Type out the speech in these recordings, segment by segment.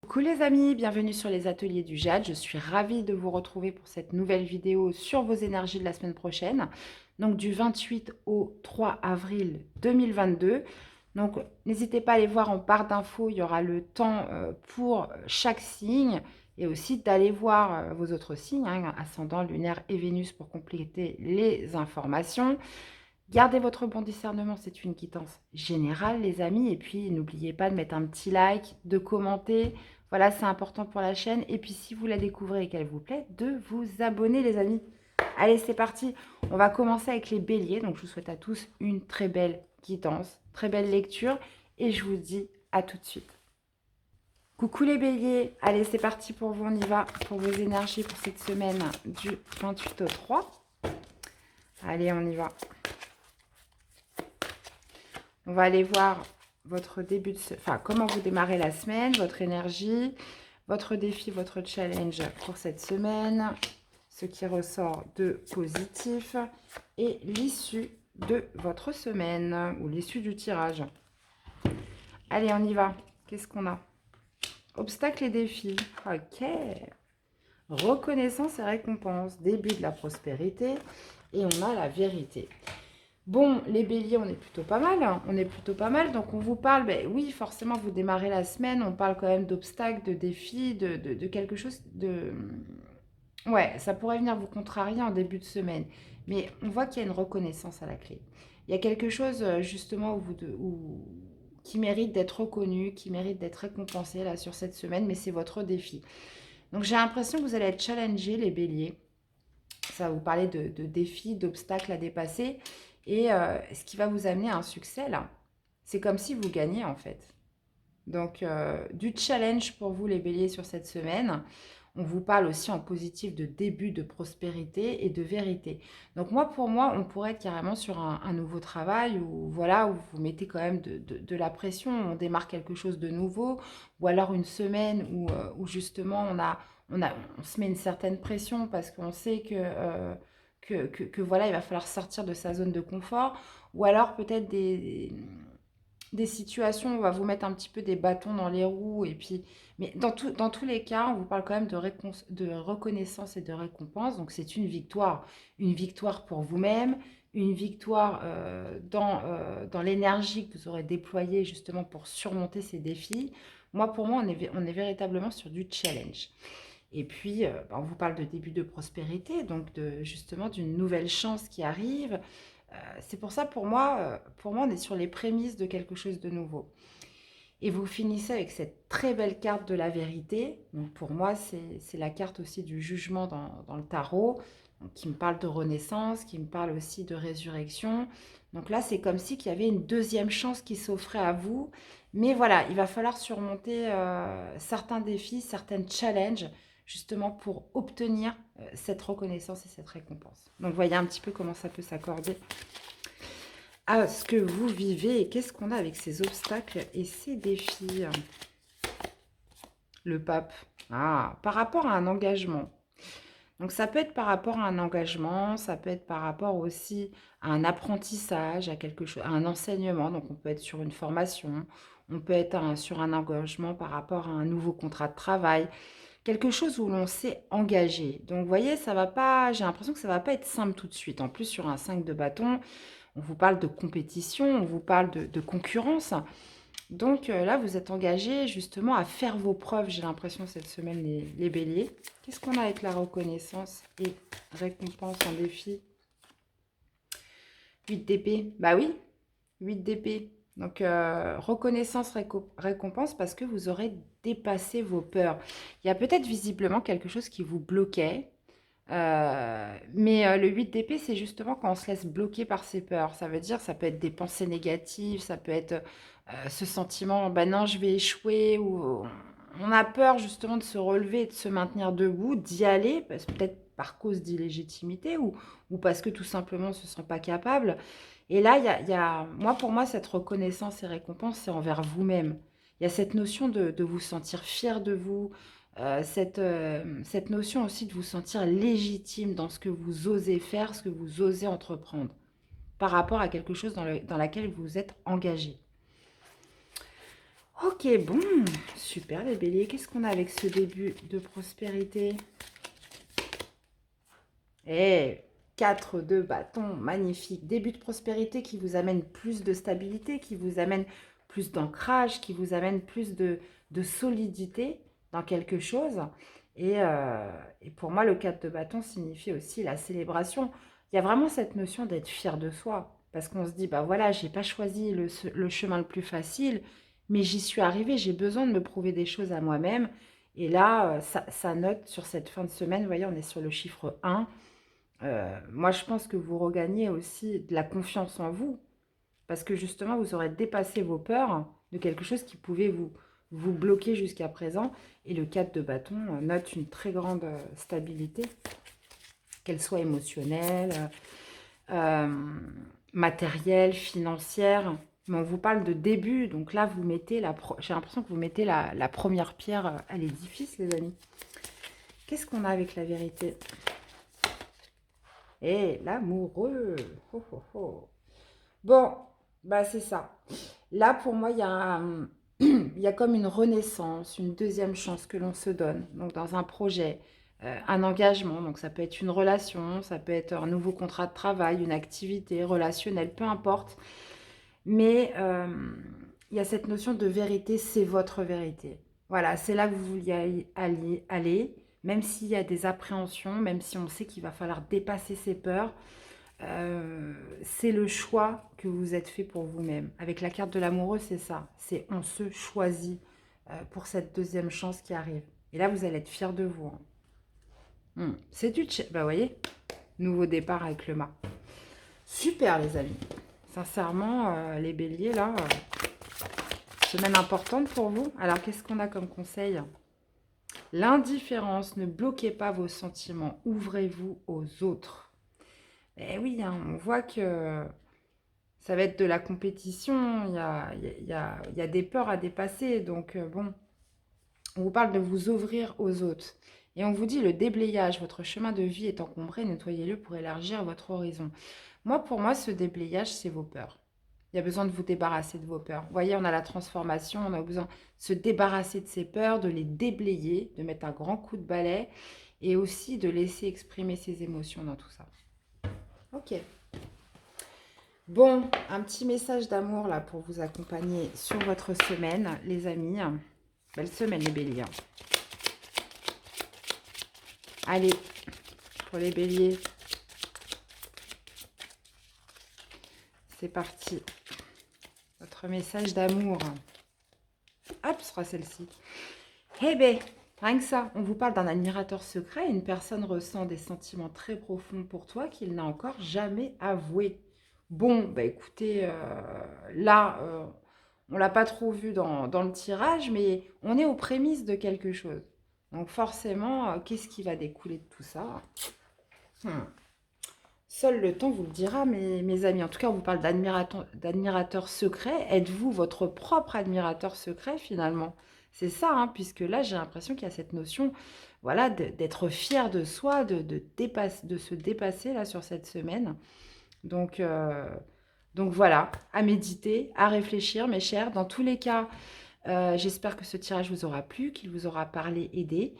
Coucou les amis, bienvenue sur les ateliers du Jade. Je suis ravie de vous retrouver pour cette nouvelle vidéo sur vos énergies de la semaine prochaine. Donc du 28 au 3 avril 2022. Donc n'hésitez pas à aller voir en barre d'infos, il y aura le temps pour chaque signe et aussi d'aller voir vos autres signes, ascendant, lunaire et Vénus pour compléter les informations. Gardez votre bon discernement, c'est une quittance générale, les amis. Et puis, n'oubliez pas de mettre un petit like, de commenter. Voilà, c'est important pour la chaîne. Et puis, si vous la découvrez et qu'elle vous plaît, de vous abonner, les amis. Allez, c'est parti. On va commencer avec les béliers. Donc, je vous souhaite à tous une très belle quittance, très belle lecture. Et je vous dis à tout de suite. Coucou les béliers. Allez, c'est parti pour vous. On y va pour vos énergies pour cette semaine du 28 au 3. Allez, on y va. On va aller voir votre début de... comment vous démarrez la semaine, votre énergie, votre défi, votre challenge pour cette semaine, ce qui ressort de positif et l'issue de votre semaine ou l'issue du tirage. Allez, on y va. Qu'est-ce qu'on a? Obstacles et défis. Ok. Reconnaissance et récompense. Début de la prospérité. Et on a la vérité. Bon, les béliers, on est plutôt pas mal, hein. On est plutôt pas mal. Donc, on vous parle, ben oui, forcément, vous démarrez la semaine. On parle quand même d'obstacles, de défis, de quelque chose de... Ouais, ça pourrait venir vous contrarier en début de semaine. Mais on voit qu'il y a une reconnaissance à la clé. Il y a quelque chose, justement, qui mérite d'être reconnu, qui mérite d'être récompensé, là, sur cette semaine. Mais c'est votre défi. Donc, j'ai l'impression que vous allez être challengés, les béliers. Ça va vous parler de défis, d'obstacles à dépasser. Et ce qui va vous amener à un succès, là, c'est comme si vous gagnez, en fait. Donc, du challenge pour vous, les béliers, sur cette semaine. On vous parle aussi en positif de début de prospérité et de vérité. Donc, pour moi, on pourrait être carrément sur un nouveau travail où, voilà, où vous mettez quand même de la pression. On démarre quelque chose de nouveau. Ou alors une semaine où justement, on se met une certaine pression parce qu'on sait que voilà, il va falloir sortir de sa zone de confort. Ou alors peut-être des situations où on va vous mettre un petit peu des bâtons dans les roues. Et puis, mais dans tous les cas, on vous parle quand même de reconnaissance et de récompense. Donc c'est une victoire. Une victoire pour vous-même, une victoire dans l'énergie que vous aurez déployée justement pour surmonter ces défis. Pour moi, on est véritablement sur du challenge. Et puis, on vous parle de début de prospérité, donc justement d'une nouvelle chance qui arrive. C'est pour ça, pour moi, on est sur les prémices de quelque chose de nouveau. Et vous finissez avec cette très belle carte de la vérité. Donc pour moi, c'est la carte aussi du jugement dans le tarot, donc qui me parle de renaissance, qui me parle aussi de résurrection. Donc là, c'est comme si qu'il y avait une deuxième chance qui s'offrait à vous. Mais voilà, il va falloir surmonter certains défis, certains challenges, justement pour obtenir cette reconnaissance et cette récompense. Donc voyez un petit peu comment ça peut s'accorder à ce que vous vivez et qu'est-ce qu'on a avec ces obstacles et ces défis. Le pape. Ah, par rapport à un engagement. Donc ça peut être par rapport à un engagement, ça peut être par rapport aussi à un apprentissage, à quelque chose, à un enseignement. Donc on peut être sur une formation, on peut être sur un engagement par rapport à un nouveau contrat de travail, quelque chose où l'on s'est engagé. Donc vous voyez, ça va pas, j'ai l'impression que ça va pas être simple tout de suite. En plus sur un 5 de bâton, on vous parle de compétition, on vous parle de concurrence. Donc là, vous êtes engagé justement à faire vos preuves, j'ai l'impression, cette semaine, les béliers. Qu'est-ce qu'on a avec la reconnaissance et récompense en défi? 8 d'épée. Bah oui, 8 d'épée. Donc, reconnaissance, récompense parce que vous aurez dépassé vos peurs. Il y a peut-être visiblement quelque chose qui vous bloquait. Mais le 8 d'épée, c'est justement quand on se laisse bloquer par ses peurs. Ça veut dire, ça peut être des pensées négatives, ça peut être ce sentiment, ben non, je vais échouer, ou on a peur justement de se relever et de se maintenir debout, d'y aller, peut-être par cause d'illégitimité ou parce que tout simplement on ne se sent pas capable. Et là, moi, pour moi, cette reconnaissance et récompense, c'est envers vous-même. Il y a cette notion de vous sentir fier de vous, cette notion aussi de vous sentir légitime dans ce que vous osez faire, ce que vous osez entreprendre, par rapport à quelque chose dans laquelle vous êtes engagé. Ok, bon, super les béliers. Qu'est-ce qu'on a avec ce début de prospérité? Eh, 4 de bâton, magnifique. Début de prospérité qui vous amène plus de stabilité, qui vous amène plus d'ancrage, qui vous amène plus de solidité dans quelque chose. Et pour moi, le 4 de bâton signifie aussi la célébration. Il y a vraiment cette notion d'être fier de soi. Parce qu'on se dit, bah voilà, j'ai pas choisi le chemin le plus facile, mais j'y suis arrivée, j'ai besoin de me prouver des choses à moi-même. Et là, ça note sur cette fin de semaine, vous voyez, on est sur le chiffre 1. Moi, je pense que vous regagnez aussi de la confiance en vous, parce que justement, vous aurez dépassé vos peurs de quelque chose qui pouvait vous bloquer jusqu'à présent. Et le 4 de bâton note une très grande stabilité, qu'elle soit émotionnelle, euh, matérielle, financière. Mais on vous parle de début, donc là, vous mettez j'ai l'impression que vous mettez la première pierre à l'édifice, les amis. Qu'est-ce qu'on a avec la vérité? Et l'amoureux. Oh, oh, oh. Bon, bah c'est ça. Là, pour moi, il y a comme une renaissance, une deuxième chance que l'on se donne. Donc, dans un projet, un engagement. Donc, ça peut être une relation, ça peut être un nouveau contrat de travail, une activité relationnelle, peu importe. Mais il y a cette notion de vérité, c'est votre vérité. Voilà, c'est là que vous vouliez aller, même s'il y a des appréhensions, même si on sait qu'il va falloir dépasser ses peurs. C'est le choix que vous êtes fait pour vous-même. Avec la carte de l'amoureux, c'est ça. C'est on se choisit pour cette deuxième chance qui arrive. Et là, vous allez être fiers de vous. C'est du... Bah, vous voyez, nouveau départ avec le mât. Super, les amis. Sincèrement, les béliers, là, semaine importante pour vous. Alors, qu'est-ce qu'on a comme conseil? L'indifférence, ne bloquez pas vos sentiments. Ouvrez-vous aux autres. Eh oui, hein, on voit que ça va être de la compétition. Il y a des peurs à dépasser. Donc, bon, on vous parle de vous ouvrir aux autres. Et on vous dit le déblayage, votre chemin de vie est encombré, nettoyez-le pour élargir votre horizon. Moi, pour moi, ce déblayage, c'est vos peurs. Il y a besoin de vous débarrasser de vos peurs. Vous voyez, on a la transformation, on a besoin de se débarrasser de ces peurs, de les déblayer, de mettre un grand coup de balai et aussi de laisser exprimer ses émotions dans tout ça. Ok. Bon, un petit message d'amour là pour vous accompagner sur votre semaine, les amis. Belle semaine, les béliers. Allez, pour les béliers, c'est parti. Votre message d'amour. Hop, ce sera celle-ci. Eh bien, rien que ça, on vous parle d'un admirateur secret. Une personne ressent des sentiments très profonds pour toi qu'il n'a encore jamais avoué. Bon, bah écoutez, là, on ne l'a pas trop vu dans le tirage, mais on est aux prémices de quelque chose. Donc forcément, qu'est-ce qui va découler de tout ça? Seul le temps vous le dira, mes amis. En tout cas, on vous parle d'admirateur secret. Êtes-vous votre propre admirateur secret, finalement? C'est ça, hein, puisque là, j'ai l'impression qu'il y a cette notion, voilà, d'être fier de soi, de se dépasser, là, sur cette semaine. Donc, voilà, à méditer, à réfléchir, mes chers. Dans tous les cas, j'espère que ce tirage vous aura plu, qu'il vous aura parlé, aidé.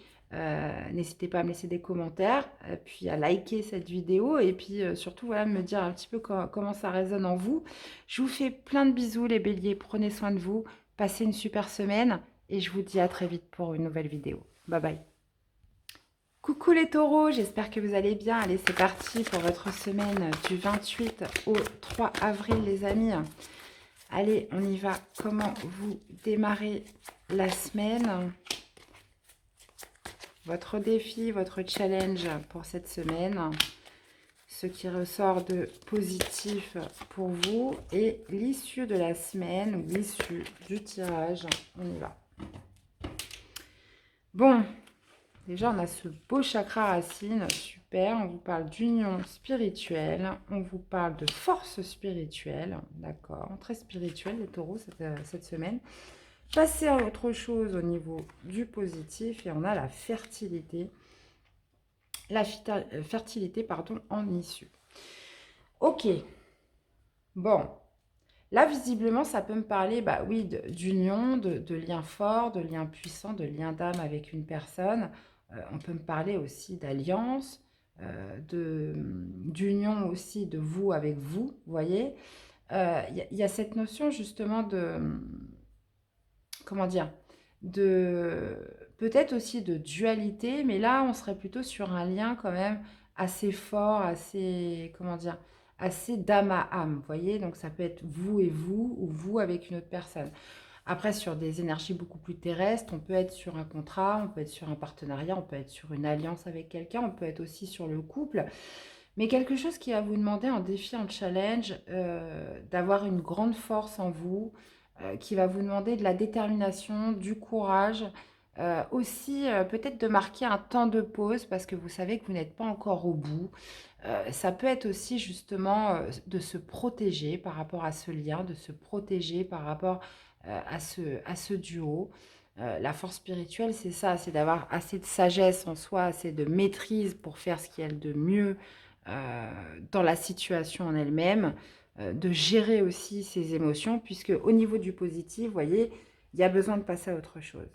N'hésitez pas à me laisser des commentaires, puis à liker cette vidéo et puis surtout voilà, me dire un petit peu comment ça résonne en vous. Je vous fais plein de bisous les béliers, prenez soin de vous, passez une super semaine et je vous dis à très vite pour une nouvelle vidéo. Bye bye. Coucou les taureaux, j'espère que vous allez bien. Allez, c'est parti pour votre semaine du 28 au 3 avril les amis. Allez, on y va. Comment vous démarrez la semaine? Votre défi, votre challenge pour cette semaine, ce qui ressort de positif pour vous et l'issue de la semaine ou l'issue du tirage. On y va. Bon, déjà on a ce beau chakra racine, super. On vous parle d'union spirituelle, on vous parle de force spirituelle, d'accord, très spirituel les taureaux cette semaine. Passer à autre chose au niveau du positif et on a la fertilité. Fertilité pardon, en issue. Ok, bon, Là, visiblement, ça peut me parler, bah oui, d'union, de liens forts, de liens puissants, de liens d'âme avec une personne. On peut me parler aussi d'alliance, d'union aussi de vous avec vous, vous voyez. Il y a cette notion justement de, comment dire, de peut-être aussi de dualité, mais là, on serait plutôt sur un lien quand même assez fort, assez, comment dire, assez d'âme à âme, vous voyez? Donc ça peut être vous et vous, ou vous avec une autre personne. Après, sur des énergies beaucoup plus terrestres, on peut être sur un contrat, on peut être sur un partenariat, on peut être sur une alliance avec quelqu'un, on peut être aussi sur le couple, mais quelque chose qui va vous demander un défi, un challenge, d'avoir une grande force en vous, qui va vous demander de la détermination, du courage, aussi peut-être de marquer un temps de pause parce que vous savez que vous n'êtes pas encore au bout. Ça peut être aussi justement de se protéger par rapport à ce lien, de se protéger par rapport à ce duo. La force spirituelle, c'est ça, c'est d'avoir assez de sagesse en soi, assez de maîtrise pour faire ce qu'il y a de mieux dans la situation en elle-même, de gérer aussi ses émotions, puisque au niveau du positif, vous voyez, il y a besoin de passer à autre chose.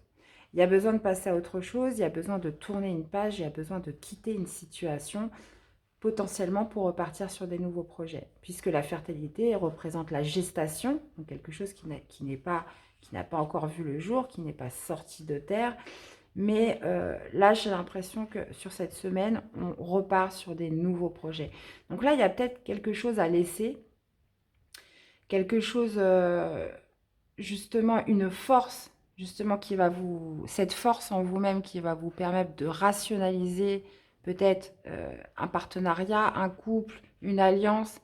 Il y a besoin de passer à autre chose, il y a besoin de tourner une page, il y a besoin de quitter une situation potentiellement pour repartir sur des nouveaux projets, puisque la fertilité représente la gestation, donc quelque chose qui n'a pas encore vu le jour, qui n'est pas sorti de terre. Mais là, j'ai l'impression que sur cette semaine, on repart sur des nouveaux projets. Donc là, il y a peut-être quelque chose à laisser, quelque chose, justement, une force, justement, cette force en vous-même qui va vous permettre de rationaliser peut-être un partenariat, un couple, une alliance,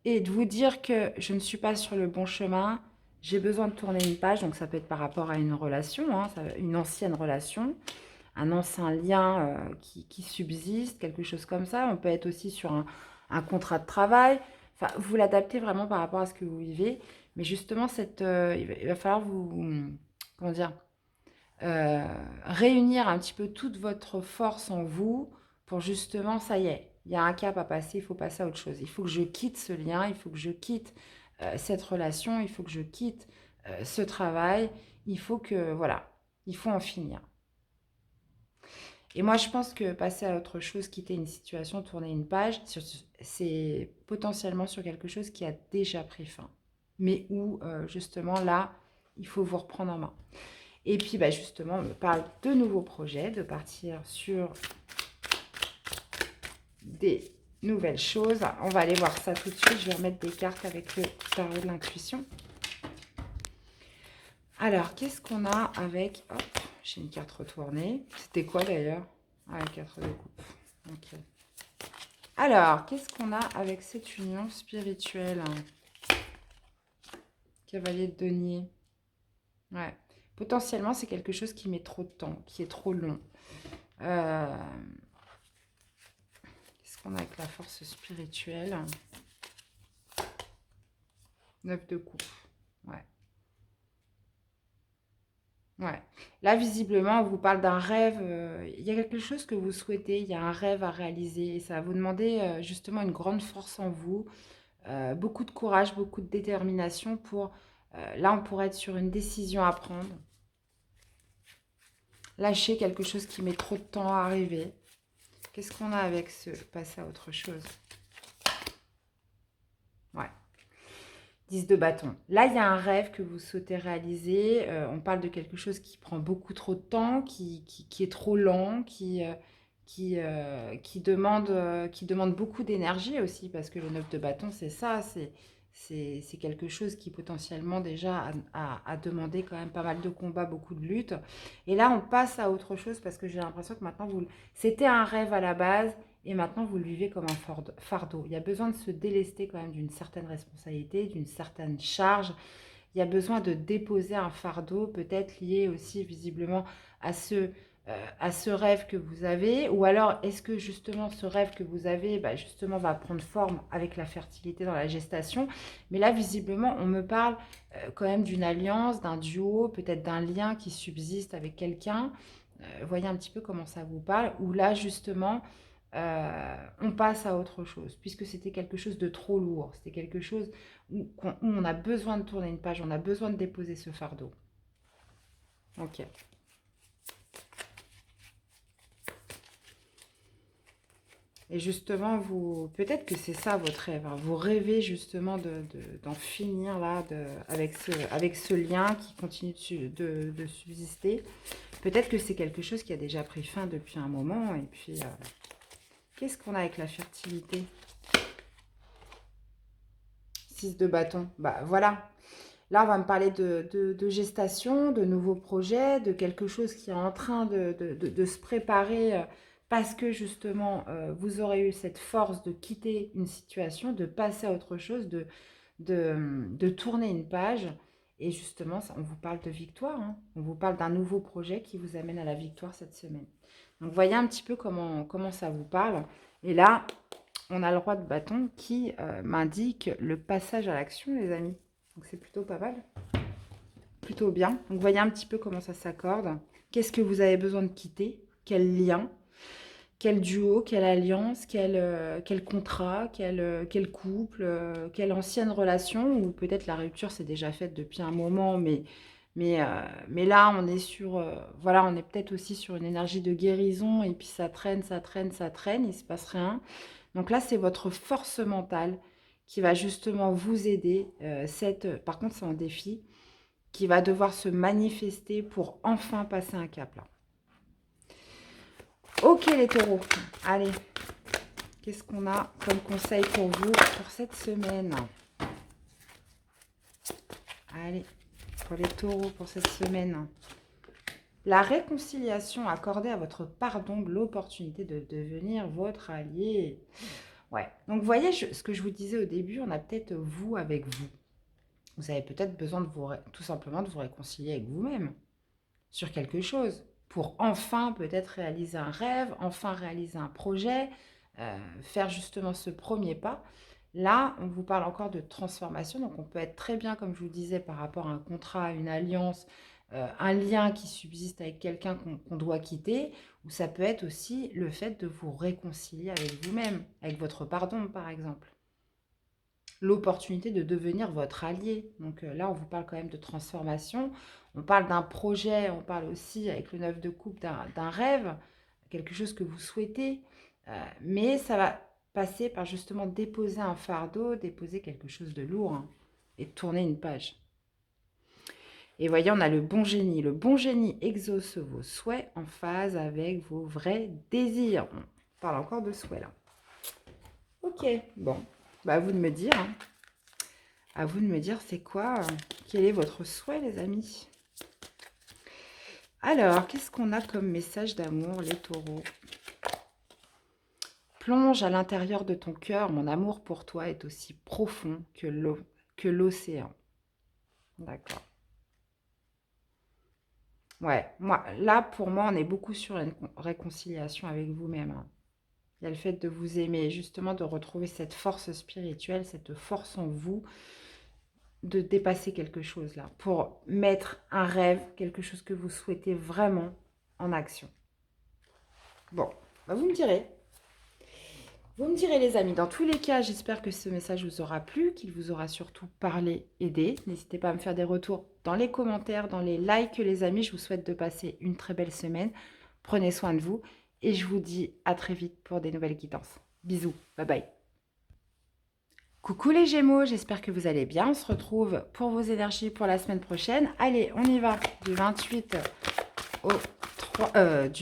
et de vous dire que je ne suis pas sur le bon chemin, j'ai besoin de tourner une page, donc ça peut être par rapport à une relation, hein, une ancienne relation, un ancien lien qui subsiste, quelque chose comme ça. On peut être aussi sur un contrat de travail. Enfin, vous l'adaptez vraiment par rapport à ce que vous vivez. Mais justement, il va falloir comment dire, euh, réunir un petit peu toute votre force en vous pour justement, ça y est, il y a un cap à passer, il faut passer à autre chose. Il faut que je quitte ce lien, il faut que je quitte cette relation, il faut que je quitte ce travail, il faut que, voilà, il faut en finir. Et moi, je pense que passer à autre chose, quitter une situation, tourner une page, c'est potentiellement sur quelque chose qui a déjà pris fin. Mais où, justement, là, il faut vous reprendre en main. Et puis, bah, justement, on me parle de nouveaux projets, de partir sur des nouvelles choses. On va aller voir ça tout de suite. Je vais remettre des cartes avec le tarot de l'intuition. Alors, qu'est-ce qu'on a avec... Hop, j'ai une carte retournée. C'était quoi d'ailleurs? Ah, la carte de coupe. Ok. Alors, qu'est-ce qu'on a avec cette union spirituelle? Cavalier de denier. Ouais. Potentiellement, c'est quelque chose qui met trop de temps, qui est trop long. Qu'est-ce qu'on a avec la force spirituelle? 9 de coupe. Ouais. Ouais. Là, visiblement, on vous parle d'un rêve. Il y a quelque chose que vous souhaitez, il y a un rêve à réaliser. Et ça va vous demander justement une grande force en vous, beaucoup de courage, beaucoup de détermination pour... là, on pourrait être sur une décision à prendre. Lâcher quelque chose qui met trop de temps à arriver. Qu'est-ce qu'on a avec ce passer à autre chose? Ouais. 10 de bâton. Là, il y a un rêve que vous souhaitez réaliser. On parle de quelque chose qui prend beaucoup trop de temps, qui est trop lent, qui demande beaucoup d'énergie aussi, parce que le 9 de bâton, c'est ça, c'est quelque chose qui potentiellement déjà a demandé quand même pas mal de combats, beaucoup de luttes. Et là, on passe à autre chose, parce que j'ai l'impression que maintenant, c'était un rêve à la base, et maintenant, vous le vivez comme un fardeau. Il y a besoin de se délester quand même d'une certaine responsabilité, d'une certaine charge. Il y a besoin de déposer un fardeau, peut-être lié aussi visiblement à ce rêve que vous avez. Ou alors, est-ce que justement ce rêve que vous avez, bah, justement, va prendre forme avec la fertilité dans la gestation? Mais là, visiblement, on me parle quand même d'une alliance, d'un duo, peut-être d'un lien qui subsiste avec quelqu'un. Voyez un petit peu comment ça vous parle. Ou là, justement... on passe à autre chose, puisque c'était quelque chose de trop lourd, c'était quelque chose où on a besoin de tourner une page, on a besoin de déposer ce fardeau. Ok. Et justement, peut-être que c'est ça votre rêve, hein. Vous rêvez justement d'en finir là, avec ce lien qui continue de subsister. Peut-être que c'est quelque chose qui a déjà pris fin depuis un moment. Et puis, qu'est-ce qu'on a avec la fertilité? 6 de bâton. Bah voilà. Là, on va me parler de gestation, de nouveaux projets, de quelque chose qui est en train de se préparer parce que justement, vous aurez eu cette force de quitter une situation, de passer à autre chose, de tourner une page. Et justement, on vous parle de victoire, hein. On vous parle d'un nouveau projet qui vous amène à la victoire cette semaine. Donc, voyez un petit peu comment ça vous parle. Et là, on a le roi de bâton qui m'indique le passage à l'action, les amis. Donc, c'est plutôt pas mal. Plutôt bien. Donc, voyez un petit peu comment ça s'accorde. Qu'est-ce que vous avez besoin de quitter? Quel lien? Quel duo? Quelle alliance? Quel contrat? Quel couple? Quelle ancienne relation? Ou peut-être la rupture s'est déjà faite depuis un moment, mais là, on est sur... voilà, on est peut-être aussi sur une énergie de guérison. Et puis, ça traîne, ça traîne, ça traîne. Il ne se passe rien. Donc là, c'est votre force mentale qui va justement vous aider. Par contre, c'est un défi qui va devoir se manifester pour enfin passer un cap là. Ok les taureaux, allez, qu'est-ce qu'on a comme conseil pour vous pour cette semaine? Allez, pour les taureaux pour cette semaine. La réconciliation accordée à votre pardon, l'opportunité de devenir votre allié. Ouais, donc vous voyez ce que je vous disais au début, on a peut-être vous avec vous. Vous avez peut-être besoin de tout simplement de vous réconcilier avec vous-même sur quelque chose pour enfin peut-être réaliser un rêve, enfin réaliser un projet, faire justement ce premier pas. Là, on vous parle encore de transformation, donc on peut être très bien, comme je vous disais, par rapport à un contrat, une alliance, un lien qui subsiste avec quelqu'un qu'on doit quitter, ou ça peut être aussi le fait de vous réconcilier avec vous-même, avec votre pardon par exemple. L'opportunité de devenir votre allié. Donc là, on vous parle quand même de transformation. On parle d'un projet, on parle aussi avec le 9 de coupe d'un rêve, quelque chose que vous souhaitez. Mais ça va passer par justement déposer un fardeau, déposer quelque chose de lourd hein, et tourner une page. Et voyez, on a le bon génie. Le bon génie exauce vos souhaits en phase avec vos vrais désirs. On parle encore de souhaits là. Ok, bon, bah à vous de me dire. Hein. À vous de me dire c'est quoi, quel est votre souhait les amis. Alors, qu'est-ce qu'on a comme message d'amour les taureaux? Plonge à l'intérieur de ton cœur, mon amour pour toi est aussi profond que l'océan. D'accord. Ouais, là pour moi on est beaucoup sur une réconciliation avec vous-même. Hein. Il y a le fait de vous aimer, justement de retrouver cette force spirituelle, cette force en vous, de dépasser quelque chose là, pour mettre un rêve, quelque chose que vous souhaitez vraiment en action. Bon, bah vous me direz. Vous me direz les amis, dans tous les cas, j'espère que ce message vous aura plu, qu'il vous aura surtout parlé, aidé. N'hésitez pas à me faire des retours dans les commentaires, dans les likes les amis. Je vous souhaite de passer une très belle semaine. Prenez soin de vous et je vous dis à très vite pour des nouvelles guidances. Bisous, bye bye. Coucou les Gémeaux, j'espère que vous allez bien. On se retrouve pour vos énergies pour la semaine prochaine. Allez, on y va du 28 au 3...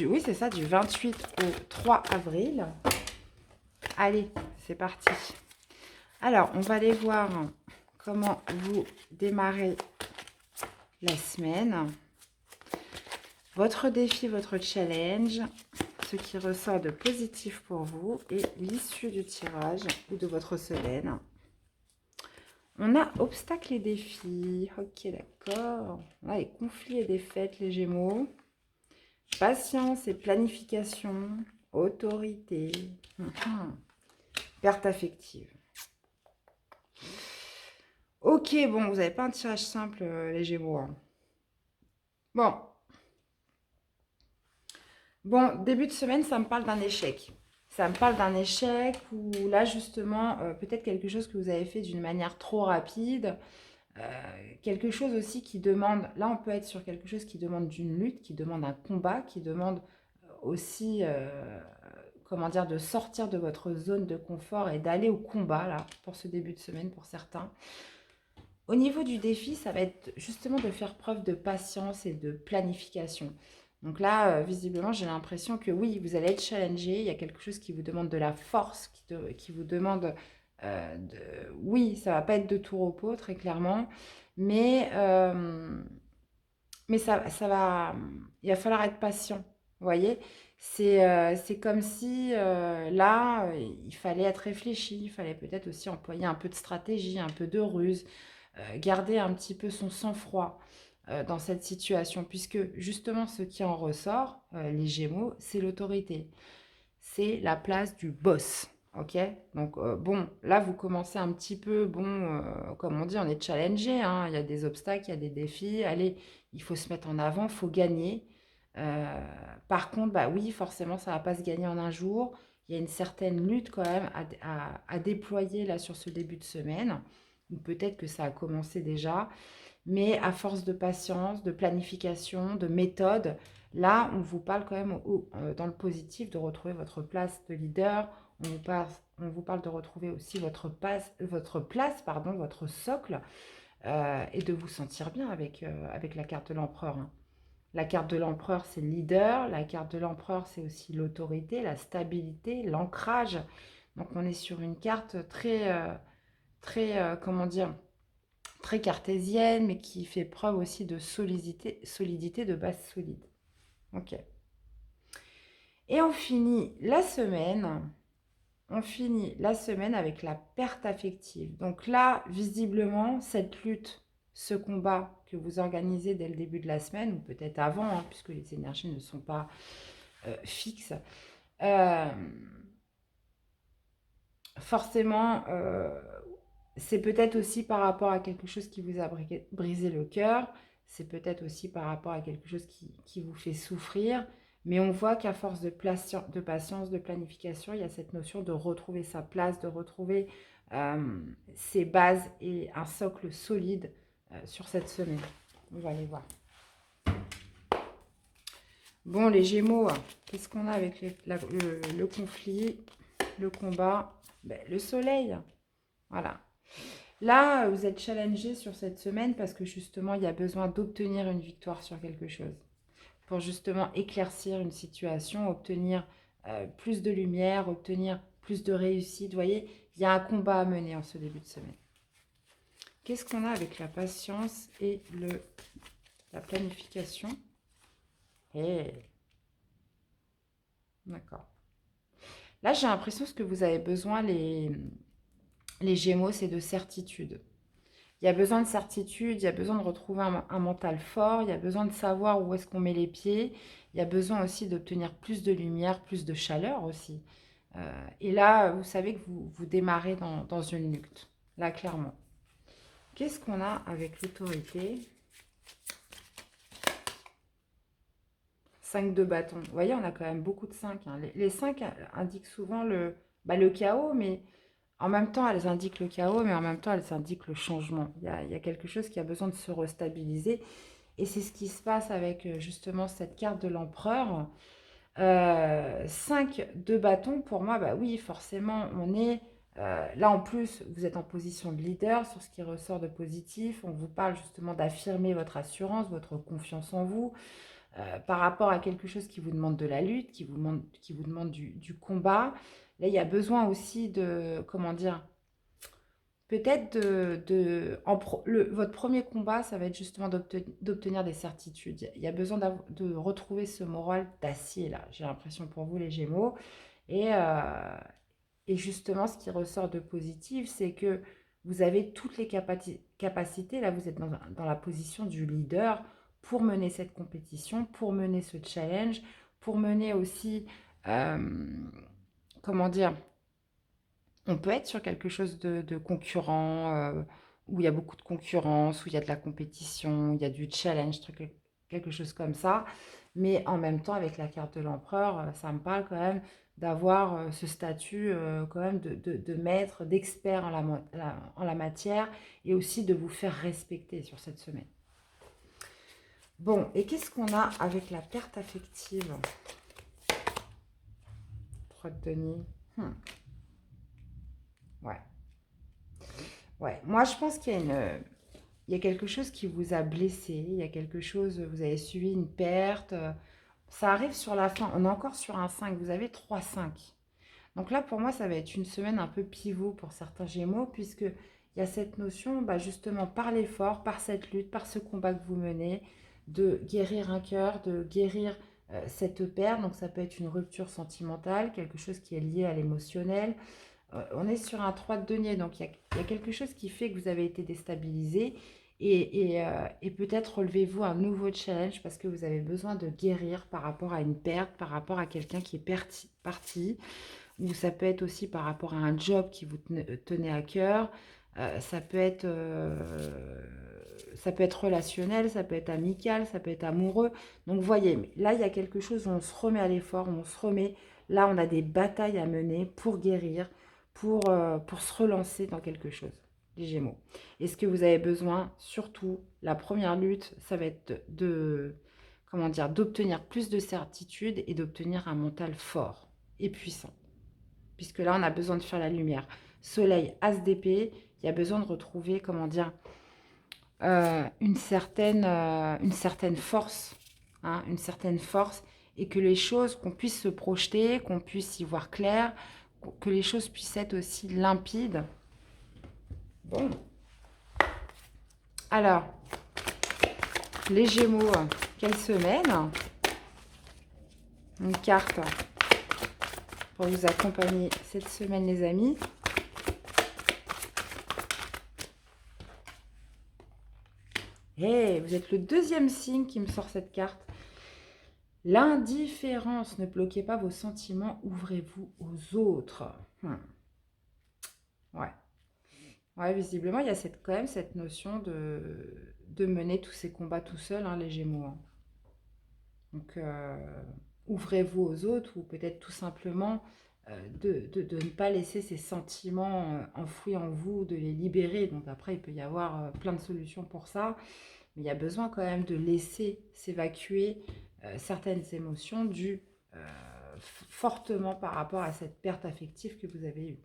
oui, c'est ça, du 28 au 3 avril. Allez, c'est parti. Alors, on va aller voir comment vous démarrez la semaine. Votre défi, votre challenge, ce qui ressort de positif pour vous et l'issue du tirage ou de votre semaine. On a obstacles et défis. Ok, d'accord. On a les conflits et défaites, les Gémeaux. Patience et planification. Autorité. Perte affective. Ok, bon, vous n'avez pas un tirage simple, les Gémeaux. Hein. Bon, début de semaine, ça me parle d'un échec. Ça me parle d'un échec ou là, justement, peut-être quelque chose que vous avez fait d'une manière trop rapide. Quelque chose aussi qui demande, là on peut être sur quelque chose qui demande d'une lutte, qui demande un combat, qui demande aussi, comment dire, de sortir de votre zone de confort et d'aller au combat, là, pour ce début de semaine, pour certains. Au niveau du défi, ça va être justement de faire preuve de patience et de planification. Donc là, visiblement, j'ai l'impression que oui, vous allez être challengé. Il y a quelque chose qui vous demande de la force, qui vous demande de... Oui, ça va pas être de tout repos, très clairement. Mais, euh, mais ça va... Il va falloir être patient, vous voyez? C'est comme si là, il fallait être réfléchi. Il fallait peut-être aussi employer un peu de stratégie, un peu de ruse, garder un petit peu son sang-froid dans cette situation, puisque justement ce qui en ressort, les Gémeaux, c'est l'autorité, c'est la place du boss. Ok, donc bon, là vous commencez un petit peu, bon, comme on dit, on est challengé, hein, il y a des obstacles, il y a des défis, allez, il faut se mettre en avant, il faut gagner. Euh, Par contre, bah oui, forcément, ça ne va pas se gagner en un jour. Il y a une certaine lutte quand même à déployer là sur ce début de semaine, ou peut-être que ça a commencé déjà, mais à force de patience, de planification, de méthode, là, on vous parle quand même dans le positif de retrouver votre place de leader. On vous parle de retrouver aussi votre place, pardon, votre socle, et de vous sentir bien avec la carte de l'empereur, hein. La carte de l'empereur, c'est le leader. La carte de l'empereur, c'est aussi l'autorité, la stabilité, l'ancrage. Donc, on est sur une carte comment dire, très cartésienne, mais qui fait preuve aussi de solidité de base solide. Ok. Et on finit la semaine avec la perte affective. Donc là, visiblement, cette lutte, ce combat que vous organisez dès le début de la semaine, ou peut-être avant, hein, puisque les énergies ne sont pas fixes, euh, forcément, c'est peut-être aussi par rapport à quelque chose qui vous a brisé le cœur, c'est peut-être aussi par rapport à quelque chose qui vous fait souffrir, mais on voit qu'à force de patience, de planification, il y a cette notion de retrouver sa place, de retrouver ses bases et un socle solide sur cette semaine. On va aller voir. Bon, les Gémeaux, qu'est-ce qu'on a avec le conflit, le combat? Ben, le soleil, voilà. Là, vous êtes challengé sur cette semaine parce que justement, il y a besoin d'obtenir une victoire sur quelque chose. Pour justement éclaircir une situation, obtenir plus de lumière, obtenir plus de réussite. Vous voyez, il y a un combat à mener en ce début de semaine. Qu'est-ce qu'on a avec la patience et la planification? D'accord. Là, j'ai l'impression que vous avez besoin, les Gémeaux, c'est de certitude. Il y a besoin de certitude, il y a besoin de retrouver un mental fort, il y a besoin de savoir où est-ce qu'on met les pieds, il y a besoin aussi d'obtenir plus de lumière, plus de chaleur aussi. Et là, vous savez que vous démarrez dans une lutte, là, clairement. Qu'est-ce qu'on a avec l'autorité? 5 de bâton. Vous voyez, on a quand même beaucoup de 5, hein. Les 5 indiquent souvent le chaos, mais en même temps, elles indiquent le chaos, mais en même temps, elles indiquent le changement. Il y a quelque chose qui a besoin de se restabiliser. Et c'est ce qui se passe avec justement cette carte de l'empereur. 5 de bâton, pour moi, bah oui, forcément, on est... là, en plus, vous êtes en position de leader sur ce qui ressort de positif. On vous parle justement d'affirmer votre assurance, votre confiance en vous, par rapport à quelque chose qui vous demande de la lutte, qui vous demande du combat. Là, il y a besoin aussi de, comment dire, peut-être votre premier combat, ça va être justement d'obtenir des certitudes. Il y a besoin de retrouver ce moral d'acier, là, j'ai l'impression pour vous, les Gémeaux. Et, euh, et justement, ce qui ressort de positif, c'est que vous avez toutes les capacités, là, vous êtes dans la position du leader pour mener cette compétition, pour mener ce challenge, pour mener aussi, euh, comment dire, on peut être sur quelque chose de concurrent, où il y a beaucoup de concurrence, où il y a de la compétition, où il y a du challenge, quelque chose comme ça. Mais en même temps, avec la carte de l'empereur, ça me parle quand même d'avoir ce statut quand même de maître, d'expert en la matière et aussi de vous faire respecter sur cette semaine. Bon, et qu'est-ce qu'on a avec la perte affective? 3 de denier. Ouais. Ouais. Moi, je pense qu'il y a il y a quelque chose qui vous a blessé. Il y a quelque chose, vous avez subi une perte. Ça arrive sur la fin. On est encore sur un 5. Vous avez 3-5. Donc là, pour moi, ça va être une semaine un peu pivot pour certains Gémeaux, puisque il y a cette notion, bah, justement, par l'effort, par cette lutte, par ce combat que vous menez, de guérir un cœur, de guérir cette perte. Donc ça peut être une rupture sentimentale, quelque chose qui est lié à l'émotionnel. On est sur un 3 de denier, donc il y a quelque chose qui fait que vous avez été déstabilisé. Et peut-être relevez-vous un nouveau challenge parce que vous avez besoin de guérir par rapport à une perte, par rapport à quelqu'un qui est parti. Ou ça peut être aussi par rapport à un job qui vous tenait à cœur. Ça peut être relationnel, ça peut être amical, ça peut être amoureux. Donc, vous voyez, là, il y a quelque chose où on se remet à l'effort, on se remet. Là, on a des batailles à mener pour guérir, pour se relancer dans quelque chose, les Gémeaux. Et ce que vous avez besoin, surtout, la première lutte, ça va être comment dire, d'obtenir plus de certitude et d'obtenir un mental fort et puissant. Puisque là, on a besoin de faire la lumière. Soleil, as d'épée, il y a besoin de retrouver, comment dire, une certaine force, hein, une certaine force, et que les choses, qu'on puisse se projeter, qu'on puisse y voir clair, que les choses puissent être aussi limpides. Bon. Alors, les Gémeaux, quelle semaine? Une carte pour vous accompagner cette semaine, les amis. Hey, vous êtes le deuxième signe qui me sort cette carte. L'indifférence, ne bloquez pas vos sentiments, ouvrez-vous aux autres. Ouais. Ouais, visiblement, il y a quand même cette notion de mener tous ces combats tout seul, hein, les Gémeaux. Hein. Donc, ouvrez-vous aux autres ou peut-être tout simplement de ne pas laisser ces sentiments enfouis en vous, de les libérer. Donc après, il peut y avoir plein de solutions pour ça. Mais il y a besoin quand même de laisser s'évacuer certaines émotions dues fortement par rapport à cette perte affective que vous avez eue.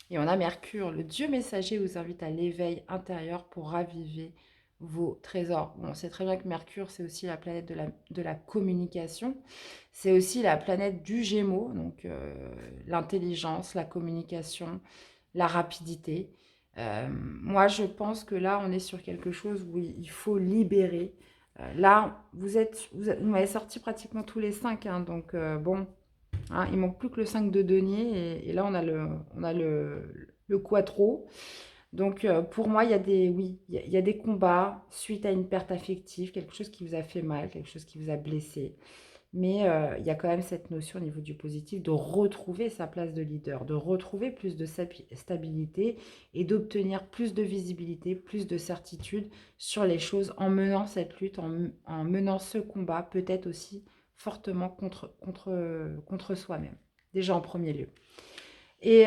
Et on a Mercure, le dieu messager vous invite à l'éveil intérieur pour raviver vos trésors. Bon, on sait très bien que Mercure, c'est aussi la planète de la communication. C'est aussi la planète du Gémeaux, donc l'intelligence, la communication, la rapidité. Moi, je pense que là, on est sur quelque chose où il faut libérer. Là, vous m'avez sorti pratiquement tous les 5, hein, donc bon, hein, il manque plus que le 5 de denier, et là, on a le quattro. Donc, pour moi, oui, il y a des combats suite à une perte affective, quelque chose qui vous a fait mal, quelque chose qui vous a blessé. Mais il y a quand même cette notion au niveau du positif de retrouver sa place de leader, de retrouver plus de stabilité et d'obtenir plus de visibilité, plus de certitude sur les choses en menant cette lutte, en menant ce combat, peut-être aussi fortement contre soi-même, déjà en premier lieu. Et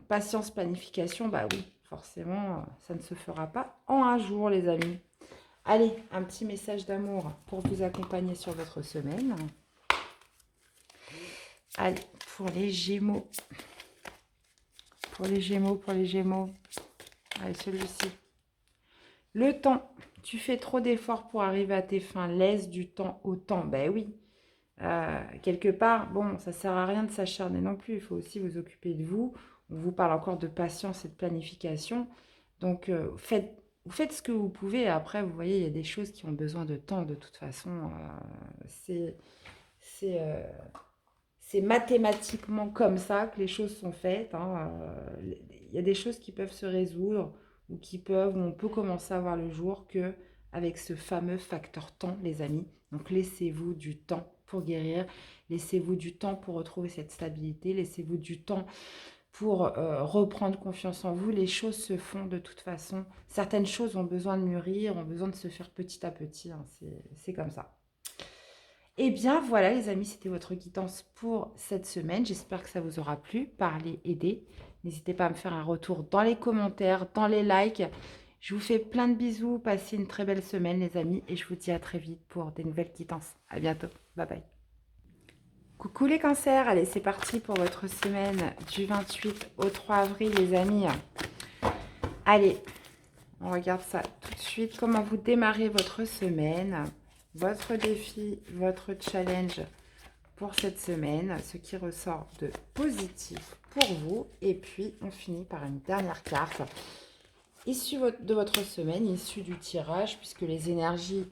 patience, planification, bah oui, forcément, ça ne se fera pas en un jour, les amis. Allez, un petit message d'amour pour vous accompagner sur votre semaine. Allez, pour les Gémeaux. Pour les Gémeaux, pour les Gémeaux. Allez, celui-ci. Le temps. Tu fais trop d'efforts pour arriver à tes fins. Laisse du temps au temps. Ben oui. Quelque part, bon, ça sert à rien de s'acharner non plus. Il faut aussi vous occuper de vous. On vous parle encore de patience et de planification. Donc, vous faites ce que vous pouvez. Après, vous voyez, il y a des choses qui ont besoin de temps de toute façon. C'est mathématiquement comme ça que les choses sont faites. Hein. Il y a des choses qui peuvent se résoudre ou où on peut commencer à voir le jour que avec ce fameux facteur temps, les amis. Donc laissez-vous du temps pour guérir, laissez-vous du temps pour retrouver cette stabilité, laissez-vous du temps pour reprendre confiance en vous. Les choses se font de toute façon. Certaines choses ont besoin de mûrir, ont besoin de se faire petit à petit. Hein. C'est comme ça. Eh bien, voilà, les amis, c'était votre guidance pour cette semaine. J'espère que ça vous aura plu, parler, aider. N'hésitez pas à me faire un retour dans les commentaires, dans les likes. Je vous fais plein de bisous. Passez une très belle semaine, les amis. Et je vous dis à très vite pour des nouvelles guidances. À bientôt. Bye bye. Coucou les cancers. Allez, c'est parti pour votre semaine du 28 au 3 avril, les amis. Allez, on regarde ça tout de suite. Comment vous démarrez votre semaine, votre défi, votre challenge pour cette semaine, ce qui ressort de positif pour vous. Et puis, on finit par une dernière carte issue de votre semaine, issue du tirage, puisque les énergies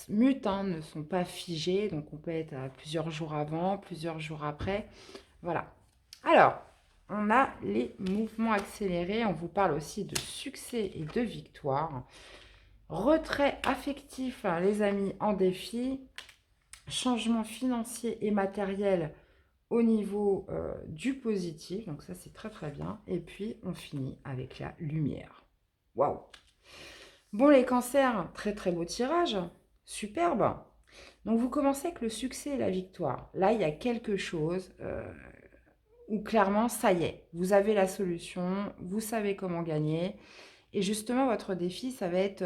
mutent, hein, ne sont pas figées. Donc, on peut être à plusieurs jours avant, plusieurs jours après. Voilà. Alors, on a les mouvements accélérés. On vous parle aussi de succès et de victoire. Retrait affectif, hein, les amis, en défi. Changement financier et matériel au niveau du positif. Donc ça, c'est très, très bien. Et puis, on finit avec la lumière. Waouh! Bon, les cancers, très, très beau tirage. Superbe. Donc, vous commencez avec le succès et la victoire. Là, il y a quelque chose où clairement, ça y est, vous avez la solution, vous savez comment gagner. Et justement, votre défi, ça va être...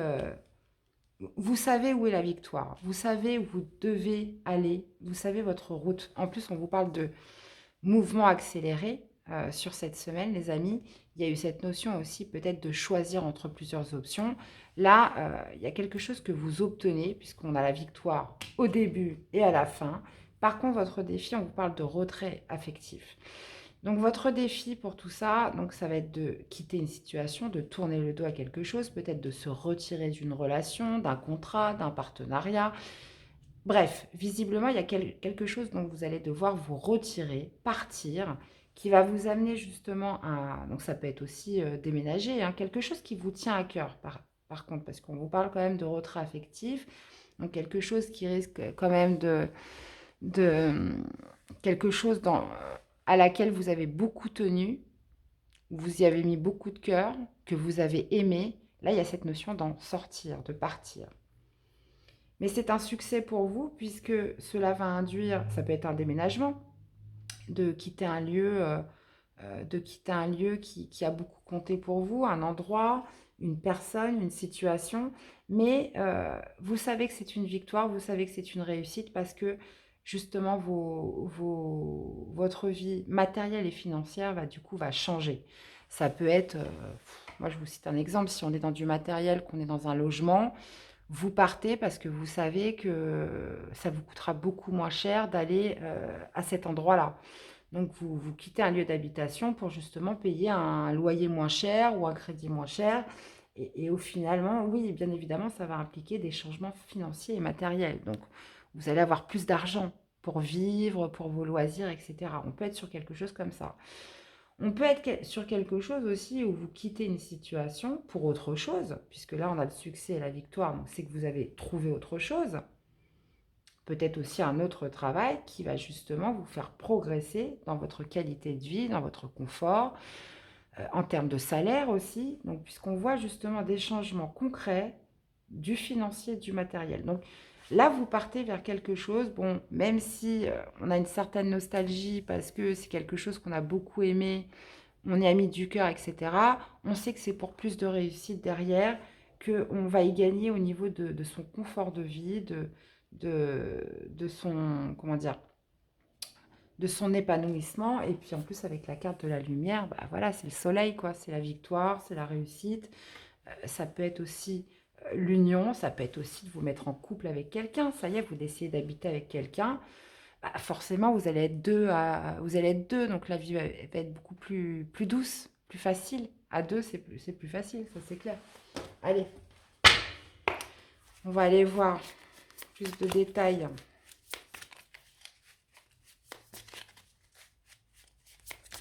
vous savez où est la victoire, vous savez où vous devez aller, vous savez votre route. En plus, on vous parle de mouvement accéléré sur cette semaine, les amis. Il y a eu cette notion aussi peut-être de choisir entre plusieurs options. Là, il y a quelque chose que vous obtenez, puisqu'on a la victoire au début et à la fin. Par contre, votre défi, on vous parle de retrait affectif. Donc, votre défi pour tout ça, donc ça va être de quitter une situation, de tourner le dos à quelque chose, peut-être de se retirer d'une relation, d'un contrat, d'un partenariat. Bref, visiblement, il y a quelque chose dont vous allez devoir vous retirer, partir, qui va vous amener justement à... Donc, ça peut être aussi déménager, hein, quelque chose qui vous tient à cœur, par contre, parce qu'on vous parle quand même de retrait affectif. Donc, quelque chose qui risque quand même de quelque chose à laquelle vous avez beaucoup tenu, vous y avez mis beaucoup de cœur, que vous avez aimé. Là, il y a cette notion d'en sortir, de partir. Mais c'est un succès pour vous puisque cela va induire, ça peut être un déménagement, de quitter un lieu, qui a beaucoup compté pour vous, un endroit, une personne, une situation. Mais vous savez que c'est une victoire, vous savez que c'est une réussite parce que justement votre vie matérielle et financière va du coup va changer. Ça peut être, moi je vous cite un exemple, si on est dans du matériel, qu'on est dans un logement, vous partez parce que vous savez que ça vous coûtera beaucoup moins cher d'aller à cet endroit-là. Donc, vous quittez un lieu d'habitation pour justement payer un loyer moins cher ou un crédit moins cher. Et au finalement, oui, bien évidemment, ça va impliquer des changements financiers et matériels. Donc, vous allez avoir plus d'argent pour vivre, pour vos loisirs, etc. On peut être sur quelque chose comme ça. On peut être sur quelque chose aussi où vous quittez une situation pour autre chose, puisque là, on a le succès et la victoire, donc c'est que vous avez trouvé autre chose. Peut-être aussi un autre travail qui va justement vous faire progresser dans votre qualité de vie, dans votre confort, en termes de salaire aussi. Donc, puisqu'on voit justement des changements concrets du financier, du matériel. Donc, là, vous partez vers quelque chose, bon, même si on a une certaine nostalgie parce que c'est quelque chose qu'on a beaucoup aimé, on y a mis du cœur, etc. On sait que c'est pour plus de réussite derrière, qu'on va y gagner au niveau de son confort de vie, de son, comment dire, de son épanouissement. Et puis en plus, avec la carte de la lumière, bah voilà, c'est le soleil, quoi. C'est la victoire, c'est la réussite. Ça peut être aussi l'union, ça peut être aussi de vous mettre en couple avec quelqu'un. Ça y est, vous décidez d'habiter avec quelqu'un. Bah, forcément, vous allez être deux, donc la vie va être beaucoup plus douce, plus facile. À deux, c'est plus facile, ça c'est clair. Allez, on va aller voir plus de détails.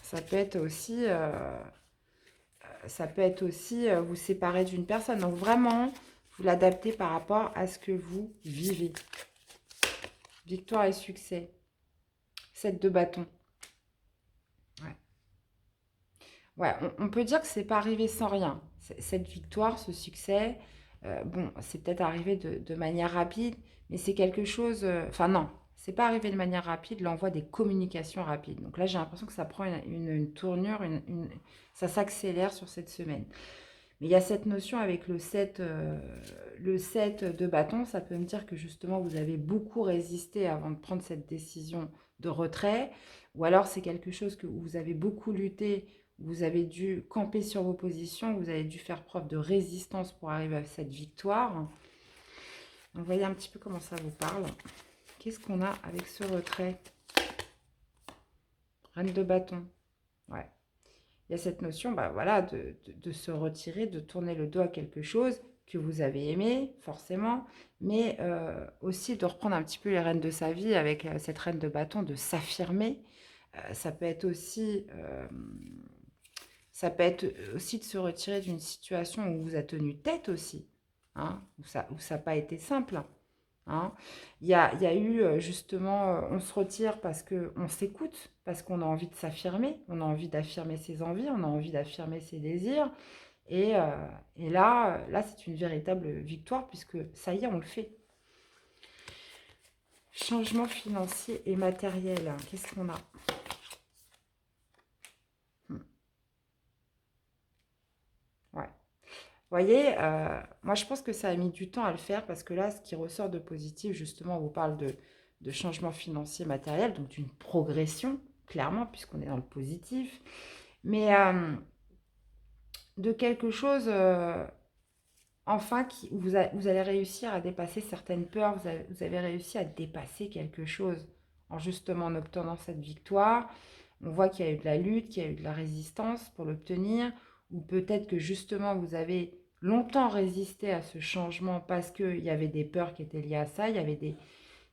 Ça peut être aussi, vous séparer d'une personne. Donc vraiment, vous l'adaptez par rapport à ce que vous vivez. Victoire et succès. 7 de bâton. Ouais. Ouais, on peut dire que c'est pas arrivé sans rien. Cette victoire, ce succès, Bon, c'est peut-être arrivé de manière rapide, mais c'est quelque chose... Enfin non, c'est pas arrivé de manière rapide, l'envoi des communications rapides. Donc là, j'ai l'impression que ça prend une tournure, ça s'accélère sur cette semaine. Mais il y a cette notion avec le 7 de bâton, ça peut me dire que justement vous avez beaucoup résisté avant de prendre cette décision de retrait, ou alors c'est quelque chose que vous avez beaucoup lutté, vous avez dû camper sur vos positions, vous avez dû faire preuve de résistance pour arriver à cette victoire. Donc voyez un petit peu comment ça vous parle. Qu'est-ce qu'on a avec ce retrait? Reine de bâton. Ouais. Il y a cette notion, bah voilà, de se retirer, de tourner le dos à quelque chose que vous avez aimé, forcément, mais aussi de reprendre un petit peu les rênes de sa vie avec cette reine de bâton, de s'affirmer. Ça peut être aussi, de se retirer d'une situation où vous a tenu tête aussi, hein, où ça n'a pas été simple. Hein. Il y a eu justement, on se retire parce qu'on s'écoute, parce qu'on a envie de s'affirmer, on a envie d'affirmer ses envies, on a envie d'affirmer ses désirs. Et là c'est une véritable victoire puisque ça y est, on le fait. Changement financier et matériel, qu'est-ce qu'on a? Ouais. Vous voyez, moi je pense que ça a mis du temps à le faire parce que là, ce qui ressort de positif, justement, on vous parle de changement financier matériel, donc d'une progression, clairement, puisqu'on est dans le positif, mais de quelque chose, enfin, où vous allez réussir à dépasser certaines peurs, vous avez réussi à dépasser quelque chose en justement en obtenant cette victoire. On voit qu'il y a eu de la lutte, qu'il y a eu de la résistance pour l'obtenir, ou peut-être que justement vous avez longtemps résisté à ce changement parce qu'il y avait des peurs qui étaient liées à ça, il y avait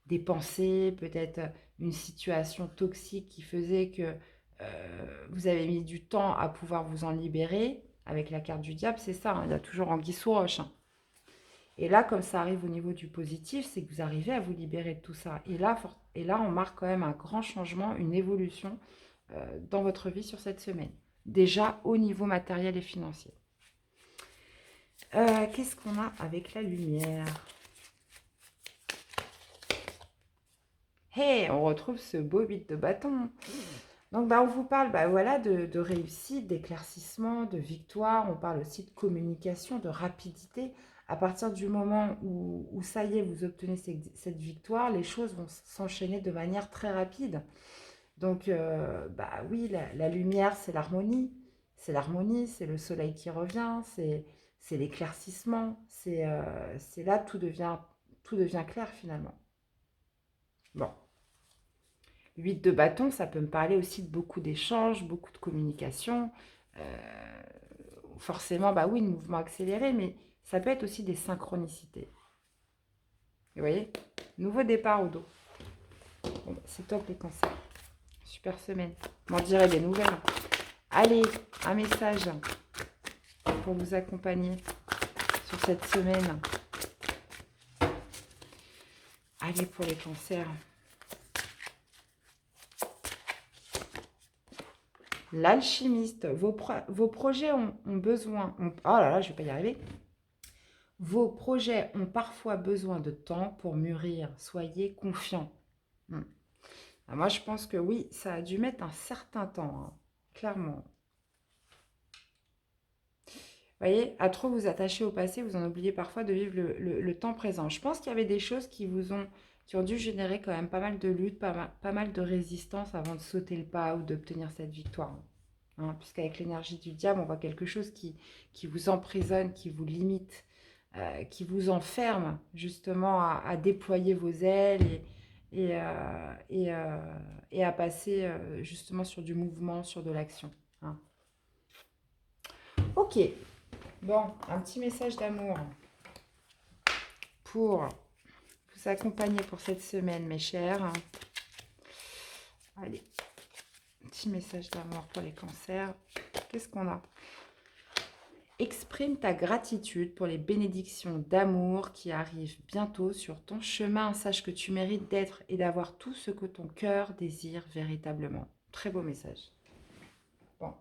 des pensées, peut-être une situation toxique qui faisait que vous avez mis du temps à pouvoir vous en libérer. Avec la carte du diable, c'est ça, hein, il y a toujours anguille sous roche. Hein. Et là, comme ça arrive au niveau du positif, c'est que vous arrivez à vous libérer de tout ça. Et là, on marque quand même un grand changement, une évolution dans votre vie sur cette semaine. Déjà au niveau matériel et financier. Qu'est-ce qu'on a avec la lumière? Hey, on retrouve ce beau 8 de bâton. Donc, bah, on vous parle voilà, de réussite, d'éclaircissement, de victoire. On parle aussi de communication, de rapidité. À partir du moment où ça y est, vous obtenez cette victoire, les choses vont s'enchaîner de manière très rapide. Donc, bah oui, la lumière, c'est l'harmonie. C'est l'harmonie, c'est le soleil qui revient, c'est l'éclaircissement. C'est là, tout devient clair finalement. Bon. 8 de bâton, ça peut me parler aussi de beaucoup d'échanges, beaucoup de communication. Euh, Forcément, bah oui, de mouvements accélérés, mais ça peut être aussi des synchronicités. Vous voyez? Nouveau départ au dos. Bon, bah, c'est top les cancers. Super semaine. M'en direz des nouvelles. Allez, un message pour vous accompagner sur cette semaine. Allez pour les cancers. L'alchimiste, vos projets ont besoin... oh là là, je ne vais pas y arriver. Vos projets ont parfois besoin de temps pour mûrir. Soyez confiants. Moi, je pense que oui, ça a dû mettre un certain temps, hein, clairement. Vous voyez, à trop vous attacher au passé, vous en oubliez parfois de vivre le temps présent. Je pense qu'il y avait des choses qui ont dû générer quand même pas mal de lutte, pas mal de résistance avant de sauter le pas ou d'obtenir cette victoire. Hein, puisqu'avec l'énergie du diable, on voit quelque chose qui vous emprisonne, qui vous limite, qui vous enferme justement à déployer vos ailes et à passer justement sur du mouvement, sur de l'action. Hein. Ok, bon, un petit message d'amour pour vous accompagner pour cette semaine, mes chers. Allez, petit message d'amour pour les cancers. Qu'est-ce qu'on a? Exprime ta gratitude pour les bénédictions d'amour qui arrivent bientôt sur ton chemin. Sache que tu mérites d'être et d'avoir tout ce que ton cœur désire véritablement. Très beau message. Bon.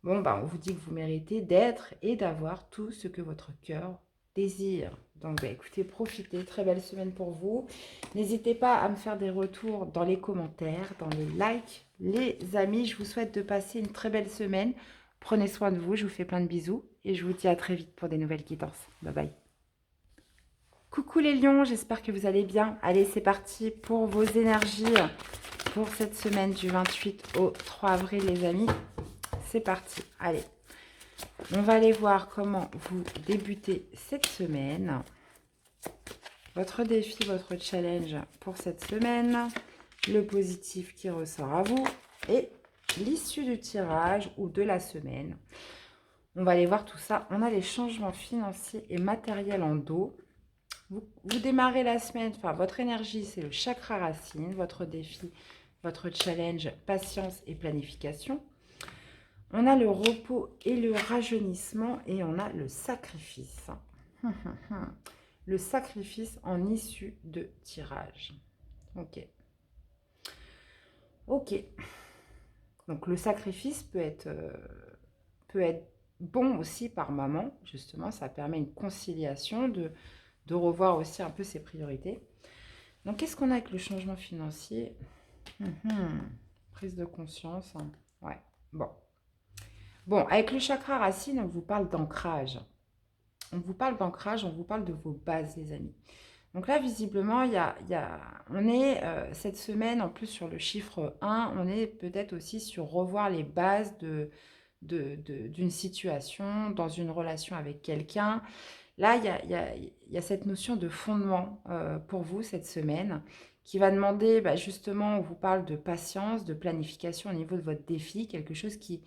Bon, bah, on vous dit que vous méritez d'être et d'avoir tout ce que votre cœur désire. Donc, bah, écoutez, profitez. Très belle semaine pour vous. N'hésitez pas à me faire des retours dans les commentaires, dans les likes. Les amis, je vous souhaite de passer une très belle semaine. Prenez soin de vous. Je vous fais plein de bisous. Et je vous dis à très vite pour des nouvelles guidances. Bye bye. Coucou les lions, j'espère que vous allez bien. Allez, c'est parti pour vos énergies pour cette semaine du 28 au 3 avril, les amis. C'est parti. Allez, on va aller voir comment vous débutez cette semaine. Votre défi, votre challenge pour cette semaine. Le positif qui ressort à vous. Et l'issue du tirage ou de la semaine. On va aller voir tout ça. On a les changements financiers et matériels en dos. Vous démarrez la semaine, enfin votre énergie, c'est le chakra racine. Votre défi, votre challenge, patience et planification. On a le repos et le rajeunissement et on a le sacrifice. Le sacrifice en issue de tirage. Ok. Ok. Donc le sacrifice peut être bon aussi par moment. Justement, ça permet une conciliation, de revoir aussi un peu ses priorités. Donc qu'est-ce qu'on a avec le changement financier? Prise de conscience. Ouais. Bon. Bon, avec le chakra racine, on vous parle d'ancrage. On vous parle d'ancrage, on vous parle de vos bases, les amis. Donc là, visiblement, on est cette semaine, en plus sur le chiffre 1, on est peut-être aussi sur revoir les bases d'une situation, dans une relation avec quelqu'un. Là, il y a cette notion de fondement pour vous cette semaine qui va demander, bah, justement, on vous parle de patience, de planification au niveau de votre défi, quelque chose qui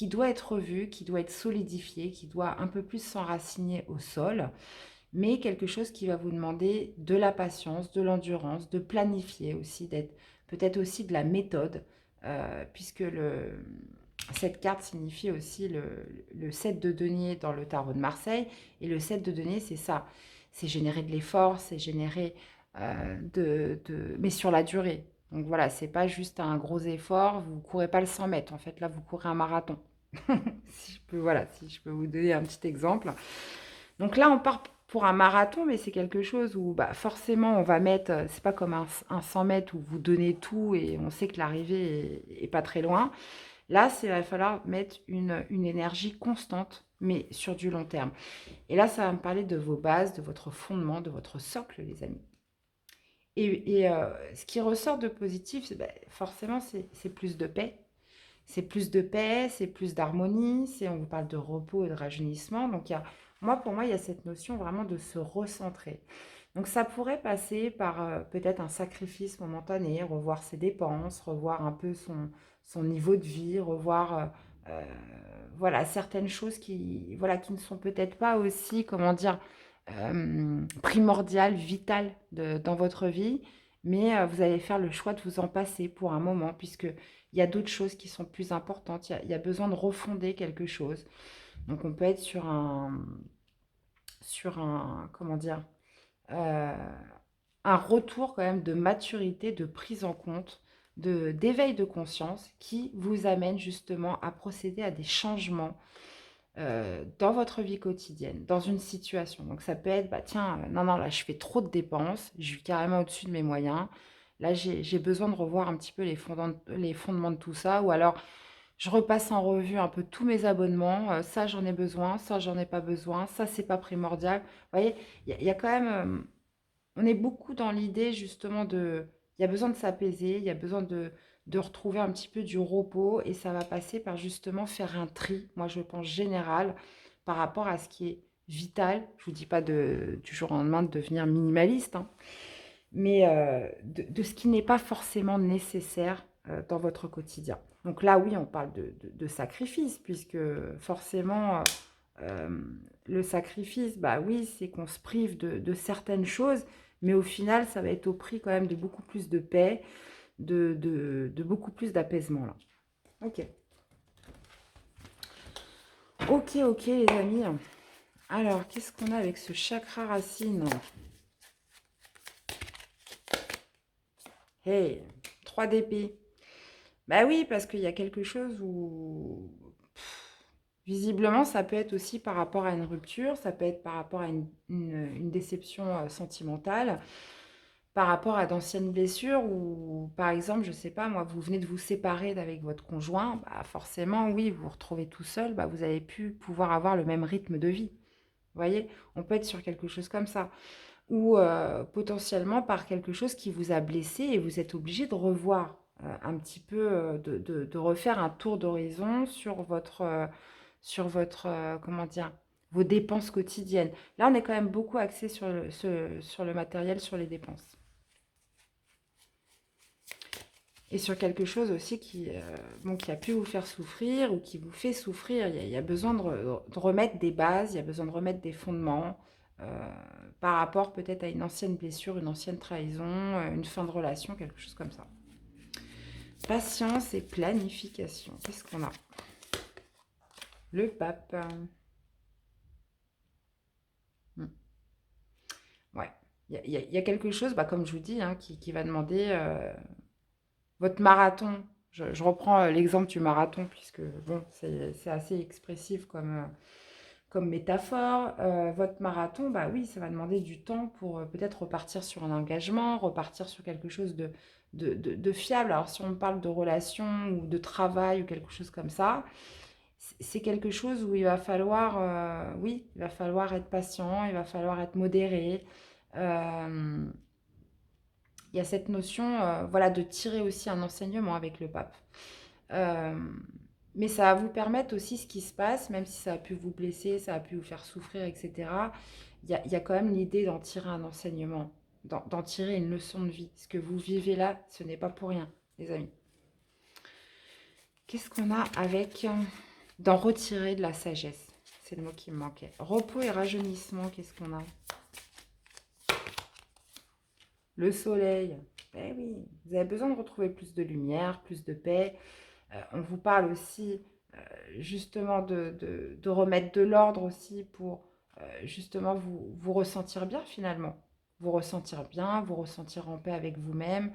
doit être revu, qui doit être solidifié, qui doit un peu plus s'enraciner au sol, mais quelque chose qui va vous demander de la patience, de l'endurance, de planifier aussi, d'être peut-être aussi de la méthode, puisque cette carte signifie aussi le 7 de denier dans le tarot de Marseille, et le 7 de denier, c'est ça, c'est générer de l'effort, c'est générer mais sur la durée. Donc voilà, c'est pas juste un gros effort, vous courez pas le 100 mètres, en fait là vous courez un marathon. Si je peux vous donner un petit exemple. Donc là, on part pour un marathon, mais c'est quelque chose où bah, forcément, on va mettre, c'est pas comme un 100 mètres où vous donnez tout et on sait que l'arrivée est pas très loin. Là, il va falloir mettre une énergie constante, mais sur du long terme. Et là, ça va me parler de vos bases, de votre fondement, de votre socle, les amis. Et ce qui ressort de positif, bah, forcément, c'est plus de paix. C'est plus de paix, c'est plus d'harmonie, on vous parle de repos et de rajeunissement. Donc, pour moi, il y a cette notion vraiment de se recentrer. Donc, ça pourrait passer par peut-être un sacrifice momentané, revoir ses dépenses, revoir un peu son niveau de vie, revoir voilà, certaines choses qui ne sont peut-être pas aussi, comment dire, primordiales, vitales dans votre vie. Mais vous allez faire le choix de vous en passer pour un moment, puisque il y a d'autres choses qui sont plus importantes. Il y a besoin de refonder quelque chose. Donc, on peut être comment dire, euh, un retour quand même de maturité, de prise en compte, d'éveil de conscience qui vous amène justement à procéder à des changements dans votre vie quotidienne, dans une situation. Donc, ça peut être, bah, tiens, non, là, je fais trop de dépenses, je suis carrément au-dessus de mes moyens. Là, j'ai besoin de revoir un petit peu les fondements de tout ça. Ou alors, je repasse en revue un peu tous mes abonnements. Ça, j'en ai besoin. Ça, j'en ai pas besoin. Ça, c'est pas primordial. Vous voyez, il y a quand même... on est beaucoup dans l'idée, justement, de... Il y a besoin de s'apaiser. Il y a besoin de retrouver un petit peu du repos. Et ça va passer par, justement, faire un tri, moi, je pense, général, par rapport à ce qui est vital. Je vous dis pas du jour au lendemain de devenir minimaliste, hein, mais de ce qui n'est pas forcément nécessaire dans votre quotidien. Donc là, oui, on parle de sacrifice, puisque forcément, le sacrifice, bah oui, c'est qu'on se prive de certaines choses, mais au final, ça va être au prix quand même de beaucoup plus de paix, de beaucoup plus d'apaisement là. Ok. Ok, les amis. Alors, qu'est-ce qu'on a avec ce chakra racine? Hey, 3 d'épée. Bah oui, parce qu'il y a quelque chose où, visiblement, ça peut être aussi par rapport à une rupture, ça peut être par rapport à une déception sentimentale, par rapport à d'anciennes blessures ou, par exemple, je sais pas, moi, vous venez de vous séparer d'avec votre conjoint, bah forcément, oui, vous vous retrouvez tout seul, bah vous avez pu pouvoir avoir le même rythme de vie. Vous voyez, on peut être sur quelque chose comme ça. Ou potentiellement par quelque chose qui vous a blessé et vous êtes obligé de revoir un petit peu, de refaire un tour d'horizon sur votre comment dire, vos dépenses quotidiennes. Là, on est quand même beaucoup axé sur le matériel, sur les dépenses. Et sur quelque chose aussi bon, qui a pu vous faire souffrir ou qui vous fait souffrir. Il y a besoin de remettre des bases, il y a besoin de remettre des fondements par rapport peut-être à une ancienne blessure, une ancienne trahison, une fin de relation, quelque chose comme ça. Patience et planification. Qu'est-ce qu'on a? Le pape. Hmm. Ouais. Il y a quelque chose, bah, comme je vous dis, hein, qui va demander votre marathon. Je reprends l'exemple du marathon, puisque bon, c'est assez expressif comme métaphore. Votre marathon, bah oui, ça va demander du temps pour peut-être repartir sur un engagement, repartir sur quelque chose de fiable. Alors si on parle de relation ou de travail ou quelque chose comme ça, c'est quelque chose où il va falloir, oui, il va falloir être patient, il va falloir être modéré. Euh, il y a cette notion, voilà, de tirer aussi un enseignement avec le pape. Euh, mais ça va vous permettre aussi ce qui se passe, même si ça a pu vous blesser, ça a pu vous faire souffrir, etc. Il y a quand même l'idée d'en tirer un enseignement, d'en tirer une leçon de vie. Ce que vous vivez là, ce n'est pas pour rien, les amis. Qu'est-ce qu'on a avec d'en retirer de la sagesse? C'est le mot qui me manquait. Repos et rajeunissement, qu'est-ce qu'on a? Le soleil. Eh oui, vous avez besoin de retrouver plus de lumière, plus de paix. On vous parle aussi justement de remettre de l'ordre aussi pour justement vous ressentir bien finalement. Vous ressentir bien, vous ressentir en paix avec vous-même.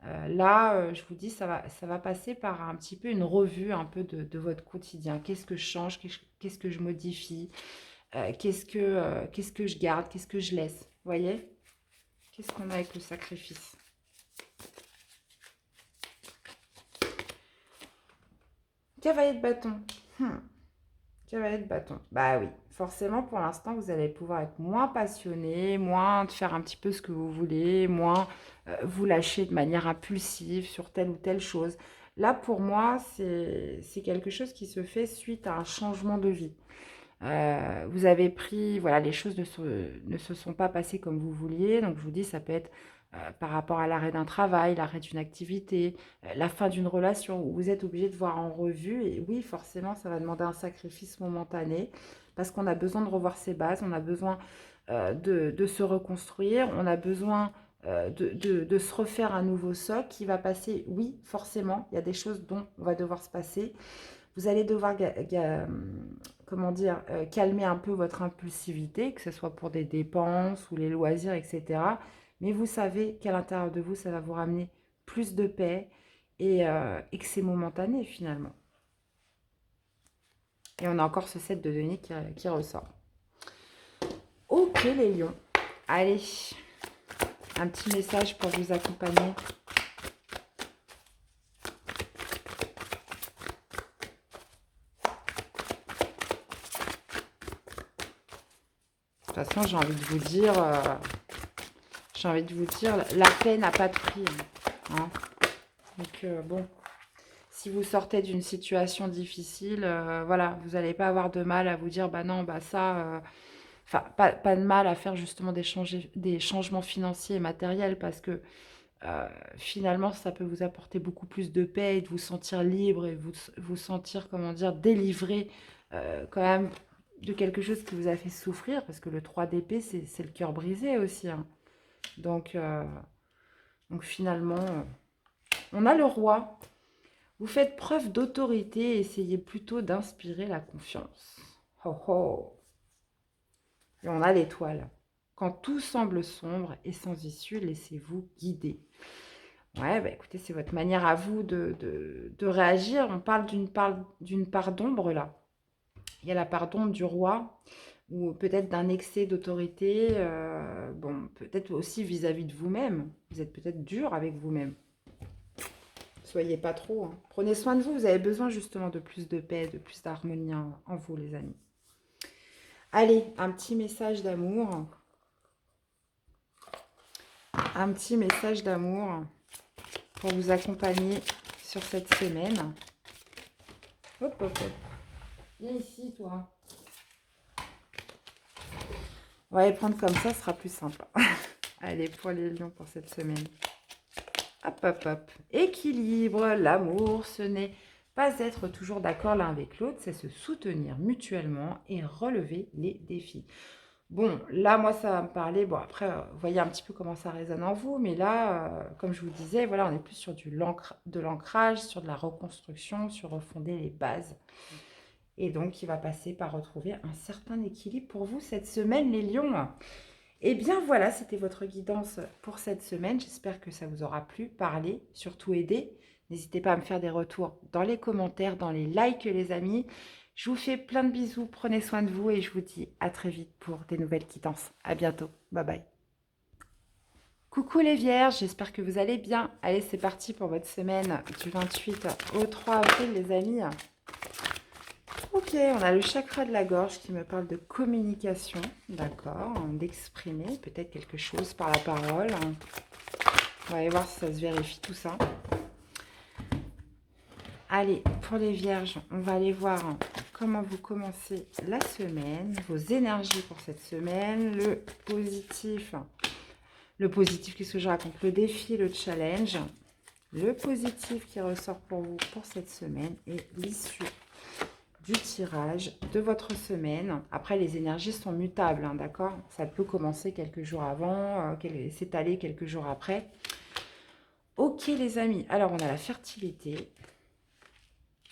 Là, je vous dis, ça va passer par un petit peu une revue un peu de votre quotidien. Qu'est-ce que je change? Qu'est-ce que je modifie? Qu'est-ce que je garde? Qu'est-ce que je laisse? Vous voyez? Qu'est-ce qu'on a avec le sacrifice? Cavalier de bâton. Hmm. Cavalier de bâton. Bah oui, forcément, pour l'instant, vous allez pouvoir être moins passionné, moins de faire un petit peu ce que vous voulez, moins vous lâcher de manière impulsive sur telle ou telle chose. Là, pour moi, c'est quelque chose qui se fait suite à un changement de vie. Vous avez pris, voilà, les choses ne se sont pas passées comme vous vouliez. Donc, je vous dis, ça peut être par rapport à l'arrêt d'un travail, l'arrêt d'une activité, la fin d'une relation où vous êtes obligé de voir en revue. Et oui, forcément, ça va demander un sacrifice momentané parce qu'on a besoin de revoir ses bases, on a besoin de se reconstruire, on a besoin de se refaire un nouveau socle qui va passer, oui, forcément, il y a des choses dont on va devoir se passer. Vous allez devoir, comment dire, calmer un peu votre impulsivité, que ce soit pour des dépenses ou les loisirs, etc. Mais vous savez qu'à l'intérieur de vous, ça va vous ramener plus de paix et que c'est momentané finalement. Et on a encore ce set de deniers qui ressort. Ok les lions. Allez, un petit message pour vous accompagner. De toute façon, j'ai envie de vous dire, la paix n'a pas de prix. Hein. Donc bon, si vous sortez d'une situation difficile, voilà, vous n'allez pas avoir de mal à vous dire, bah non, bah ça, enfin, pas de mal à faire justement des changements financiers et matériels parce que finalement, ça peut vous apporter beaucoup plus de paix et de vous sentir libre et vous sentir, comment dire, délivré quand même de quelque chose qui vous a fait souffrir parce que le 3 d'épée, c'est le cœur brisé aussi. Hein. Donc, finalement, on a le roi. Vous faites preuve d'autorité et essayez plutôt d'inspirer la confiance. Ho ho. Et on a l'étoile. Quand tout semble sombre et sans issue, laissez-vous guider. Ouais, bah écoutez, c'est votre manière à vous de réagir. On parle d'une part d'ombre là. Il y a la part d'ombre du roi, ou peut-être d'un excès d'autorité. Bon, peut-être aussi vis-à-vis de vous-même. Vous êtes peut-être dur avec vous-même. Soyez pas trop, hein. Prenez soin de vous. Vous avez besoin justement de plus de paix, de plus d'harmonie en vous, les amis. Allez, un petit message d'amour. Un petit message d'amour pour vous accompagner sur cette semaine. Hop, hop, hop. Viens ici, toi. On va les prendre comme ça, ce sera plus sympa. Allez, pour les lions pour cette semaine. Hop, hop, hop. Équilibre, l'amour, ce n'est pas être toujours d'accord l'un avec l'autre, c'est se soutenir mutuellement et relever les défis. Bon, là, moi, ça va me parler. Bon, après, vous voyez un petit peu comment ça résonne en vous, mais là, comme je vous disais, voilà, on est plus sur de l'ancrage, sur de la reconstruction, sur refonder les bases. Et donc, il va passer par retrouver un certain équilibre pour vous cette semaine, les lions. Et bien voilà, c'était votre guidance pour cette semaine. J'espère que ça vous aura plu, parlé, surtout aidé. N'hésitez pas à me faire des retours dans les commentaires, dans les likes, les amis. Je vous fais plein de bisous, prenez soin de vous et je vous dis à très vite pour des nouvelles quittances. À bientôt, bye bye. Coucou les vierges, j'espère que vous allez bien. Allez, c'est parti pour votre semaine du 28 au 3 avril, les amis. Ok, on a le chakra de la gorge qui me parle de communication, d'accord, d'exprimer peut-être quelque chose par la parole. On va aller voir si ça se vérifie tout ça. Allez, pour les vierges, on va aller voir comment vous commencez la semaine, vos énergies pour cette semaine, le positif. Le positif, qu'est-ce que je raconte? Le défi, le challenge. Le positif qui ressort pour vous pour cette semaine et l'issue du tirage de votre semaine. Après, les énergies sont mutables, hein, d'accord? Ça peut commencer quelques jours avant, s'étaler quelques jours après. Ok, les amis. Alors, on a la fertilité.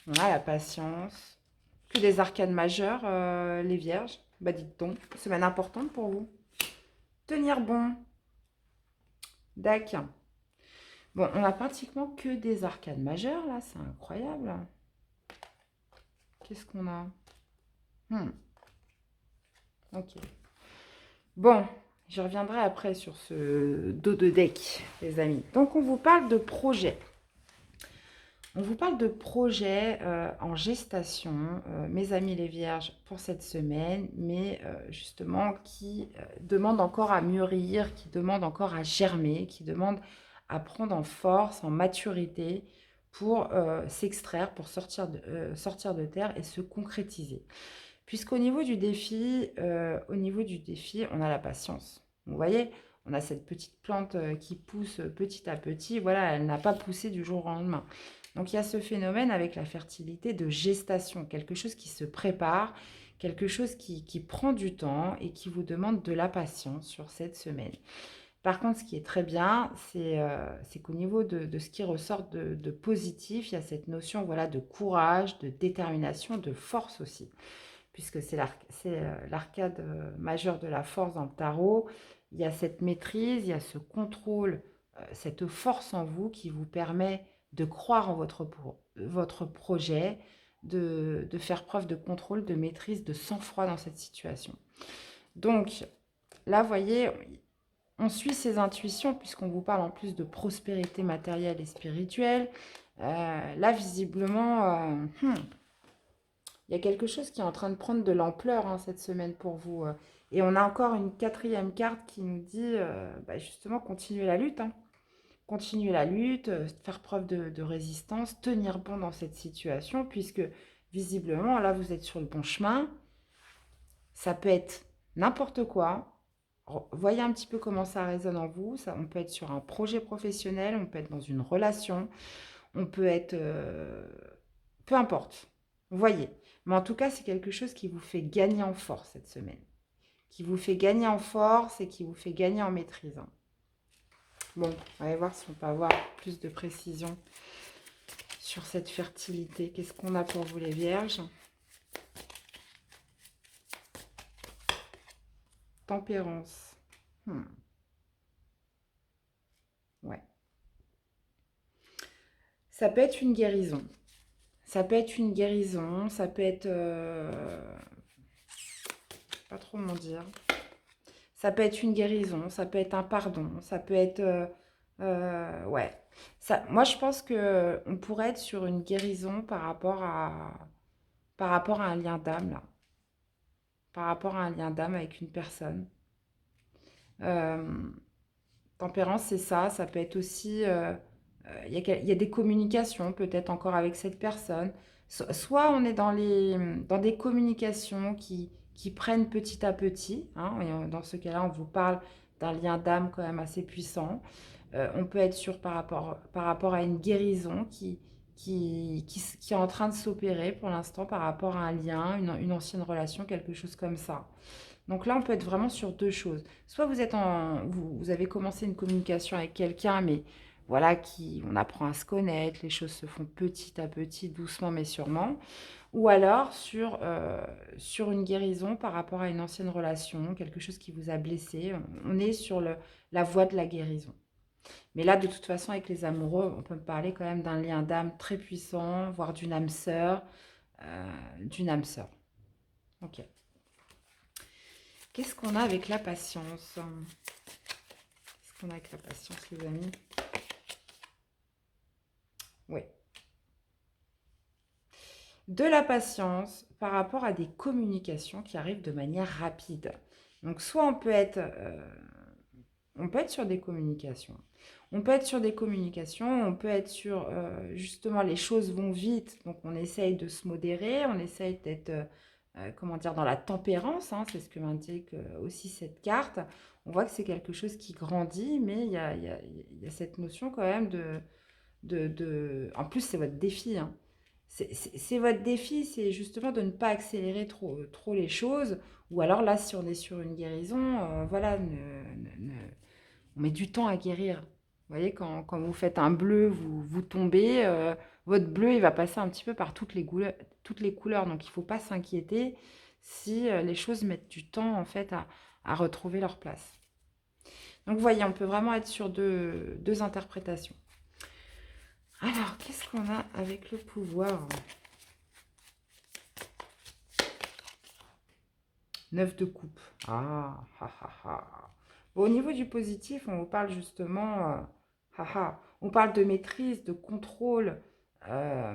On a la patience. Que des arcanes majeures, les vierges. Bah, dites donc, semaine importante pour vous. Tenir bon. Dac. Bon, on a pratiquement que des arcanes majeures, là. C'est incroyable. Qu'est-ce qu'on a? Ok. Bon, je reviendrai après sur ce dos de deck, les amis. Donc, on vous parle de projet. On vous parle de projet en gestation, mes amis les vierges, pour cette semaine, mais justement qui demande encore à mûrir, qui demande encore à germer, qui demande à prendre en force, en maturité pour s'extraire, pour sortir de terre et se concrétiser. Puisqu'au niveau du défi, on a la patience. Vous voyez, on a cette petite plante qui pousse petit à petit. Voilà, elle n'a pas poussé du jour au lendemain. Donc, il y a ce phénomène avec la fertilité de gestation, quelque chose qui se prépare, quelque chose qui prend du temps et qui vous demande de la patience sur cette semaine. Par contre, ce qui est très bien, c'est qu'au niveau de ce qui ressort de positif, il y a cette notion, voilà, de courage, de détermination, de force aussi, puisque c'est l'arcade majeure de la force dans le tarot. Il y a cette maîtrise, il y a ce contrôle, cette force en vous qui vous permet de croire en votre projet, de faire preuve de contrôle, de maîtrise, de sang-froid dans cette situation. Donc, là, vous voyez, on suit ses intuitions puisqu'on vous parle en plus de prospérité matérielle et spirituelle. Là, visiblement, il y a quelque chose qui est en train de prendre de l'ampleur cette semaine pour vous. Et on a encore une quatrième carte qui nous dit justement continuer la lutte. Continuer la lutte, faire preuve de résistance, tenir bon dans cette situation, puisque visiblement, là, vous êtes sur le bon chemin. Ça peut être n'importe quoi. Voyez un petit peu comment ça résonne en vous. Ça, on peut être sur un projet professionnel, on peut être dans une relation, on peut être... peu importe. Voyez. Mais en tout cas, c'est quelque chose qui vous fait gagner en force cette semaine. Qui vous fait gagner en force et qui vous fait gagner en maîtrise. Bon, on va voir si on peut avoir plus de précision sur cette fertilité. Qu'est-ce qu'on a pour vous les vierges? Tempérance. Ouais. Ça peut être une guérison. Ça peut être une guérison, ça peut être... pas trop m'en dire. Ça peut être une guérison, ça peut être un pardon, ça peut être... ouais. Ça, moi, je pense que on pourrait être sur une guérison par rapport à un lien d'âme, là. Par rapport à un lien d'âme avec une personne. Euh, Tempérance, c'est ça. Ça peut être aussi... il y a des communications peut-être encore avec cette personne. Soit on est dans des communications qui prennent petit à petit, hein, et dans ce cas-là, on vous parle d'un lien d'âme quand même assez puissant. On peut être sûr par rapport à une guérison qui est en train de s'opérer pour l'instant par rapport à un lien, une ancienne relation, quelque chose comme ça. Donc là, on peut être vraiment sur deux choses. Soit vous avez commencé une communication avec quelqu'un, mais voilà, on apprend à se connaître, les choses se font petit à petit, doucement mais sûrement. Ou alors sur une guérison par rapport à une ancienne relation, quelque chose qui vous a blessé. On est sur la voie de la guérison. Mais là, de toute façon, avec les amoureux, on peut parler quand même d'un lien d'âme très puissant, voire d'une âme sœur. D'une âme sœur. Ok. Qu'est-ce qu'on a avec la patience? Qu'est-ce qu'on a avec la patience, les amis? Oui. De la patience par rapport à des communications qui arrivent de manière rapide. Donc, soit on peut être sur des communications. On peut être sur des communications, on peut être sur, justement, les choses vont vite, donc on essaye de se modérer, on essaye d'être, comment dire, dans la tempérance, hein, c'est ce que m'indique aussi cette carte. On voit que c'est quelque chose qui grandit, mais il y a cette notion quand même En plus, c'est votre défi, hein. C'est votre défi, c'est justement de ne pas accélérer trop les choses, ou alors là, si on est sur une guérison, voilà, on met du temps à guérir. Vous voyez, quand vous faites un bleu, vous tombez, votre bleu, il va passer un petit peu par toutes les couleurs. Donc, il ne faut pas s'inquiéter si les choses mettent du temps, en fait, à retrouver leur place. Donc, vous voyez, on peut vraiment être sur deux interprétations. Alors, qu'est-ce qu'on a avec le pouvoir? 9 de coupe. Ah, ha, ha, ha. Bon, au niveau du positif, on vous parle justement, on parle de maîtrise, de contrôle, euh,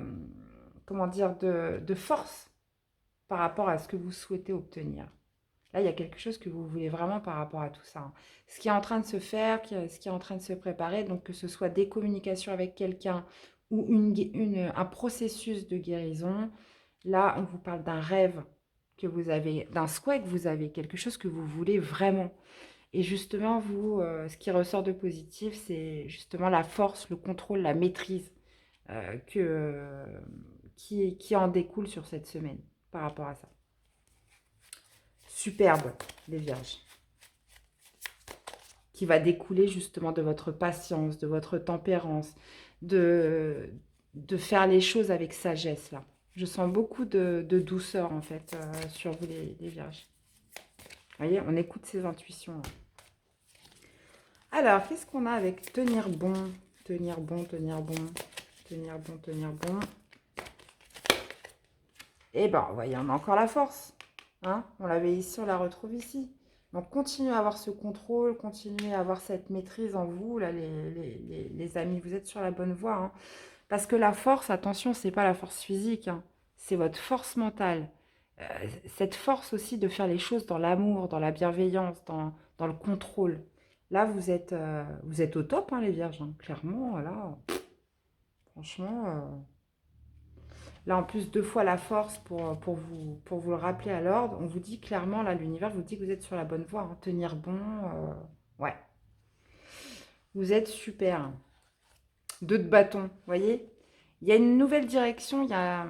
comment dire, de force par rapport à ce que vous souhaitez obtenir. Là, il y a quelque chose que vous voulez vraiment par rapport à tout ça, hein. Ce qui est en train de se faire, ce qui est en train de se préparer, donc que ce soit des communications avec quelqu'un ou un processus de guérison, là, on vous parle d'un rêve que vous avez, d'un souhait que vous avez, quelque chose que vous voulez vraiment. Et justement, vous, ce qui ressort de positif, c'est justement la force, le contrôle, la maîtrise qui en découle sur cette semaine par rapport à ça. Superbe, les vierges. Qui va découler justement de votre patience, de votre tempérance, de faire les choses avec sagesse, là. Je sens beaucoup de douceur, en fait, sur vous, les vierges. Vous voyez, on écoute ses intuitions, là. Alors, qu'est-ce qu'on a avec tenir bon? Tenir bon, tenir bon, tenir bon, tenir bon. Eh ben, vous voyez, on a encore la force. Hein, on l'avait ici, on la retrouve ici. Donc, continuez à avoir ce contrôle, continuez à avoir cette maîtrise en vous, là, les amis. Vous êtes sur la bonne voie, hein. Parce que la force, attention, c'est pas la force physique, hein, c'est votre force mentale. Euh, cette force aussi de faire les choses dans l'amour, dans la bienveillance, dans le contrôle. Là, vous êtes au top, hein, les vierges, hein. Clairement, là, franchement... Là, en plus, 2 fois la force pour vous le rappeler à l'ordre. On vous dit clairement, là, l'univers vous dit que vous êtes sur la bonne voie, hein. Tenir bon, ouais. Vous êtes super. 2 de bâton, vous voyez? Il y a une nouvelle direction, il y a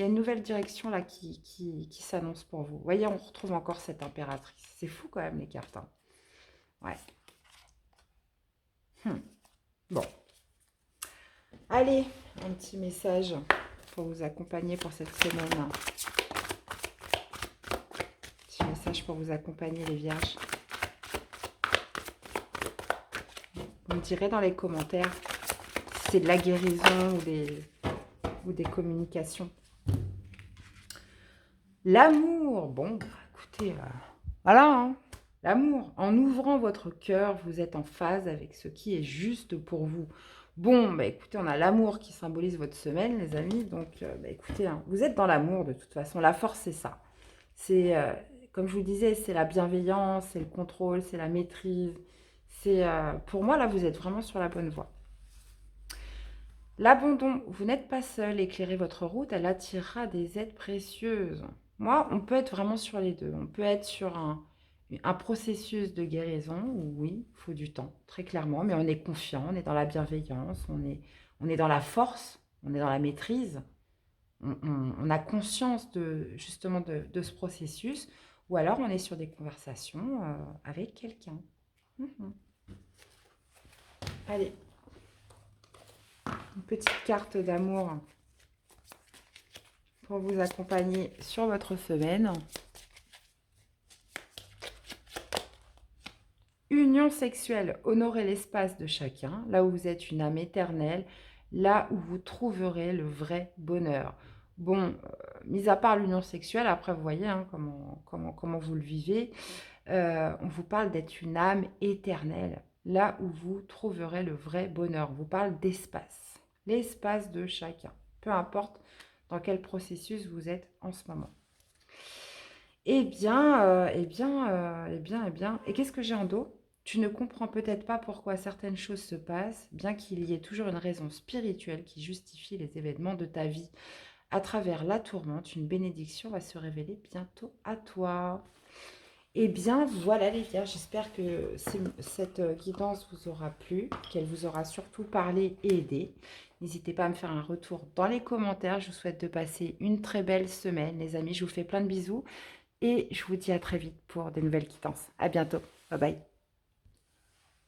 une nouvelle direction là qui s'annonce pour vous. Vous voyez, on retrouve encore cette impératrice. C'est fou quand même, les cartes, hein. Ouais. Bon. Allez, un petit message pour vous accompagner pour cette semaine. Petit message pour vous accompagner, les vierges. Vous me direz dans les commentaires c'est de la guérison ou des communications. L'amour, bon, bah, écoutez, voilà, hein. L'amour, en ouvrant votre cœur, vous êtes en phase avec ce qui est juste pour vous. Bon, bah écoutez, on a l'amour qui symbolise votre semaine, les amis. Donc, bah, écoutez, hein, vous êtes dans l'amour de toute façon. La force, c'est ça. C'est, comme je vous disais, c'est la bienveillance, c'est le contrôle, c'est la maîtrise. C'est, pour moi, là, vous êtes vraiment sur la bonne voie. L'abandon, vous n'êtes pas seul. Éclairez votre route, elle attirera des aides précieuses. Moi, on peut être vraiment sur les deux. On peut être sur un processus de guérison où, oui, il faut du temps, très clairement, mais on est confiant, on est dans la bienveillance, on est dans la force, on est dans la maîtrise. On a conscience justement de ce processus, ou alors on est sur des conversations avec quelqu'un. Mhm. Allez, une petite carte d'amour pour vous accompagner sur votre semaine. Union sexuelle, honorez l'espace de chacun, là où vous êtes une âme éternelle, là où vous trouverez le vrai bonheur. Bon, mis à part l'union sexuelle, après vous voyez hein, comment vous le vivez, on vous parle d'être une âme éternelle, là où vous trouverez le vrai bonheur. On vous parle d'espace, l'espace de chacun, peu importe dans quel processus vous êtes en ce moment. Eh bien, et qu'est-ce que j'ai en dos? Tu ne comprends peut-être pas pourquoi certaines choses se passent, bien qu'il y ait toujours une raison spirituelle qui justifie les événements de ta vie. À travers la tourmente, une bénédiction va se révéler bientôt à toi. Eh bien, voilà les vierges, j'espère que cette guidance vous aura plu, qu'elle vous aura surtout parlé et aidé. N'hésitez pas à me faire un retour dans les commentaires. Je vous souhaite de passer une très belle semaine, les amis. Je vous fais plein de bisous et je vous dis à très vite pour des nouvelles quittances. À bientôt. Bye bye.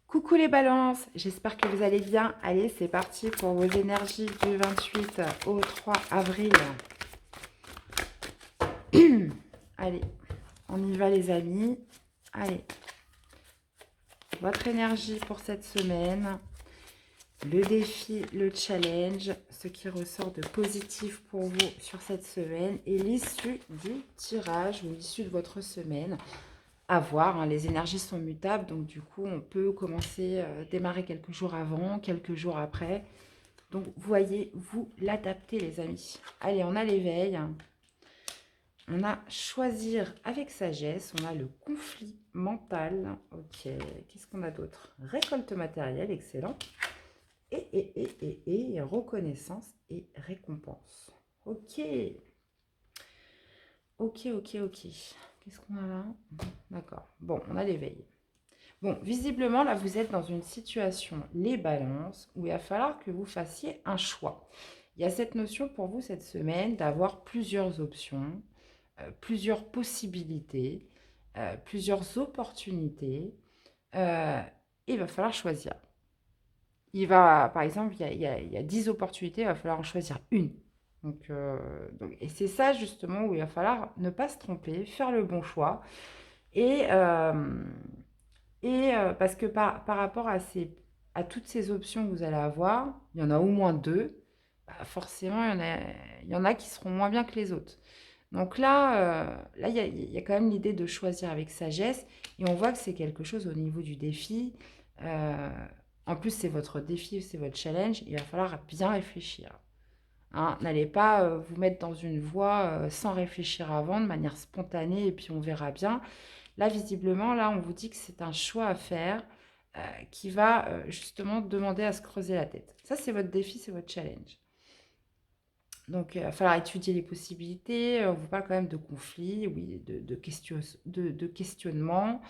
Coucou les balances, j'espère que vous allez bien. Allez, c'est parti pour vos énergies du 28 au 3 avril. Allez, on y va les amis. Allez, votre énergie pour cette semaine, le défi, le challenge, ce qui ressort de positif pour vous sur cette semaine et l'issue du tirage ou l'issue de votre semaine. À voir, hein, les énergies sont mutables, donc du coup, on peut commencer, démarrer quelques jours avant, quelques jours après. Donc, voyez, vous l'adaptez, les amis. Allez, on a l'éveil. On a choisir avec sagesse. On a le conflit mental. Ok, qu'est-ce qu'on a d'autre? Récolte matérielle, excellent. Et reconnaissance et récompense. Ok. Ok. Qu'est-ce qu'on a là? D'accord. Bon, on a l'éveil. Bon, visiblement, là, vous êtes dans une situation, les balances, où il va falloir que vous fassiez un choix. Il y a cette notion pour vous cette semaine d'avoir plusieurs options, plusieurs possibilités, plusieurs opportunités. Et il va falloir choisir. Par exemple, il y a 10 opportunités, il va falloir en choisir une. Et c'est ça justement où il va falloir ne pas se tromper, faire le bon choix. Et, parce que par rapport à toutes ces options que vous allez avoir, il y en a au moins deux, bah forcément, il y en a qui seront moins bien que les autres. Donc là, il y a quand même l'idée de choisir avec sagesse. Et on voit que c'est quelque chose au niveau du défi. Euh, En plus, c'est votre défi, c'est votre challenge. Il va falloir bien réfléchir. Hein. N'allez pas vous mettre dans une voie sans réfléchir avant, de manière spontanée, et puis on verra bien. Là, visiblement, là, on vous dit que c'est un choix à faire qui va justement demander à se creuser la tête. Ça, c'est votre défi, c'est votre challenge. Donc, il va falloir étudier les possibilités. On vous parle quand même de conflits, oui, de questionnement,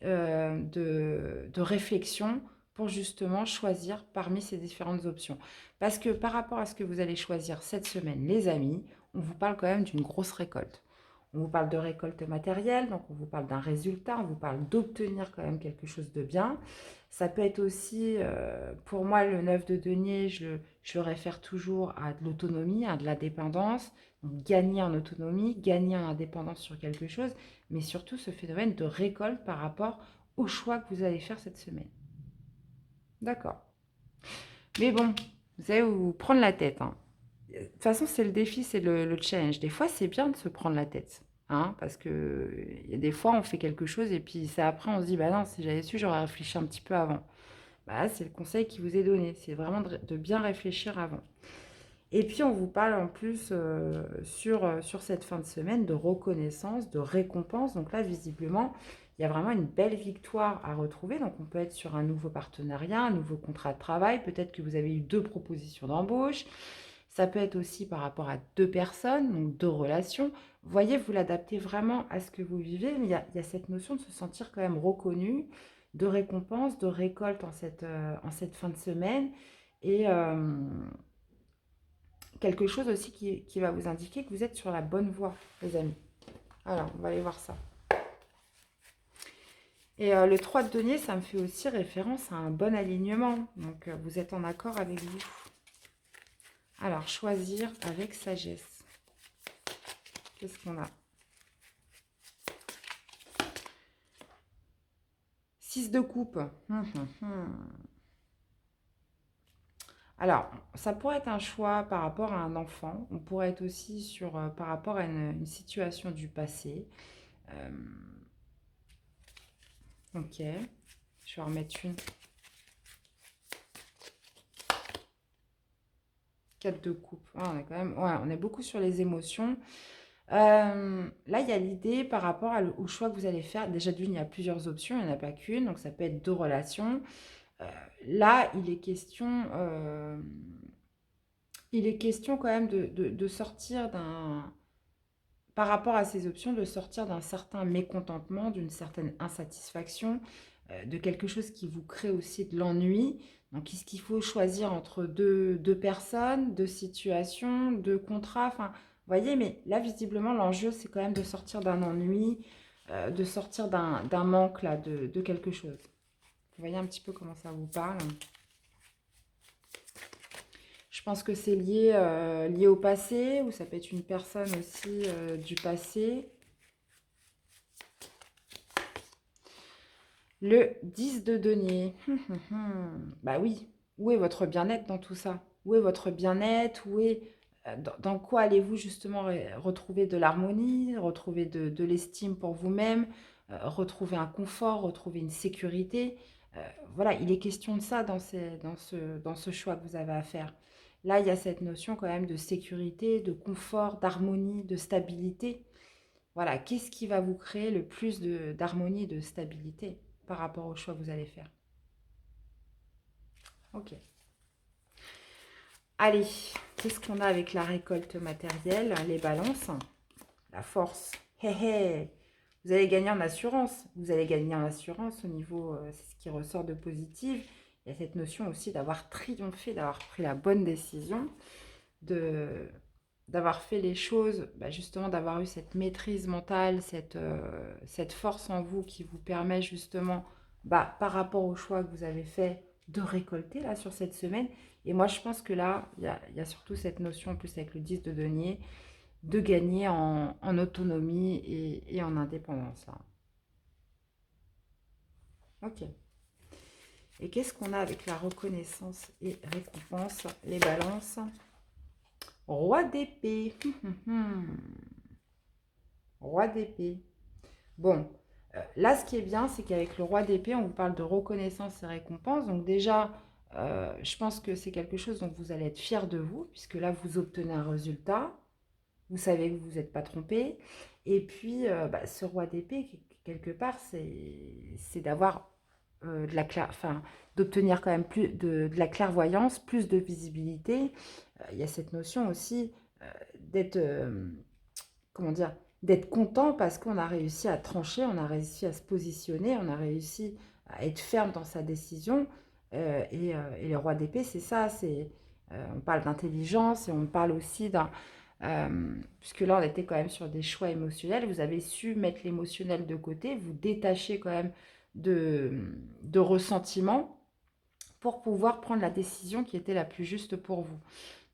de réflexion pour justement choisir parmi ces différentes options. Parce que par rapport à ce que vous allez choisir cette semaine, les amis, on vous parle quand même d'une grosse récolte. On vous parle de récolte matérielle, donc on vous parle d'un résultat, on vous parle d'obtenir quand même quelque chose de bien. Ça peut être aussi, pour moi, le 9 de denier, je réfère toujours à de l'autonomie, à de la dépendance. Donc, gagner en autonomie, gagner en indépendance sur quelque chose, mais surtout ce phénomène de récolte par rapport au choix que vous allez faire cette semaine. D'accord. Mais bon, Vous savez, vous prendre la tête, hein. De toute façon, c'est le défi, c'est le challenge. Des fois, c'est bien de se prendre la tête, hein, parce que il y a des fois, on fait quelque chose et puis c'est après, on se dit, bah non, si j'avais su, j'aurais réfléchi un petit peu avant. Bah, c'est le conseil qui vous est donné, c'est vraiment de bien réfléchir avant. Et puis, on vous parle en plus sur cette fin de semaine de reconnaissance, de récompense. Donc là, visiblement, il y a vraiment une belle victoire à retrouver. Donc, on peut être sur un nouveau partenariat, un nouveau contrat de travail. Peut-être que vous avez eu 2 propositions d'embauche. Ça peut être aussi par rapport à 2 personnes, donc 2 relations. Vous voyez, vous l'adaptez vraiment à ce que vous vivez. Mais il y a cette notion de se sentir quand même reconnu, de récompense, de récolte en cette fin de semaine. Et quelque chose aussi qui va vous indiquer que vous êtes sur la bonne voie, les amis. Alors, on va aller voir ça. Et le 3 de denier, ça me fait aussi référence à un bon alignement. Donc, vous êtes en accord avec vous. Alors, choisir avec sagesse. Qu'est-ce qu'on a? 6 de coupe. Alors, ça pourrait être un choix par rapport à un enfant. On pourrait être aussi par rapport à une situation du passé. Euh, ok. Je vais en remettre une. 4 de coupe. Ah, on est quand même, ouais, on est beaucoup sur les émotions. Là, il y a l'idée par rapport au choix que vous allez faire. Déjà, d'une, il y a plusieurs options, il n'y en a pas qu'une. Donc, ça peut être 2 relations. Euh, Là, il est question quand même de sortir par rapport à ces options, de sortir d'un certain mécontentement, d'une certaine insatisfaction, de quelque chose qui vous crée aussi de l'ennui. Donc, est-ce qu'il faut choisir entre deux personnes, 2 situations, 2 contrats? Enfin, vous voyez, mais là, visiblement, l'enjeu, c'est quand même de sortir d'un ennui, de sortir d'un manque, là, de quelque chose. Vous voyez un petit peu comment ça vous parle? Je pense que c'est lié au passé, ou ça peut être une personne aussi du passé. Le 10 de denier. Bah oui, où est votre bien-être dans tout ça? Où est votre bien-être? Dans quoi allez-vous justement retrouver de l'harmonie, retrouver de l'estime pour vous-même, retrouver un confort, retrouver une sécurité? Voilà, il est question de ça dans ce choix que vous avez à faire. Là, il y a cette notion quand même de sécurité, de confort, d'harmonie, de stabilité. Voilà, qu'est-ce qui va vous créer le plus d'harmonie et de stabilité par rapport au choix que vous allez faire? Ok. Allez, qu'est-ce qu'on a avec la récolte matérielle, les balances? La force. Hé hé. Vous allez gagner en assurance. Vous allez gagner en assurance au niveau, c'est ce qui ressort de positif. Il y a cette notion aussi d'avoir triomphé, d'avoir pris la bonne décision, de d'avoir fait les choses, bah, justement d'avoir eu cette maîtrise mentale, cette force en vous qui vous permet justement, bah, par rapport au choix que vous avez fait, de récolter là sur cette semaine. Et moi, je pense que là, il y a surtout cette notion, en plus avec le 10 de denier, de gagner en autonomie et en indépendance, là. Ok. Et qu'est-ce qu'on a avec la reconnaissance et récompense, les balances? Roi d'épée. Roi d'épée. Bon, là, ce qui est bien, c'est qu'avec le roi d'épée, on vous parle de reconnaissance et récompense. Donc déjà, je pense que c'est quelque chose dont vous allez être fier de vous, puisque là, vous obtenez un résultat. Vous savez que vous vous êtes pas trompé. Et puis, bah, ce roi d'épée, quelque part, c'est d'avoir enfin, d'obtenir quand même plus de la clairvoyance, plus de visibilité. Il y a cette notion aussi d'être, comment dire, d'être content parce qu'on a réussi à trancher, on a réussi à se positionner, on a réussi à être ferme dans sa décision. Et le roi d'épée, c'est ça, on parle d'intelligence et on parle aussi puisque là, on était quand même sur des choix émotionnels. Vous avez su mettre l'émotionnel de côté, vous détacher quand même de ressentiment pour pouvoir prendre la décision qui était la plus juste pour vous.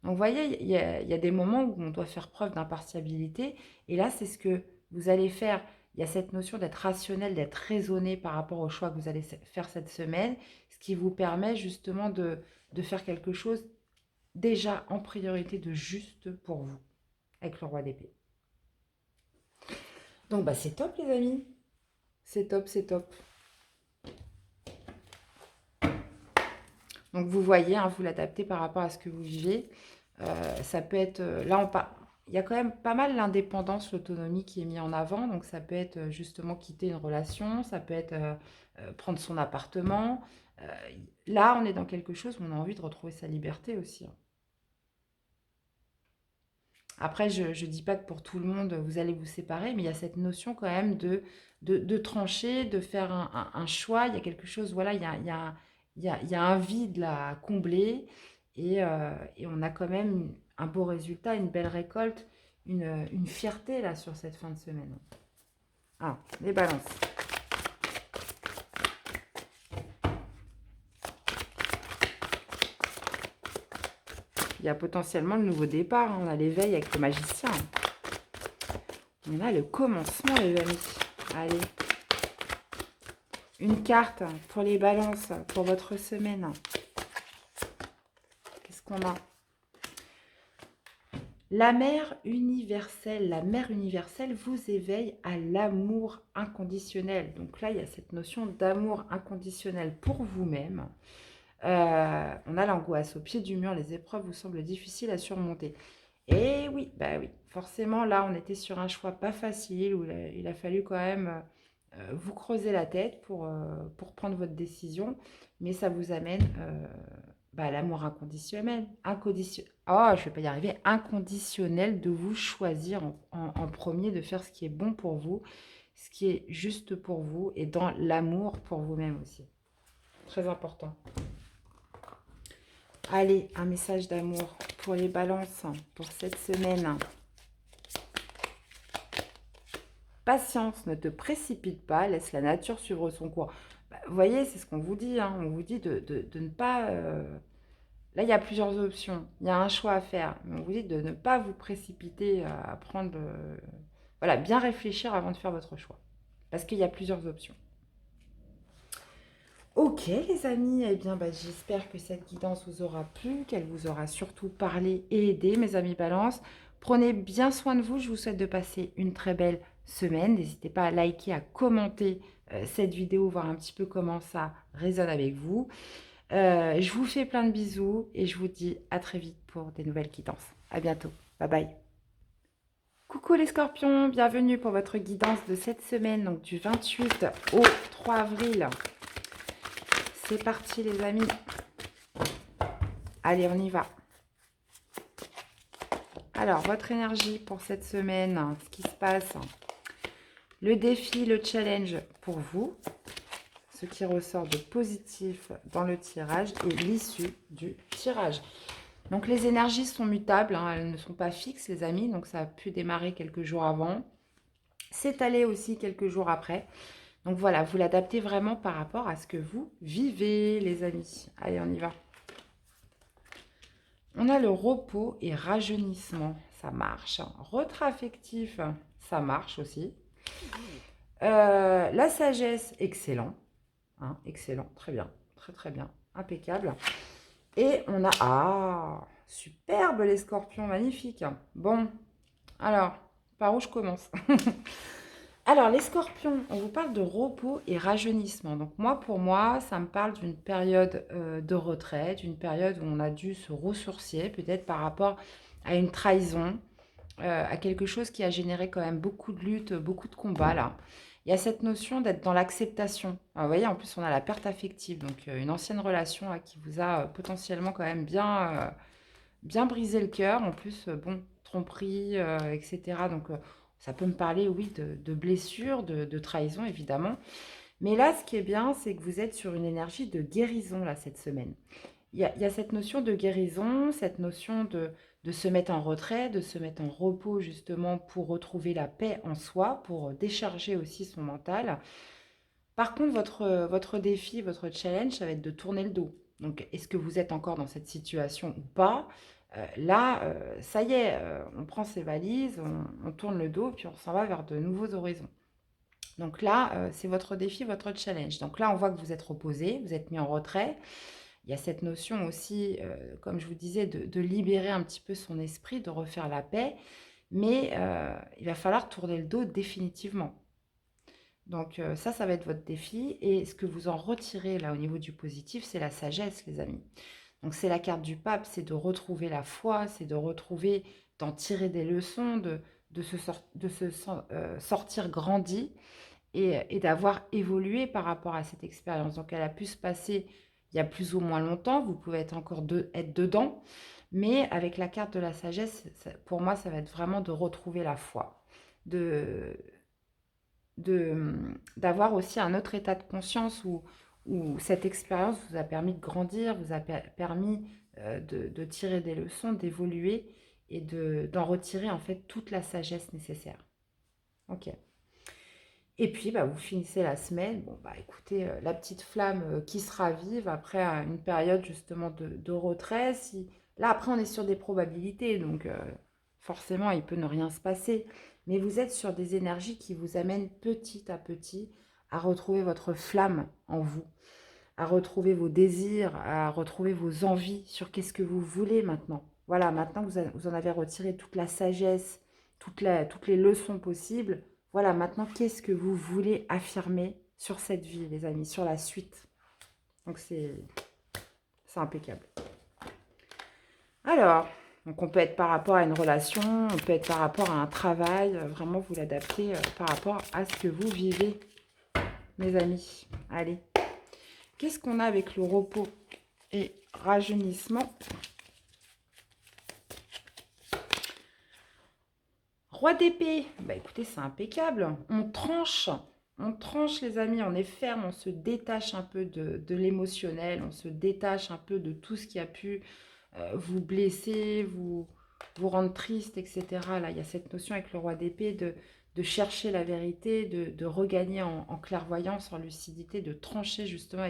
Donc, vous voyez, il y a des moments où on doit faire preuve d'impartialité. Et là, c'est ce que vous allez faire. Il y a cette notion d'être rationnel, d'être raisonné par rapport au choix que vous allez faire cette semaine, ce qui vous permet justement de faire quelque chose déjà en priorité de juste pour vous, avec le roi d'épée. Donc, bah, c'est top, les amis. C'est top, c'est top. Donc, vous voyez, hein, vous l'adaptez par rapport à ce que vous vivez. Ça peut être... là, il y a quand même pas mal l'indépendance, l'autonomie qui est mis en avant. Donc, ça peut être justement quitter une relation. Ça peut être prendre son appartement. Euh, Là, on est dans quelque chose où on a envie de retrouver sa liberté aussi, hein. Après, je ne dis pas que pour tout le monde, vous allez vous séparer, mais il y a cette notion quand même de trancher, de faire un choix. Il y a quelque chose, voilà, il y a un vide là à combler et on a quand même un beau résultat, une belle récolte, une fierté là sur cette fin de semaine. Ah, les balances. Il y a potentiellement le nouveau départ, hein. On a l'éveil avec le magicien. On a le commencement, les amis. Allez. Une carte pour les balances, pour votre semaine. Qu'est-ce qu'on a? La mère universelle vous éveille à l'amour inconditionnel. Donc là, il y a cette notion d'amour inconditionnel pour vous-même. On a l'angoisse au pied du mur, les épreuves vous semblent difficiles à surmonter. Et oui, bah oui, forcément, là, on était sur un choix pas facile, où il a fallu quand même vous creuser la tête pour prendre votre décision, mais ça vous amène à l'amour inconditionnel. Oh, je vais pas y arriver. Inconditionnel de vous choisir en premier, de faire ce qui est bon pour vous, ce qui est juste pour vous, et dans l'amour pour vous-même aussi. Très important. Allez, un message d'amour pour les balances pour cette semaine. Patience, ne te précipite pas, laisse la nature suivre son cours. Bah, vous voyez, c'est ce qu'on vous dit, hein. On vous dit de ne pas... Là, il y a plusieurs options. Il y a un choix à faire. Mais on vous dit de ne pas vous précipiter à prendre... Voilà, bien réfléchir avant de faire votre choix. Parce qu'il y a plusieurs options. Ok les amis, eh bien j'espère que cette guidance vous aura plu, qu'elle vous aura surtout parlé et aidé, mes amis balance. Prenez bien soin de vous, je vous souhaite de passer une très belle semaine. N'hésitez pas à liker, à commenter cette vidéo, voir un petit peu comment ça résonne avec vous. Je vous fais plein de bisous et je vous dis à très vite pour des nouvelles guidances. À bientôt, bye bye. Coucou les scorpions, bienvenue pour votre guidance de cette semaine, donc du 28 au 3 avril. C'est parti les amis. Allez, on y va. Alors, votre énergie pour cette semaine, ce qui se passe. Le défi, le challenge pour vous. Ce qui ressort de positif dans le tirage et l'issue du tirage. Donc, les énergies sont mutables, hein, elles ne sont pas fixes les amis. Donc, ça a pu démarrer quelques jours avant. S'étaler aussi quelques jours après. Donc, voilà, vous l'adaptez vraiment par rapport à ce que vous vivez les amis. Allez, on y va. On a le repos et rajeunissement, ça marche. Retrait affectif, ça marche aussi. La sagesse, excellent. Hein, excellent, très bien, très très bien, impeccable. Et on a... Ah, superbe les scorpions, magnifique. Bon, alors, par où je commence? Alors, les scorpions, on vous parle de repos et rajeunissement. Donc, pour moi, ça me parle d'une période de retraite, d'une période où on a dû se ressourcer, peut-être par rapport à une trahison, à quelque chose qui a généré quand même beaucoup de luttes, beaucoup de combats, là. Il y a cette notion d'être dans l'acceptation. Vous voyez, en plus, on a la perte affective, donc une ancienne relation là, qui vous a potentiellement quand même bien brisé le cœur. En plus, bon, tromperie, etc. Donc, ça peut me parler, oui, de blessures, de trahison, évidemment. Mais là, ce qui est bien, c'est que vous êtes sur une énergie de guérison, là, cette semaine. Il y a cette notion de guérison, cette notion de se mettre en retrait, de se mettre en repos, justement, pour retrouver la paix en soi, pour décharger aussi son mental. Par contre, votre défi, votre challenge, ça va être de tourner le dos. Donc, est-ce que vous êtes encore dans cette situation ou pas? Là, ça y est, on prend ses valises, on tourne le dos, puis on s'en va vers de nouveaux horizons. Donc là, c'est votre défi, votre challenge. Donc là, on voit que vous êtes reposé, vous êtes mis en retrait. il y a cette notion aussi, comme je vous disais, de libérer un petit peu son esprit, de refaire la paix, mais il va falloir tourner le dos définitivement. Donc ça va être votre défi. Et ce que vous en retirez là au niveau du positif, c'est la sagesse, les amis. Donc c'est la carte du pape, c'est de retrouver la foi, c'est de retrouver, d'en tirer des leçons, de se sortir grandi et d'avoir évolué par rapport à cette expérience. Donc elle a pu se passer il y a plus ou moins longtemps, vous pouvez être encore être dedans, mais avec la carte de la sagesse, pour moi, ça va être vraiment de retrouver la foi, de d'avoir aussi un autre état de conscience où cette expérience vous a permis de grandir, vous a permis de tirer des leçons, d'évoluer et d'en retirer en fait toute la sagesse nécessaire. Ok. Et puis, bah, vous finissez la semaine. Bon, bah, écoutez, la petite flamme qui se ravive après une période justement de retrait. Là, après, on est sur des probabilités, donc forcément, il peut ne rien se passer. Mais vous êtes sur des énergies qui vous amènent petit à petit à retrouver votre flamme en vous, à retrouver vos désirs, à retrouver vos envies sur qu'est-ce que vous voulez maintenant. Voilà, maintenant vous en avez retiré toute la sagesse, toutes les leçons possibles. Voilà, maintenant, qu'est-ce que vous voulez affirmer sur cette vie, les amis, sur la suite. Donc, c'est impeccable. Alors, donc on peut être par rapport à une relation, on peut être par rapport à un travail. Vraiment, vous l'adaptez par rapport à ce que vous vivez, mes amis. Allez. Qu'est-ce qu'on a avec le repos et rajeunissement? Roi d'épée. Bah écoutez, c'est impeccable. On tranche. On tranche, les amis, on est ferme, on se détache un peu de l'émotionnel, on se détache un peu de tout ce qui a pu vous blesser, vous rendre triste, etc. Là, il y a cette notion avec le roi d'épée de chercher la vérité, de regagner en clairvoyance, en lucidité, de trancher justement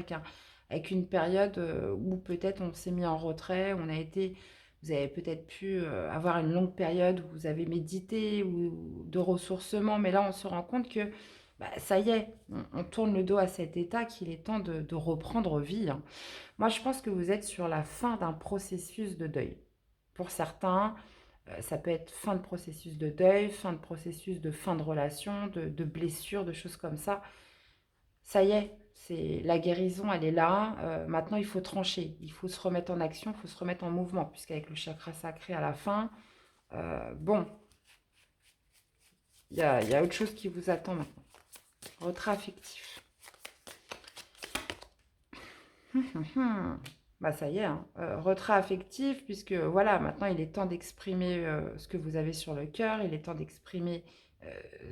avec une période où peut-être on s'est mis en retrait, vous avez peut-être pu avoir une longue période où vous avez médité ou de ressourcement, mais là on se rend compte que bah, ça y est, on tourne le dos à cet état qu'il est temps de reprendre vie, hein. Moi, je pense que vous êtes sur la fin d'un processus de deuil. Pour certains, ça peut être fin de processus de deuil, fin de processus de fin de relation, de blessure, de choses comme ça. Ça y est, la guérison, elle est là. Maintenant, il faut trancher, il faut se remettre en action, il faut se remettre en mouvement, puisqu'avec le chakra sacré à la fin, bon, il y a autre chose qui vous attend maintenant. Retrait affectif. Bah ça y est, hein. Retrait affectif, puisque voilà, maintenant il est temps d'exprimer ce que vous avez sur le cœur, il est temps d'exprimer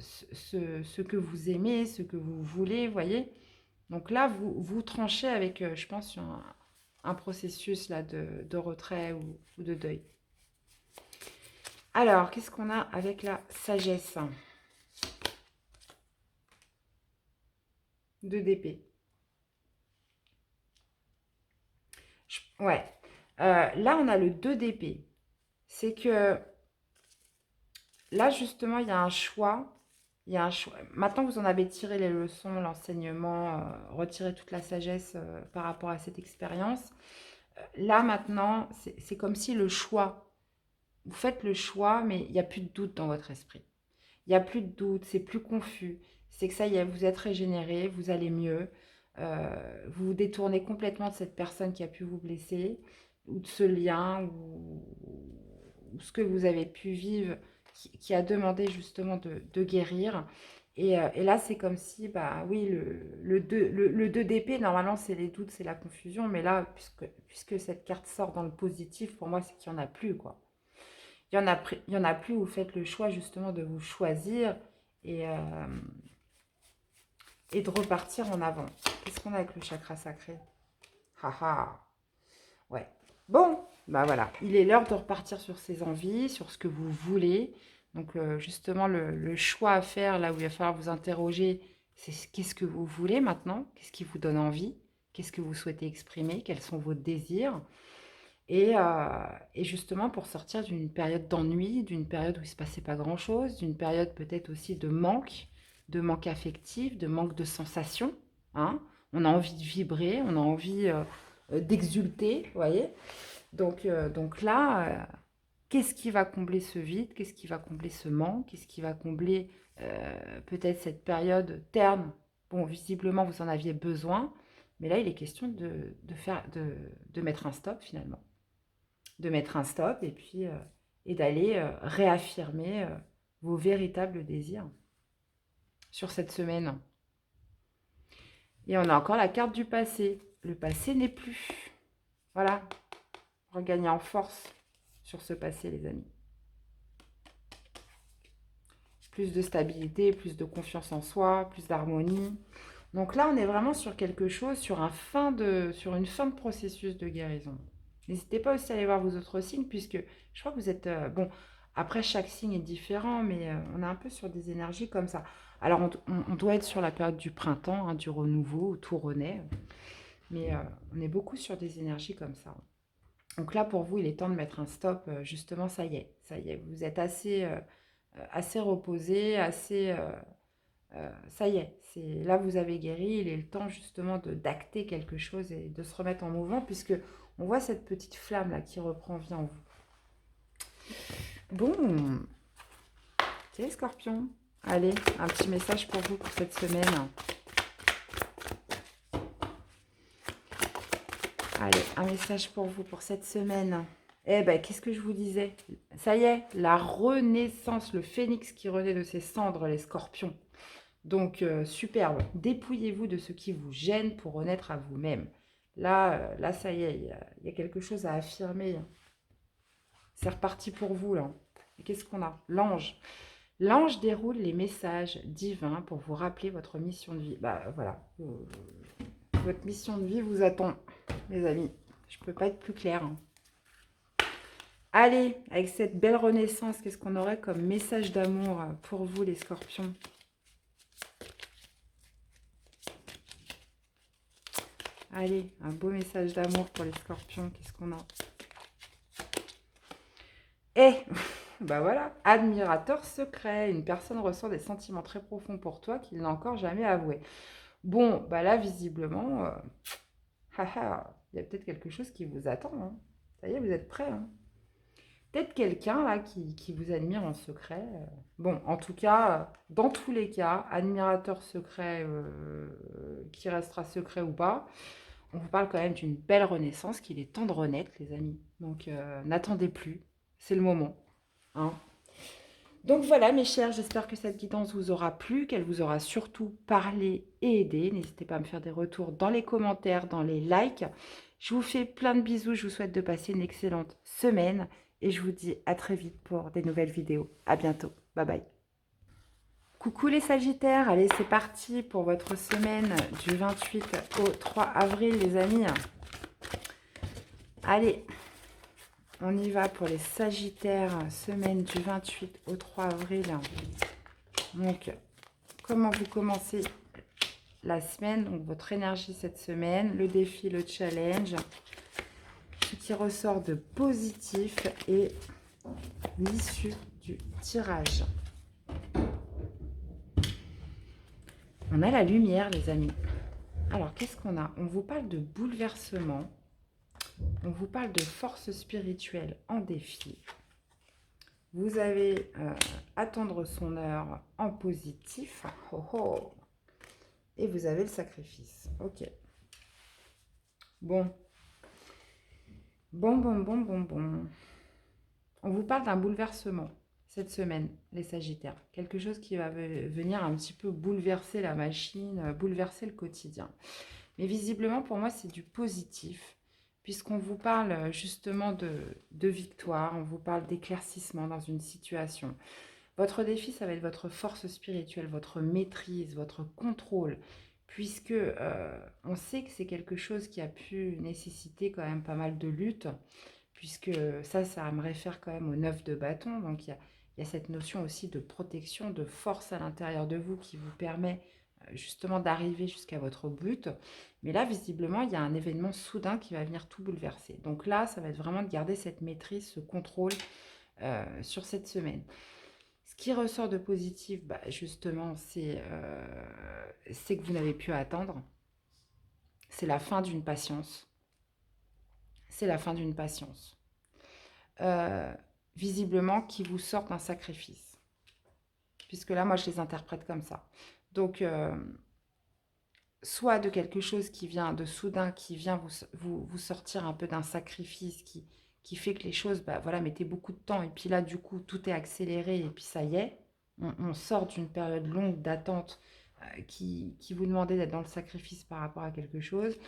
ce que vous aimez, ce que vous voulez, voyez. Donc là, vous tranchez avec, je pense, un processus là, de retrait ou de deuil. Alors, qu'est-ce qu'on a avec la sagesse? 2 d'épée. Ouais. Là, on a le 2 d'épée. C'est que là, justement, il y a un choix. Il y a un choix. Maintenant, vous en avez tiré les leçons, l'enseignement, retiré toute la sagesse par rapport à cette expérience. Là, maintenant, c'est comme si le choix, vous faites le choix, mais il n'y a plus de doute dans votre esprit. Il n'y a plus de doute, c'est plus confus. C'est que ça y est, vous êtes régénéré, vous allez mieux. Vous vous détournez complètement de cette personne qui a pu vous blesser, ou de ce lien, ou ce que vous avez pu vivre, qui a demandé justement de guérir. Et là, c'est comme si, bah oui, le 2 d'épée, normalement, c'est les doutes, c'est la confusion. Mais là, puisque cette carte sort dans le positif, pour moi, c'est qu'il n'y en a plus, quoi. Il y en a plus, vous faites le choix justement de vous choisir et, euh, et de repartir en avant. Qu'est-ce qu'on a avec le chakra sacré? Haha. Ouais. Bon, bah voilà. Il est l'heure de repartir sur ses envies, sur ce que vous voulez. Donc justement, le choix à faire, là où il va falloir vous interroger, c'est qu'est-ce que vous voulez maintenant? Qu'est-ce qui vous donne envie? Qu'est-ce que vous souhaitez exprimer? Quels sont vos désirs? Et justement, pour sortir d'une période d'ennui, d'une période où il ne se passait pas grand-chose, d'une période peut-être aussi de manque affectif, de manque de sensations, hein. On a envie de vibrer, on a envie d'exulter, vous voyez. Donc là, qu'est-ce qui va combler ce vide? Qu'est-ce qui va combler ce manque? Qu'est-ce qui va combler peut-être cette période terne? Bon, visiblement, vous en aviez besoin, mais là, il est question de mettre un stop finalement. De mettre un stop et puis et d'aller réaffirmer vos véritables désirs sur cette semaine. Et on a encore la carte du passé. Le passé n'est plus. Voilà. Regagner en force sur ce passé, les amis. Plus de stabilité, plus de confiance en soi, plus d'harmonie. Donc là, on est vraiment sur quelque chose, sur une fin de processus de guérison. N'hésitez pas aussi à aller voir vos autres signes, puisque je crois que vous êtes... bon, après, chaque signe est différent, mais on est un peu sur des énergies comme ça. Alors, on doit être sur la période du printemps, hein, du renouveau, où tout renaît. Mais on est beaucoup sur des énergies comme ça. Donc là, pour vous, il est temps de mettre un stop. Justement, ça y est. Vous êtes assez reposé, ça y est. Là, vous avez guéri. Il est le temps justement d'acter quelque chose et de se remettre en mouvement, puisque on voit cette petite flamme là qui reprend vie en vous. Bon, c'est les scorpions. Allez, un petit message pour vous pour cette semaine. Allez, un message pour vous pour cette semaine. Eh ben, qu'est-ce que je vous disais? Ça y est, la renaissance, le phénix qui renaît de ses cendres, les scorpions. Donc, superbe. Dépouillez-vous de ce qui vous gêne pour renaître à vous-même. Là, ça y est, il y a quelque chose à affirmer. C'est reparti pour vous, là. Et qu'est-ce qu'on a? L'ange. L'ange déroule les messages divins pour vous rappeler votre mission de vie. Bah, voilà. Votre mission de vie vous attend, les amis. Je ne peux pas être plus claire. Hein. Allez, avec cette belle renaissance, qu'est-ce qu'on aurait comme message d'amour pour vous, les scorpions? Allez, un beau message d'amour pour les scorpions. Qu'est-ce qu'on a? Eh, bah voilà, admirateur secret. Une personne ressent des sentiments très profonds pour toi qu'il n'a encore jamais avoué. Bon, bah là, visiblement, il y a peut-être quelque chose qui vous attend. Hein. Ça y est, vous êtes prêts. Hein. Peut-être quelqu'un là qui vous admire en secret. Bon, en tout cas, dans tous les cas, admirateur secret qui restera secret ou pas, on vous parle quand même d'une belle renaissance, qu'il est temps de renaître, les amis. Donc, n'attendez plus, c'est le moment. Hein. Donc voilà, mes chers, j'espère que cette guidance vous aura plu, qu'elle vous aura surtout parlé et aidé. N'hésitez pas à me faire des retours dans les commentaires, dans les likes. Je vous fais plein de bisous, je vous souhaite de passer une excellente semaine et je vous dis à très vite pour des nouvelles vidéos. À bientôt, bye bye. Coucou les Sagittaires, allez c'est parti pour votre semaine du 28 au 3 avril les amis. Allez, on y va pour les Sagittaires, semaine du 28 au 3 avril. Donc, comment vous commencez la semaine, donc votre énergie cette semaine, le défi, le challenge, ce qui ressort de positif et l'issue du tirage. On a la lumière, les amis. Alors, qu'est-ce qu'on a? On vous parle de bouleversement. On vous parle de force spirituelle en défi. Vous avez attendre son heure en positif. Oh, oh. Et vous avez le sacrifice. Ok. Bon. Bon. On vous parle d'un bouleversement cette semaine, les Sagittaires. Quelque chose qui va venir un petit peu bouleverser la machine, bouleverser le quotidien. Mais visiblement, pour moi, c'est du positif, puisqu'on vous parle justement de victoire, on vous parle d'éclaircissement dans une situation. Votre défi, ça va être votre force spirituelle, votre maîtrise, votre contrôle, puisque on sait que c'est quelque chose qui a pu nécessiter quand même pas mal de lutte, puisque ça me réfère quand même au 9 de bâton, donc il y a cette notion aussi de protection, de force à l'intérieur de vous qui vous permet justement d'arriver jusqu'à votre but. Mais là, visiblement, il y a un événement soudain qui va venir tout bouleverser. Donc là, ça va être vraiment de garder cette maîtrise, ce contrôle sur cette semaine. Ce qui ressort de positif, justement, c'est que vous n'avez plus à attendre. C'est la fin d'une patience. c'est la fin d'une patience. Visiblement, qui vous sort d'un sacrifice. Puisque là, moi, je les interprète comme ça. Donc, soit de quelque chose qui vient de soudain, qui vient vous sortir un peu d'un sacrifice, qui fait que les choses, bah, voilà, mettaient beaucoup de temps. Et puis là, du coup, tout est accéléré. Et puis ça y est, on sort d'une période longue d'attente qui vous demandait d'être dans le sacrifice par rapport à quelque chose.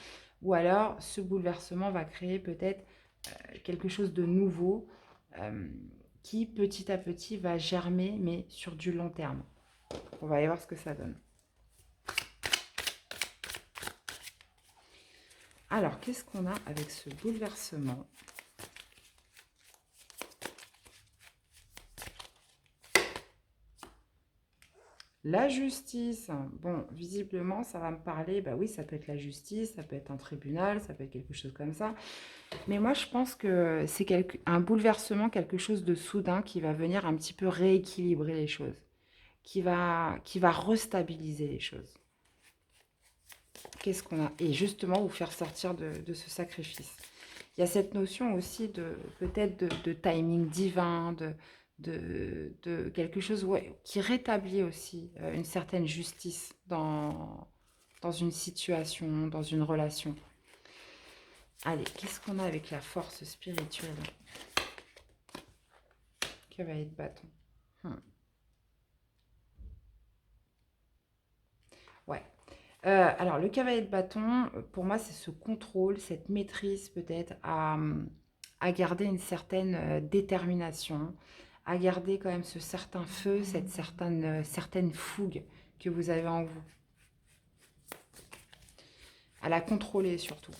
Ou alors, ce bouleversement va créer peut-être quelque chose de nouveau qui, petit à petit, va germer, mais sur du long terme. On va aller voir ce que ça donne. Alors, qu'est-ce qu'on a avec ce bouleversement? La justice. Bon, visiblement, ça va me parler. Bah oui, ça peut être la justice, ça peut être un tribunal, ça peut être quelque chose comme ça. Mais moi, je pense que c'est un bouleversement, quelque chose de soudain qui va venir un petit peu rééquilibrer les choses, qui va restabiliser les choses. Qu'est-ce qu'on a? Et justement, vous faire sortir de ce sacrifice. Il y a cette notion aussi de peut-être de timing divin, de quelque chose qui rétablit aussi une certaine justice dans une situation, dans une relation. Allez, qu'est-ce qu'on a avec la force spirituelle? Cavalier de bâton. Ouais. Alors, le cavalier de bâton, pour moi, c'est ce contrôle, cette maîtrise peut-être à garder une certaine détermination, à garder quand même ce certain feu, cette certaine fougue que vous avez en vous. À la contrôler surtout.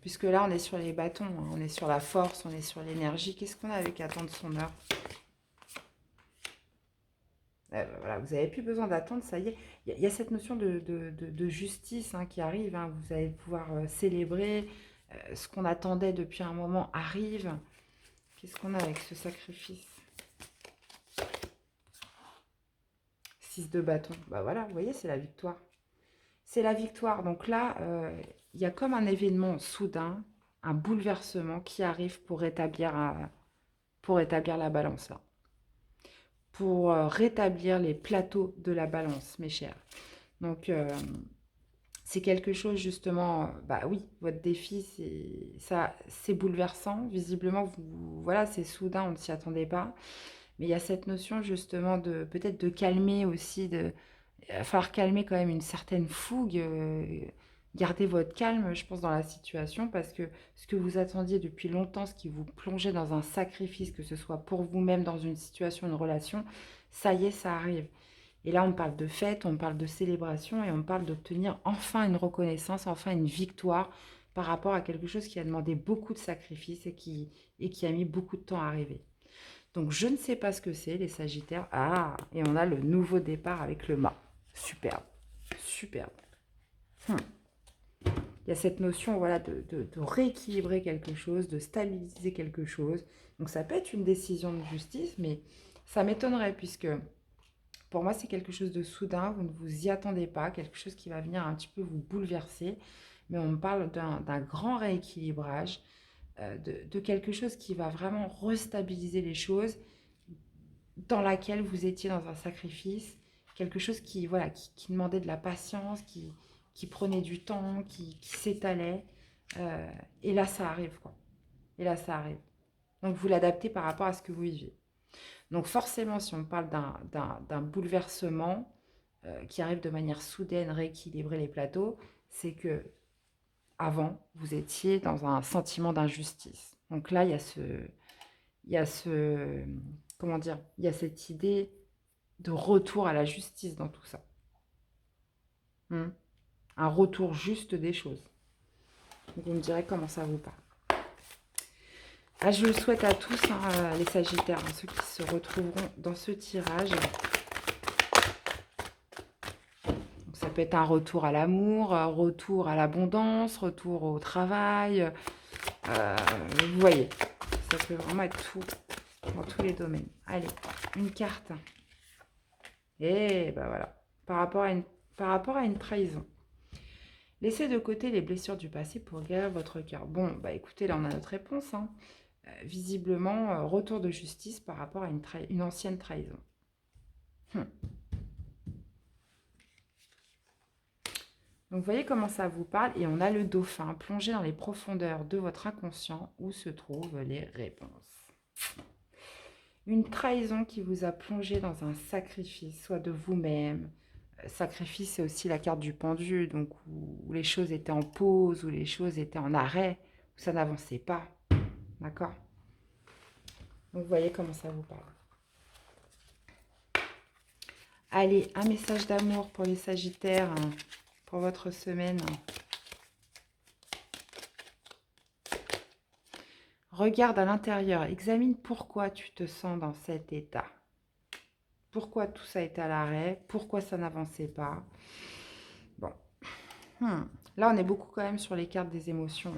Puisque là, on est sur les bâtons, hein, on est sur la force, on est sur l'énergie. Qu'est-ce qu'on a avec attendre son heure? Voilà, vous n'avez plus besoin d'attendre, ça y est. Il y a cette notion de justice hein, qui arrive. Hein. Vous allez pouvoir célébrer. Ce qu'on attendait depuis un moment arrive. Qu'est-ce qu'on a avec ce sacrifice? 6 de bâton. Bah voilà, vous voyez, c'est la victoire. C'est la victoire. Donc là, il y a comme un événement soudain, un bouleversement qui arrive pour rétablir la balance là. Pour rétablir les plateaux de la balance, mes chers. Donc, c'est quelque chose justement, bah oui, votre défi, c'est bouleversant. Visiblement, voilà, c'est soudain, on ne s'y attendait pas. Mais il y a cette notion justement de peut-être de calmer aussi, il va falloir calmer quand même une certaine fougue. Gardez votre calme, je pense, dans la situation, parce que ce que vous attendiez depuis longtemps, ce qui vous plongeait dans un sacrifice, que ce soit pour vous-même, dans une situation, une relation, ça y est, ça arrive. Et là, on parle de fête, on parle de célébration et on parle d'obtenir enfin une reconnaissance, enfin une victoire par rapport à quelque chose qui a demandé beaucoup de sacrifices et qui a mis beaucoup de temps à arriver. Donc, je ne sais pas ce que c'est, les Sagittaires. Ah, et on a le nouveau départ avec le mât. Superbe, superbe. Il y a cette notion voilà, de rééquilibrer quelque chose, de stabiliser quelque chose. Donc, ça peut être une décision de justice, mais ça m'étonnerait puisque pour moi, c'est quelque chose de soudain, vous ne vous y attendez pas, quelque chose qui va venir un petit peu vous bouleverser. Mais on me parle d'un grand rééquilibrage, de quelque chose qui va vraiment restabiliser les choses, dans laquelle vous étiez dans un sacrifice, quelque chose qui, voilà, qui demandait de la patience, qui prenait du temps, qui s'étalait. Et là, ça arrive, quoi. Et là, ça arrive. Donc, vous l'adaptez par rapport à ce que vous viviez. Donc, forcément, si on parle d'un bouleversement qui arrive de manière soudaine, rééquilibrer les plateaux, c'est que avant, vous étiez dans un sentiment d'injustice. Donc là, comment dire, il y a cette idée de retour à la justice dans tout ça. Un retour juste des choses. Donc vous me direz comment ça vous parle. Ah, je le souhaite à tous, hein, les Sagittaires, hein, ceux qui se retrouveront dans ce tirage. Donc, ça peut être un retour à l'amour, un retour à l'abondance, retour au travail. Vous voyez, ça peut vraiment être tout, dans tous les domaines. Allez, une carte. Et ben voilà, par rapport à une trahison. Laissez de côté les blessures du passé pour guérir votre cœur. Bon, bah écoutez, là on a notre réponse, hein. Visiblement, retour de justice par rapport à une ancienne trahison. Hum. Donc, vous voyez comment ça vous parle. Et on a le dauphin plongé dans les profondeurs de votre inconscient où se trouvent les réponses. Une trahison qui vous a plongé dans un sacrifice, soit de vous-même. Sacrifice, c'est aussi la carte du pendu, donc où les choses étaient en pause, où les choses étaient en arrêt, où ça n'avançait pas. D'accord? Donc, vous voyez comment ça vous parle. Allez, un message d'amour pour les Sagittaires, hein, pour votre semaine. Regarde à l'intérieur, examine pourquoi tu te sens dans cet état. Pourquoi tout ça est à l'arrêt, pourquoi ça n'avançait pas. Bon, là on est beaucoup quand même sur les cartes des émotions.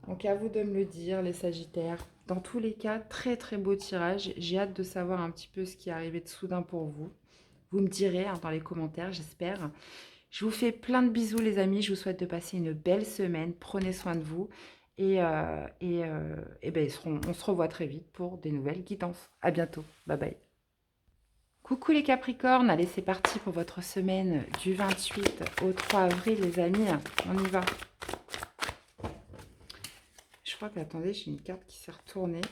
Donc à vous de me le dire, les Sagittaires. Dans tous les cas, très très beau tirage. J'ai hâte de savoir un petit peu ce qui est arrivé de soudain pour vous. Vous me direz hein, dans les commentaires, j'espère. Je vous fais plein de bisous les amis. Je vous souhaite de passer une belle semaine. Prenez soin de vous. Et ben, on se revoit très vite pour des nouvelles guidances. À bientôt. Bye bye. Coucou les Capricornes. Allez, c'est parti pour votre semaine du 28 au 3 avril les amis. On y va. Je crois que, attendez, j'ai une carte qui s'est retournée.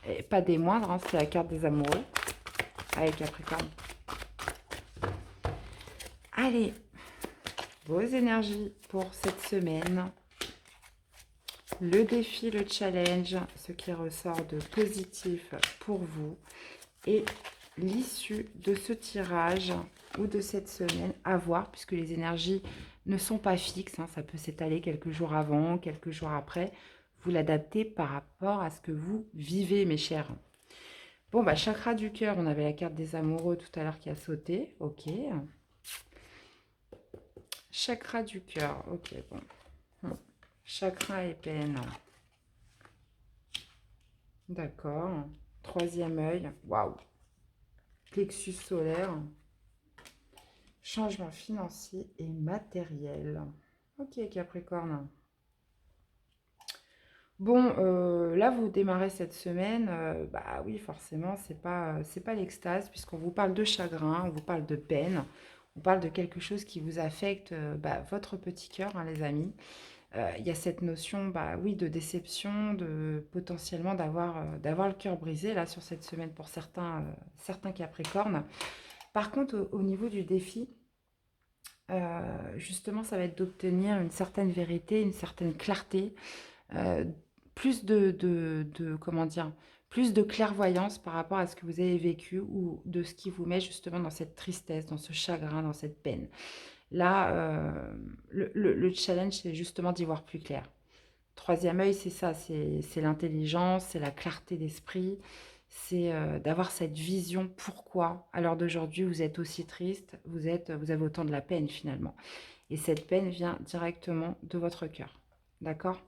Et pas des moindres, hein, c'est la carte des amoureux. Allez, Capricorne. Allez, vos énergies pour cette semaine. Le défi, le challenge, ce qui ressort de positif pour vous. Et l'issue de ce tirage ou de cette semaine à voir, puisque les énergies ne sont pas fixes. Hein, ça peut s'étaler quelques jours avant, quelques jours après. Vous l'adaptez par rapport à ce que vous vivez, mes chers. Bon, bah, chakra du cœur, on avait la carte des amoureux tout à l'heure qui a sauté. Ok. Chakra du cœur. Ok, bon. Chakra et peine. D'accord. Troisième œil. Waouh. Plexus solaire. Changement financier et matériel. Ok, Capricorne. Bon, là, vous démarrez cette semaine. Bah oui, forcément, c'est pas l'extase, puisqu'on vous parle de chagrin, on vous parle de peine, on parle de quelque chose qui vous affecte votre petit cœur, hein, les amis. Il y a cette notion, bah oui, de déception, de potentiellement d'avoir le cœur brisé, là, sur cette semaine pour certains Capricornes. Par contre, au niveau du défi, justement, ça va être d'obtenir une certaine vérité, une certaine clarté, euh, plus comment dire, plus de clairvoyance par rapport à ce que vous avez vécu ou de ce qui vous met justement dans cette tristesse, dans ce chagrin, dans cette peine. Là, le challenge, c'est justement d'y voir plus clair. Troisième œil, c'est ça, c'est l'intelligence, c'est la clarté d'esprit, c'est d'avoir cette vision. Pourquoi, à l'heure d'aujourd'hui, vous êtes aussi triste, vous avez autant de la peine finalement. Et cette peine vient directement de votre cœur. D'accord?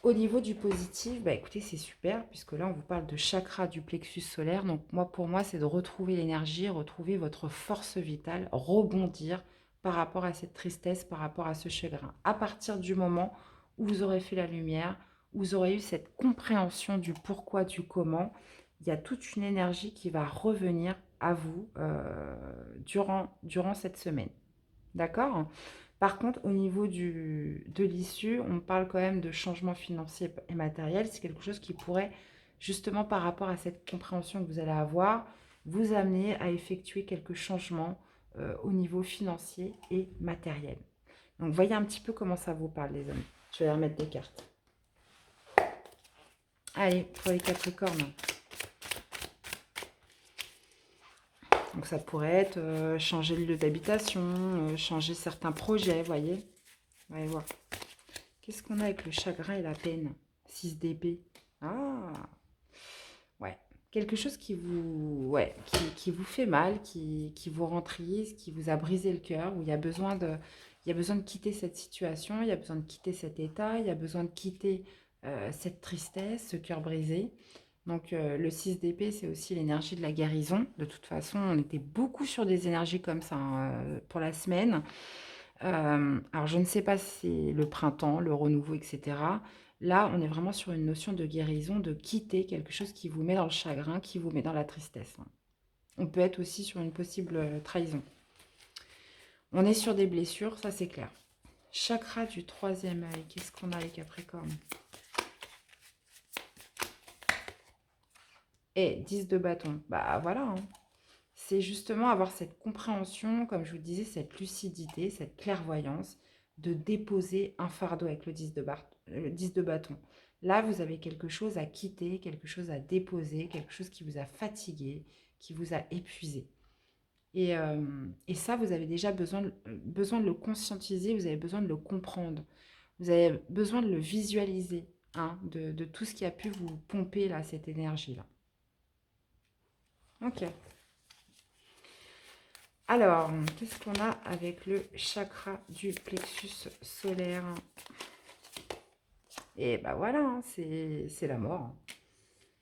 Au niveau du positif, bah écoutez, c'est super, puisque là, on vous parle de chakra du plexus solaire. Donc, pour moi, c'est de retrouver l'énergie, retrouver votre force vitale, rebondir par rapport à cette tristesse, par rapport à ce chagrin. À partir du moment où vous aurez fait la lumière, où vous aurez eu cette compréhension du pourquoi, du comment, il y a toute une énergie qui va revenir à vous durant cette semaine. D'accord? Par contre, au niveau de l'issue, on parle quand même de changement financier et matériel. C'est quelque chose qui pourrait, justement par rapport à cette compréhension que vous allez avoir, vous amener à effectuer quelques changements au niveau financier et matériel. Donc, voyez un petit peu comment ça vous parle, les amis. Je vais remettre des cartes. Allez, pour les Capricornes. Donc, ça pourrait être changer le lieu d'habitation, changer certains projets, vous voyez. On va voir. Qu'est-ce qu'on a avec le chagrin et la peine? 6 d'épée. Ah, ouais. Quelque chose qui qui vous fait mal, qui vous rend triste, qui vous a brisé le cœur, où il y a besoin de quitter cette situation, il y a besoin de quitter cet état, il y a besoin de quitter cette tristesse, ce cœur brisé. Donc, le 6 d'épée, c'est aussi l'énergie de la guérison. De toute façon, on était beaucoup sur des énergies comme ça hein, pour la semaine. Alors, je ne sais pas si c'est le printemps, le renouveau, etc. Là, on est vraiment sur une notion de guérison, de quitter quelque chose qui vous met dans le chagrin, qui vous met dans la tristesse, hein. On peut être aussi sur une possible trahison. On est sur des blessures, ça c'est clair. Chakra du troisième œil, qu'est-ce qu'on a les Capricornes? Et 10 de bâton, bah voilà, hein. C'est justement avoir cette compréhension, comme je vous disais, cette lucidité, cette clairvoyance, de déposer un fardeau avec le 10 de bâton. Là, vous avez quelque chose à quitter, quelque chose à déposer, quelque chose qui vous a fatigué, qui vous a épuisé. Et ça, vous avez déjà besoin de le conscientiser, vous avez besoin de le comprendre. Vous avez besoin de le visualiser, hein, de tout ce qui a pu vous pomper, là, cette énergie-là. Ok. Alors, qu'est-ce qu'on a avec le chakra du plexus solaire? Et bah voilà, hein, c'est la mort, hein.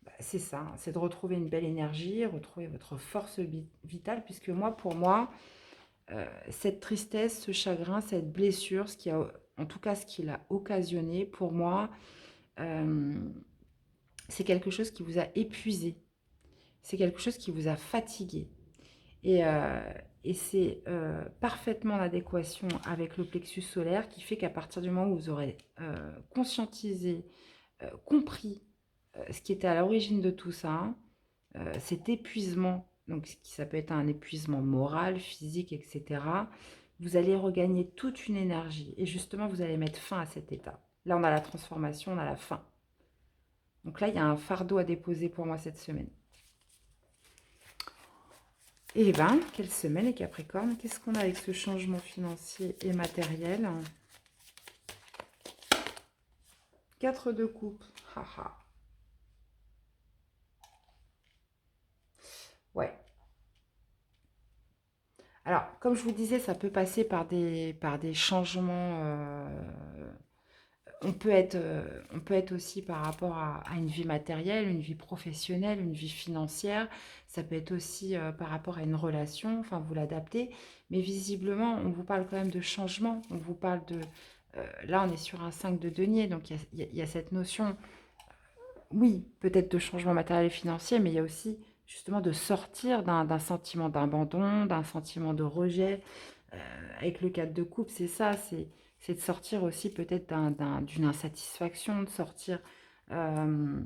Bah, c'est ça, hein, c'est de retrouver une belle énergie, retrouver votre force vitale, puisque moi, pour moi, cette tristesse, ce chagrin, cette blessure, en tout cas ce qu'il a occasionné, pour moi, euh, c'est quelque chose qui vous a épuisé, c'est quelque chose qui vous a fatigué. Et, euh, et c'est parfaitement en adéquation avec le plexus solaire qui fait qu'à partir du moment où vous aurez conscientisé, compris ce qui était à l'origine de tout ça, cet épuisement, donc ça peut être un épuisement moral, physique, etc., vous allez regagner toute une énergie et justement vous allez mettre fin à cet état. Là, on a la transformation, on a la fin. Donc là, il y a un fardeau à déposer pour moi cette semaine. Eh bien, quelle semaine les Capricornes? Qu'est-ce qu'on a avec ce changement financier et matériel? 4 de coupe. Haha. Ouais. Alors, comme je vous disais, ça peut passer par des changements. On peut être aussi par rapport à une vie matérielle, une vie professionnelle, une vie financière. Ça peut être aussi par rapport à une relation. Enfin, vous l'adaptez. Mais visiblement, on vous parle quand même de changement. On vous parle de... là, on est sur un 5 de denier. Donc, il y a cette notion, oui, peut-être de changement matériel et financier, mais il y a aussi justement de sortir d'un sentiment d'abandon, d'un sentiment de rejet. Avec le 4 de coupe, c'est ça, c'est de sortir aussi peut-être d'une insatisfaction, de sortir, euh,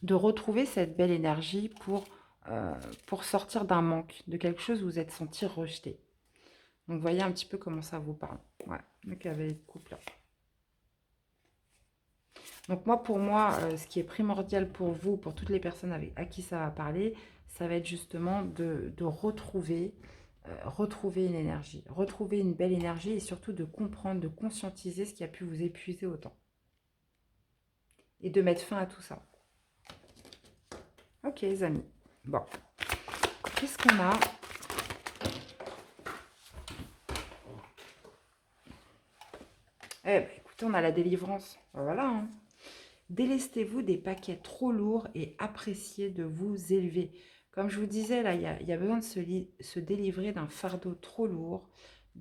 de retrouver cette belle énergie pour sortir d'un manque, de quelque chose où vous êtes senti rejeté. Donc, voyez un petit peu comment ça vous parle. Ouais, le cavalier de coupe là. Donc moi, pour moi, ce qui est primordial pour vous, pour toutes les personnes à qui ça va parler, ça va être justement de retrouver, retrouver une énergie, retrouver une belle énergie et surtout de comprendre, de conscientiser ce qui a pu vous épuiser autant. Et de mettre fin à tout ça. Ok les amis. Bon. Qu'est-ce qu'on a? Eh ben, écoutez, on a la délivrance. Voilà, hein. Délestez-vous des paquets trop lourds et appréciez de vous élever. Comme je vous disais, là, il y a besoin de se délivrer d'un fardeau trop lourd.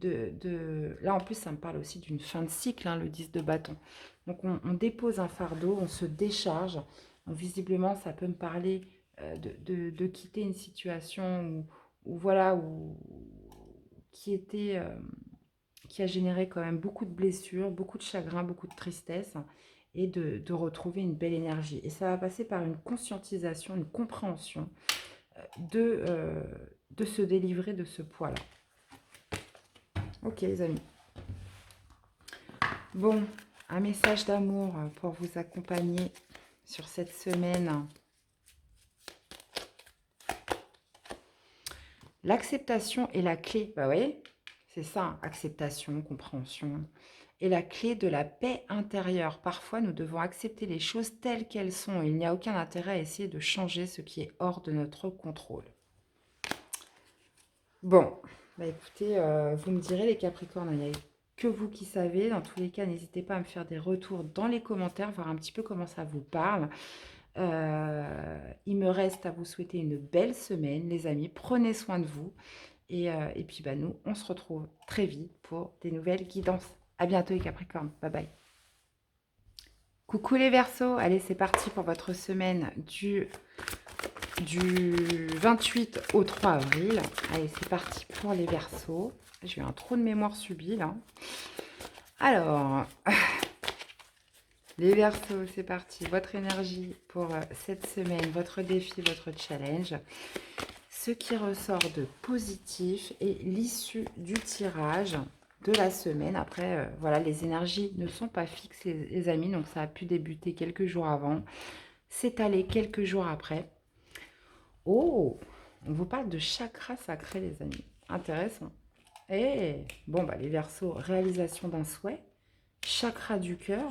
Là, en plus, ça me parle aussi d'une fin de cycle, hein, le 10 de bâton. Donc, on dépose un fardeau, on se décharge. Donc, visiblement, ça peut me parler de quitter une situation voilà, qui était... qui a généré quand même beaucoup de blessures, beaucoup de chagrin, beaucoup de tristesse, et de retrouver une belle énergie. Et ça va passer par une conscientisation, une compréhension de, de se délivrer de ce poids-là. Ok les amis. Bon, un message d'amour pour vous accompagner sur cette semaine. L'acceptation est la clé. Bah oui, c'est ça, hein, acceptation, compréhension. Et la clé de la paix intérieure. Parfois, nous devons accepter les choses telles qu'elles sont. Il n'y a aucun intérêt à essayer de changer ce qui est hors de notre contrôle. Bon, bah écoutez, vous me direz les Capricornes, il n'y a que vous qui savez. Dans tous les cas, n'hésitez pas à me faire des retours dans les commentaires, voir un petit peu comment ça vous parle. Il me reste à vous souhaiter une belle semaine, les amis. Prenez soin de vous. Et puis, bah, nous, on se retrouve très vite pour des nouvelles guidances. À bientôt, les Capricornes. Bye bye. Coucou les Verseaux. Allez, c'est parti pour votre semaine du 28 au 3 avril. Allez, c'est parti pour les Verseaux. J'ai eu un trou de mémoire subit, là. Alors, les Verseaux, c'est parti. Votre énergie pour cette semaine, votre défi, votre challenge. Ce qui ressort de positif et l'issue du tirage de la semaine. Après, voilà, les énergies ne sont pas fixes, les amis. Donc, ça a pu débuter quelques jours avant. C'est allé quelques jours après. Oh, on vous parle de chakra sacré, les amis. Intéressant. Et bon, bah, les Verseaux, réalisation d'un souhait. Chakra du cœur,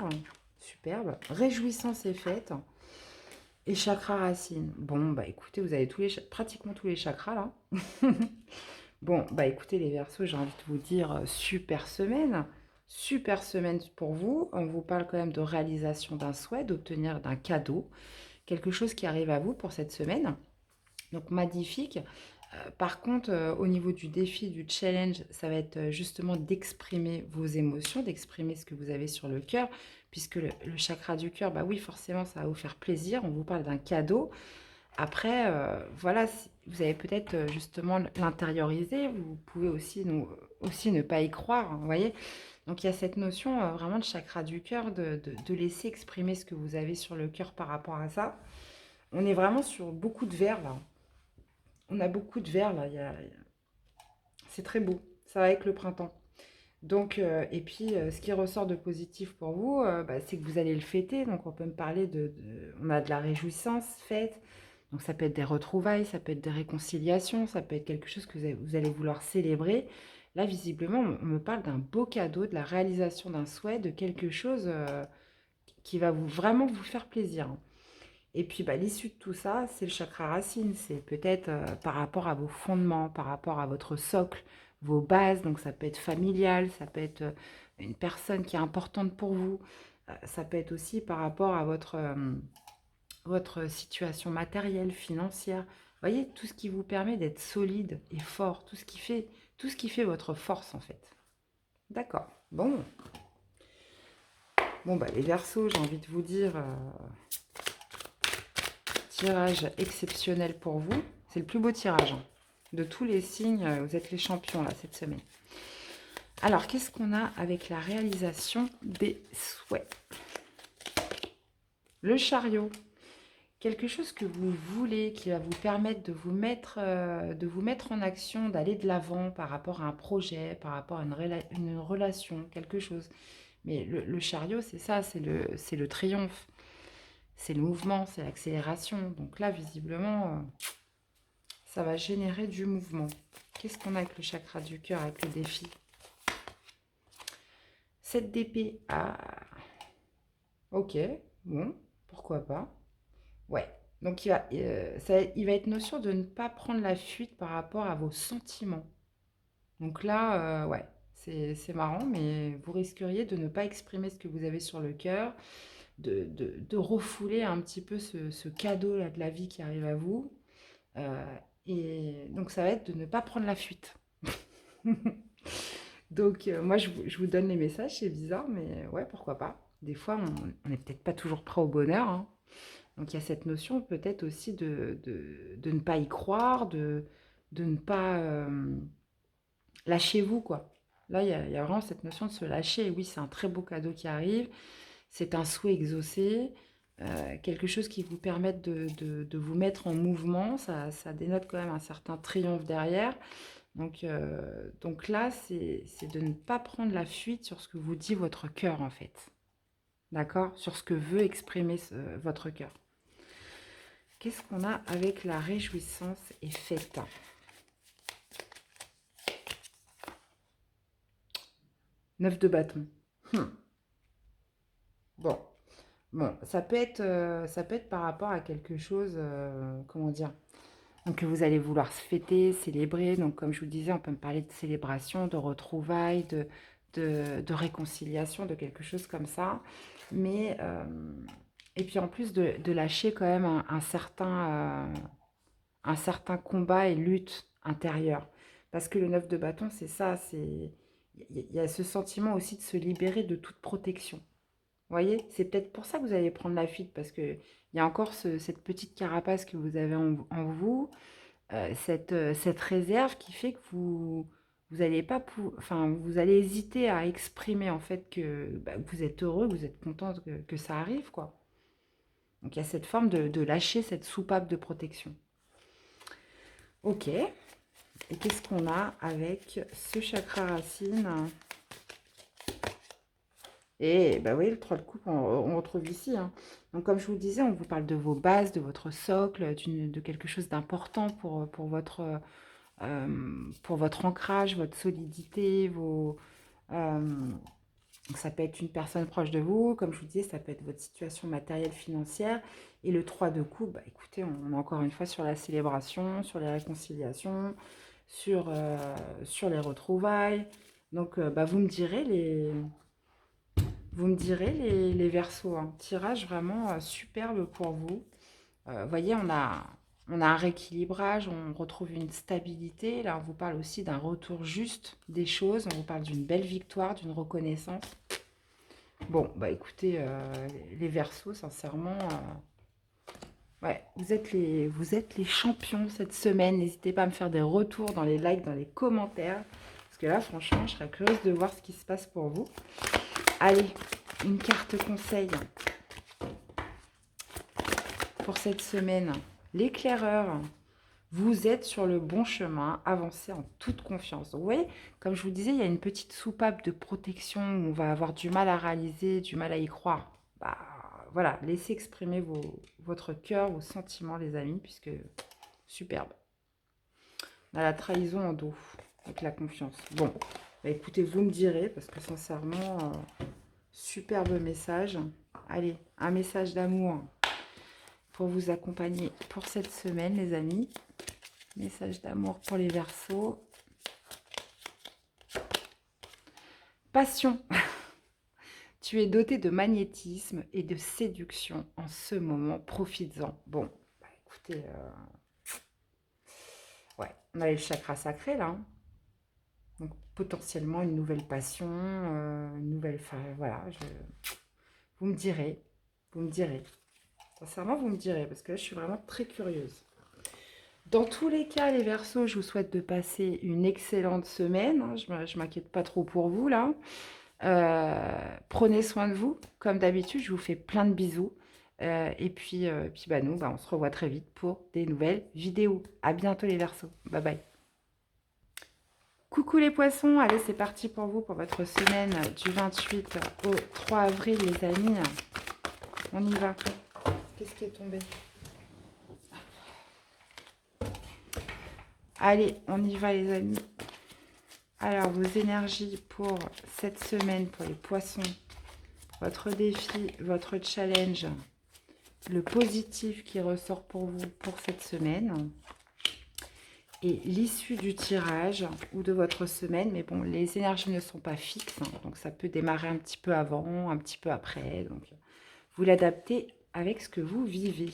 superbe. Réjouissance est faite. Et chakra racine. Bon, bah écoutez, vous avez pratiquement tous les chakras là. Bon, bah écoutez les Verseaux, j'ai envie de vous dire super semaine. Super semaine pour vous. On vous parle quand même de réalisation d'un souhait, d'obtenir d'un cadeau. Quelque chose qui arrive à vous pour cette semaine. Donc magnifique. Par contre, au niveau du défi, du challenge, ça va être justement d'exprimer vos émotions, d'exprimer ce que vous avez sur le cœur, puisque le chakra du cœur, bah oui, forcément, ça va vous faire plaisir. On vous parle d'un cadeau. Après, voilà, vous allez peut-être justement l'intérioriser. Vous pouvez aussi ne pas y croire, hein, vous voyez. Donc, il y a cette notion vraiment de chakra du cœur, de laisser exprimer ce que vous avez sur le cœur par rapport à ça. On est vraiment sur beaucoup de verre, là. On a beaucoup de verre, là. C'est très beau. Ça va avec le printemps. Donc, et puis, ce qui ressort de positif pour vous, bah, c'est que vous allez le fêter. Donc, on peut me parler on a de la réjouissance fête. Donc, ça peut être des retrouvailles, ça peut être des réconciliations, ça peut être quelque chose que vous allez vouloir célébrer. Là, visiblement, on me parle d'un beau cadeau, de la réalisation d'un souhait, de quelque chose qui va vraiment vous faire plaisir, hein. Et puis, bah, l'issue de tout ça, c'est le chakra racine. C'est peut-être par rapport à vos fondements, par rapport à votre socle, vos bases. Donc, ça peut être familial, ça peut être une personne qui est importante pour vous. Ça peut être aussi par rapport à votre situation matérielle, financière. Vous voyez, tout ce qui vous permet d'être solide et fort, tout ce qui fait votre force, en fait. D'accord. Bon. Bon, bah, les Verseaux, j'ai envie de vous dire... tirage exceptionnel pour vous. C'est le plus beau tirage, hein. De tous les signes, vous êtes les champions là cette semaine. Alors, qu'est-ce qu'on a avec la réalisation des souhaits? Le chariot. Quelque chose que vous voulez, qui va vous permettre de vous mettre en action, d'aller de l'avant par rapport à un projet, par rapport à une relation, quelque chose. Mais le chariot, c'est ça, c'est le triomphe. C'est le mouvement, c'est l'accélération. Donc là, visiblement, ça va générer du mouvement. Qu'est-ce qu'on a avec le chakra du cœur, avec le défi? 7 d'épée. Ah, ok, bon, pourquoi pas. Ouais, donc il va être notion de ne pas prendre la fuite par rapport à vos sentiments. Donc là, ouais, c'est marrant, mais vous risqueriez de ne pas exprimer ce que vous avez sur le cœur, de refouler un petit peu ce cadeau-là de la vie qui arrive à vous. Et donc, ça va être de ne pas prendre la fuite. Donc, moi, je vous donne les messages, c'est bizarre, mais ouais, pourquoi pas. Des fois, on n'est peut-être pas toujours prêt au bonheur, hein. Donc, il y a cette notion peut-être aussi de ne pas y croire, de ne pas lâcher vous, quoi. Là, il y a vraiment cette notion de se lâcher. Et oui, c'est un très beau cadeau qui arrive. C'est un souhait exaucé, quelque chose qui vous permette de vous mettre en mouvement. Ça dénote quand même un certain triomphe derrière. Donc là, c'est de ne pas prendre la fuite sur ce que vous dit votre cœur, en fait. D'accord? Sur ce que veut exprimer votre cœur. Qu'est-ce qu'on a avec la réjouissance et fête? Neuf de bâton. Bon. Bon, ça peut être par rapport à quelque chose, comment dire, donc que vous allez vouloir se fêter, célébrer. Donc, comme je vous disais, on peut me parler de célébration, de retrouvailles, de réconciliation, de quelque chose comme ça. Mais Et puis en plus de lâcher quand même un certain combat et lutte intérieure. Parce que le 9 de bâton, c'est ça, c'est... Il y a ce sentiment aussi de se libérer de toute protection. Vous voyez, c'est peut-être pour ça que vous allez prendre la fuite, parce que il y a encore cette petite carapace que vous avez en vous, cette réserve qui fait que vous allez pas enfin, vous allez hésiter à exprimer en fait que, bah, que vous êtes heureux, que vous êtes content que ça arrive, quoi. Donc il y a cette forme de lâcher cette soupape de protection. Ok, et qu'est-ce qu'on a avec ce chakra racine? Et bah oui, le 3 de coupe, on retrouve ici, hein. Donc comme je vous le disais, on vous parle de vos bases, de votre socle, de quelque chose d'important pour votre ancrage, votre solidité, ça peut être une personne proche de vous, comme je vous disais, ça peut être votre situation matérielle, financière. Et le 3 de coupe, bah écoutez, on est encore une fois sur la célébration, sur les réconciliations, sur les retrouvailles. Donc bah, vous me direz les Verseaux, hein. Tirage vraiment superbe pour vous. Voyez, on a un rééquilibrage, on retrouve une stabilité. Là, on vous parle aussi d'un retour juste des choses. On vous parle d'une belle victoire, d'une reconnaissance. Bon, bah écoutez, les Verseaux, sincèrement, ouais, vous êtes les champions cette semaine. N'hésitez pas à me faire des retours dans les likes, dans les commentaires. Parce que là, franchement, je serais curieuse de voir ce qui se passe pour vous. Allez, une carte conseil pour cette semaine. L'éclaireur. Vous êtes sur le bon chemin, avancez en toute confiance. Donc, vous voyez, comme je vous disais, il y a une petite soupape de protection où on va avoir du mal à réaliser, du mal à y croire. Bah, voilà, laissez exprimer votre cœur, vos sentiments, les amis, puisque superbe. On a la trahison en dos, avec la confiance. Bon, bah, écoutez, vous me direz, parce que sincèrement, superbe message. Allez, un message d'amour pour vous accompagner pour cette semaine, les amis. Message d'amour pour les Verseaux. Passion. Tu es doté de magnétisme et de séduction en ce moment. Profites-en. Bon, bah, écoutez, ouais, on a le chakra sacré là, hein. Donc potentiellement une nouvelle passion, une nouvelle... Enfin, voilà, vous me direz. Vous me direz. Sincèrement, vous me direz, parce que là, je suis vraiment très curieuse. Dans tous les cas, les Verseaux, je vous souhaite de passer une excellente semaine, hein. Je ne m'inquiète pas trop pour vous, là. Prenez soin de vous. Comme d'habitude, je vous fais plein de bisous. Et puis bah, nous, bah, on se revoit très vite pour des nouvelles vidéos. À bientôt, les Verseaux. Bye bye. Coucou les poissons. Allez, c'est parti pour vous, pour votre semaine du 28 au 3 avril, les amis. On y va. Qu'est-ce qui est tombé? Allez, on y va les amis. Alors, vos énergies pour cette semaine, pour les poissons, votre défi, votre challenge, le positif qui ressort pour vous pour cette semaine et l'issue du tirage ou de votre semaine. Mais bon, les énergies ne sont pas fixes, hein, donc ça peut démarrer un petit peu avant, un petit peu après. Donc, vous l'adaptez avec ce que vous vivez.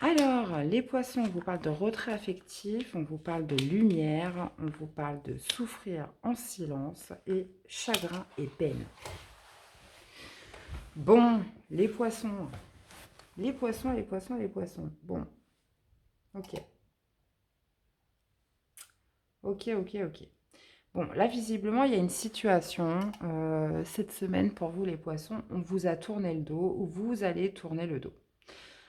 Alors, les poissons, on vous parle de retrait affectif, on vous parle de lumière, on vous parle de souffrir en silence et chagrin et peine. Bon, les poissons, les poissons, les poissons, les poissons. Bon, ok. Ok, ok, ok. Bon, là, visiblement, il y a une situation cette semaine pour vous, les poissons. On vous a tourné le dos ou vous allez tourner le dos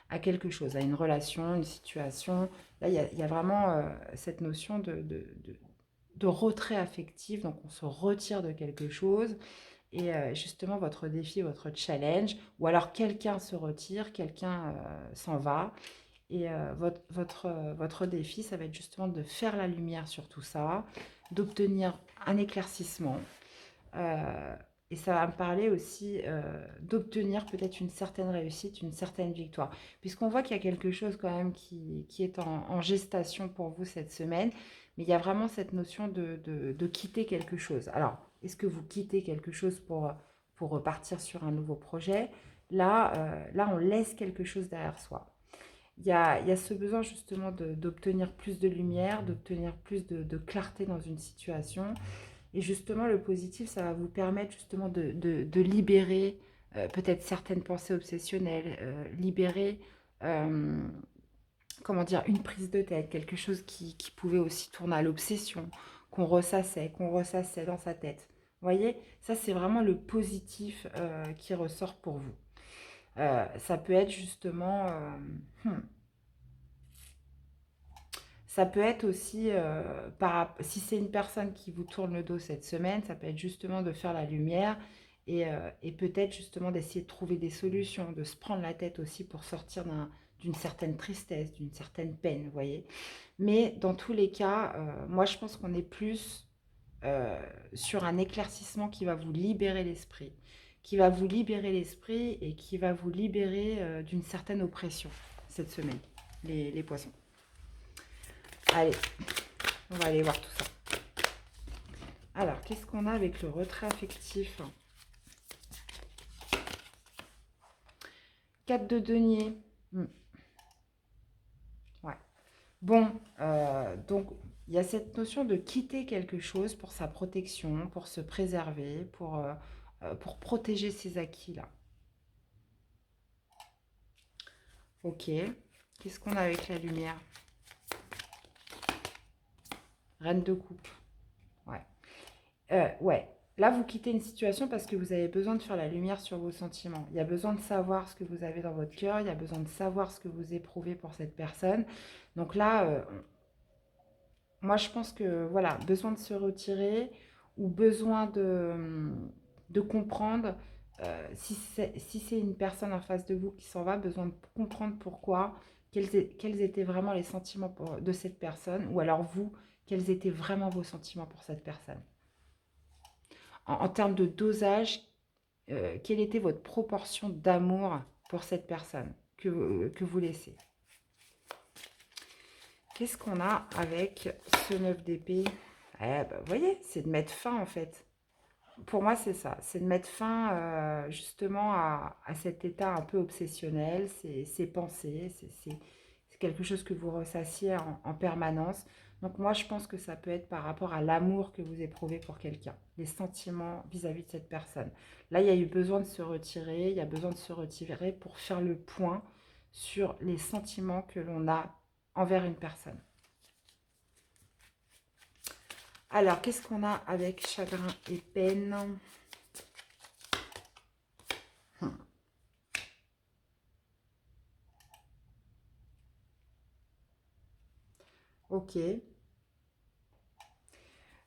à quelque chose, à une relation, une situation. Là, il y a vraiment cette notion de retrait affectif. Donc, on se retire de quelque chose. Et justement, votre défi, votre challenge, ou alors quelqu'un se retire, quelqu'un s'en va. Et votre défi, ça va être justement de faire la lumière sur tout ça, d'obtenir un éclaircissement. Euh, et ça va me parler aussi d'obtenir peut-être une certaine réussite, une certaine victoire. Puisqu'on voit qu'il y a quelque chose quand même qui est en gestation pour vous cette semaine. Mais il y a vraiment cette notion de quitter quelque chose. Alors, est-ce que vous quittez quelque chose pour repartir sur un nouveau projet? Là, on laisse quelque chose derrière soi. Il y a ce besoin justement d'obtenir plus de lumière, d'obtenir plus de clarté dans une situation. Et justement, le positif, ça va vous permettre justement de libérer peut-être certaines pensées obsessionnelles, libérer, euh, comment dire, une prise de tête, quelque chose qui pouvait aussi tourner à l'obsession, qu'on ressassait dans sa tête. Vous voyez, ça c'est vraiment le positif qui ressort pour vous. Ça peut être justement... ça peut être aussi, si c'est une personne qui vous tourne le dos cette semaine, ça peut être justement de faire la lumière et peut-être justement d'essayer de trouver des solutions, de se prendre la tête aussi pour sortir d'une certaine tristesse, d'une certaine peine, vous voyez. Mais dans tous les cas, moi je pense qu'on est plus sur un éclaircissement qui va vous libérer l'esprit, et qui va vous libérer d'une certaine oppression cette semaine, les poissons. Allez, on va aller voir tout ça. Alors, qu'est-ce qu'on a avec le retrait affectif? 4 de denier. Ouais. Bon, donc, il y a cette notion de quitter quelque chose pour sa protection, pour se préserver, pour protéger ses acquis-là. Ok. Qu'est-ce qu'on a avec la lumière? Reine de coupe. Ouais. Ouais. Là, vous quittez une situation parce que vous avez besoin de faire la lumière sur vos sentiments. Il y a besoin de savoir ce que vous avez dans votre cœur. Il y a besoin de savoir ce que vous éprouvez pour cette personne. Donc là, moi, je pense que, voilà, besoin de se retirer ou besoin de comprendre si c'est une personne en face de vous qui s'en va, besoin de comprendre pourquoi, quels étaient vraiment les sentiments de cette personne, ou alors vous, quels étaient vraiment vos sentiments pour cette personne. En termes de dosage, quelle était votre proportion d'amour pour cette personne que vous laissez. Qu'est-ce qu'on a avec ce 9 d'épée? Vous voyez, c'est de mettre fin en fait. Pour moi, c'est ça. C'est de mettre fin justement à cet état un peu obsessionnel, ces pensées, c'est quelque chose que vous ressassiez en permanence. Donc moi, je pense que ça peut être par rapport à l'amour que vous éprouvez pour quelqu'un, les sentiments vis-à-vis de cette personne. Là, il y a eu besoin de se retirer, il y a besoin de se retirer pour faire le point sur les sentiments que l'on a envers une personne. Alors, qu'est-ce qu'on a avec chagrin et peine? Ok.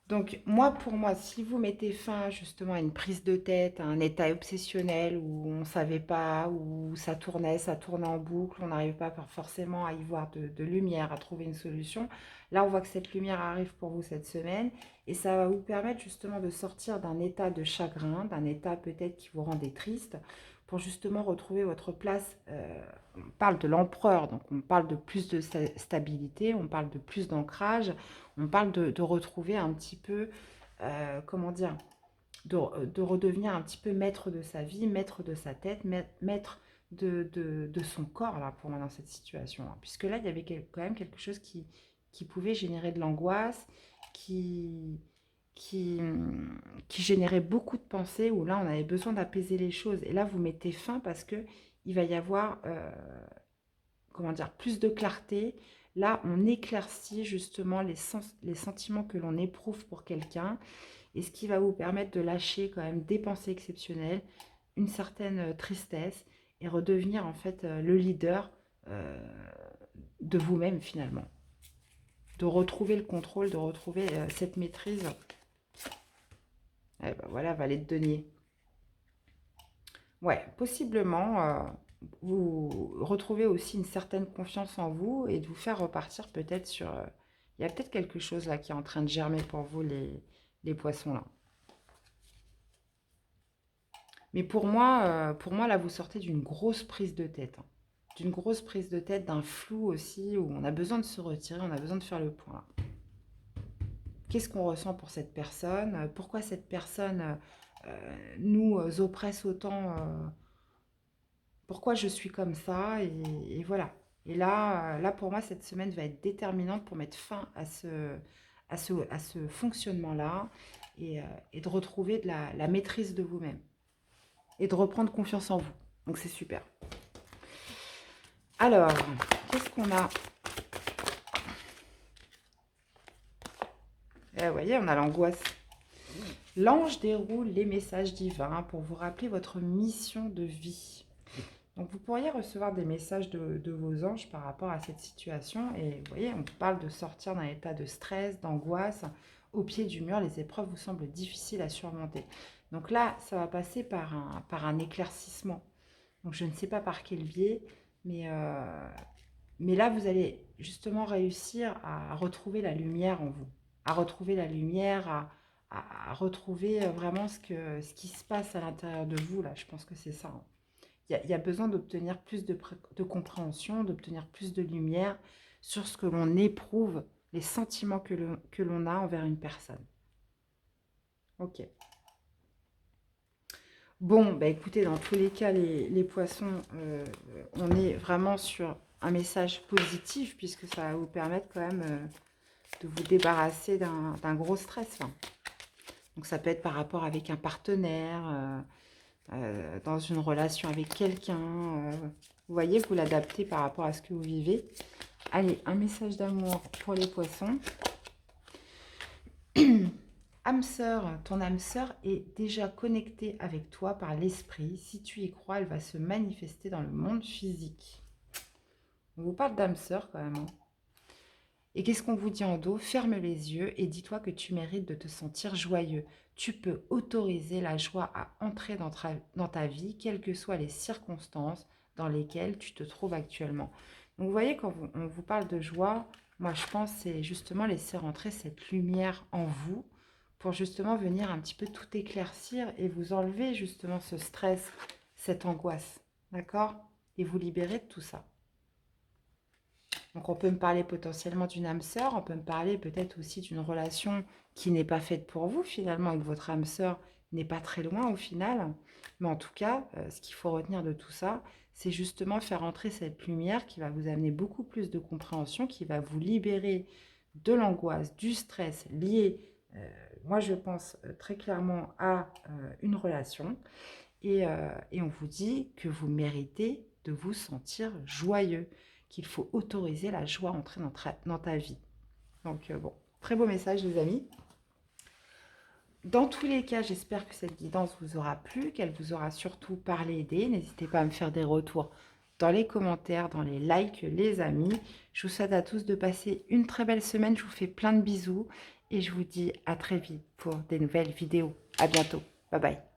Donc, pour moi, si vous mettez fin justement à une prise de tête, à un état obsessionnel où on ne savait pas, où ça tournait en boucle, on n'arrive pas forcément à y voir de lumière, à trouver une solution, là, on voit que cette lumière arrive pour vous cette semaine et ça va vous permettre justement de sortir d'un état de chagrin, d'un état peut-être qui vous rendait triste, pour justement retrouver votre place. On parle de l'empereur, donc on parle de plus de stabilité, on parle de plus d'ancrage. On parle de retrouver un petit peu, comment dire, de redevenir un petit peu maître de sa vie, maître de sa tête, maître de son corps, là, pour moi, dans cette situation. Puisque là, il y avait quand même quelque chose qui pouvait générer de l'angoisse, qui, qui, qui générait beaucoup de pensées, où là, on avait besoin d'apaiser les choses. Et là, vous mettez fin parce que il va y avoir comment dire, plus de clarté. Là, on éclaircit justement les sentiments que l'on éprouve pour quelqu'un et ce qui va vous permettre de lâcher quand même des pensées exceptionnelles, une certaine tristesse et redevenir en fait le leader euh, de vous-même finalement. De retrouver le contrôle, de retrouver cette maîtrise. Eh ben voilà, valet de denier. Ouais, possiblement, vous retrouvez aussi une certaine confiance en vous et de vous faire repartir peut-être sur... il y a peut-être quelque chose là qui est en train de germer pour vous, les poissons là. Mais pour moi là, vous sortez d'une grosse prise de tête, hein. D'une grosse prise de tête, d'un flou aussi, où on a besoin de se retirer, on a besoin de faire le point là. Qu'est-ce qu'on ressent pour cette personne? Pourquoi cette personne nous oppresse autant pourquoi je suis comme ça, et voilà. Et là, pour moi, cette semaine va être déterminante pour mettre fin à ce fonctionnement-là, et de retrouver de la maîtrise de vous-même et de reprendre confiance en vous. Donc, c'est super. Alors, qu'est-ce qu'on a? Vous voyez, on a l'angoisse. L'ange déroule les messages divins pour vous rappeler votre mission de vie. Donc, vous pourriez recevoir des messages de vos anges par rapport à cette situation. Et vous voyez, on parle de sortir d'un état de stress, d'angoisse. Au pied du mur, les épreuves vous semblent difficiles à surmonter. Donc là, ça va passer par un éclaircissement. Donc, je ne sais pas par quel biais, mais là, vous allez justement réussir à retrouver la lumière en vous. À retrouver la lumière, à retrouver vraiment ce qui se passe à l'intérieur de vous. Là, je pense que c'est ça, hein. Il y a besoin d'obtenir plus de compréhension, d'obtenir plus de lumière sur ce que l'on éprouve, les sentiments que l'on a envers une personne. Ok. Bon, bah écoutez, dans tous les cas, les poissons, on est vraiment sur un message positif, puisque ça va vous permettre quand même de vous débarrasser d'un gros stress. Hein. Donc ça peut être par rapport avec un partenaire, dans une relation avec quelqu'un. Vous voyez, vous l'adaptez par rapport à ce que vous vivez. Allez, un message d'amour pour les poissons. Âme sœur, ton âme sœur est déjà connectée avec toi par l'esprit. Si tu y crois, elle va se manifester dans le monde physique. On vous parle d'âme sœur quand même. Hein. Et qu'est-ce qu'on vous dit en dos? Ferme les yeux et dis-toi que tu mérites de te sentir joyeux. Tu peux autoriser la joie à entrer dans ta vie, quelles que soient les circonstances dans lesquelles tu te trouves actuellement. Donc vous voyez, quand on vous parle de joie, moi je pense que c'est justement laisser rentrer cette lumière en vous pour justement venir un petit peu tout éclaircir et vous enlever justement ce stress, cette angoisse, d'accord? Et vous libérer de tout ça. Donc on peut me parler potentiellement d'une âme sœur, on peut me parler peut-être aussi d'une relation qui n'est pas faite pour vous finalement, et que votre âme sœur n'est pas très loin au final. Mais en tout cas, ce qu'il faut retenir de tout ça, c'est justement faire entrer cette lumière qui va vous amener beaucoup plus de compréhension, qui va vous libérer de l'angoisse, du stress lié, moi je pense très clairement à une relation. Et on vous dit que vous méritez de vous sentir joyeux, qu'il faut autoriser la joie à entrer dans ta vie. Donc bon, très beau message les amis. Dans tous les cas, j'espère que cette guidance vous aura plu, qu'elle vous aura surtout parlé, aidé. N'hésitez pas à me faire des retours dans les commentaires, dans les likes, les amis. Je vous souhaite à tous de passer une très belle semaine. Je vous fais plein de bisous et je vous dis à très vite pour des nouvelles vidéos. À bientôt. Bye bye.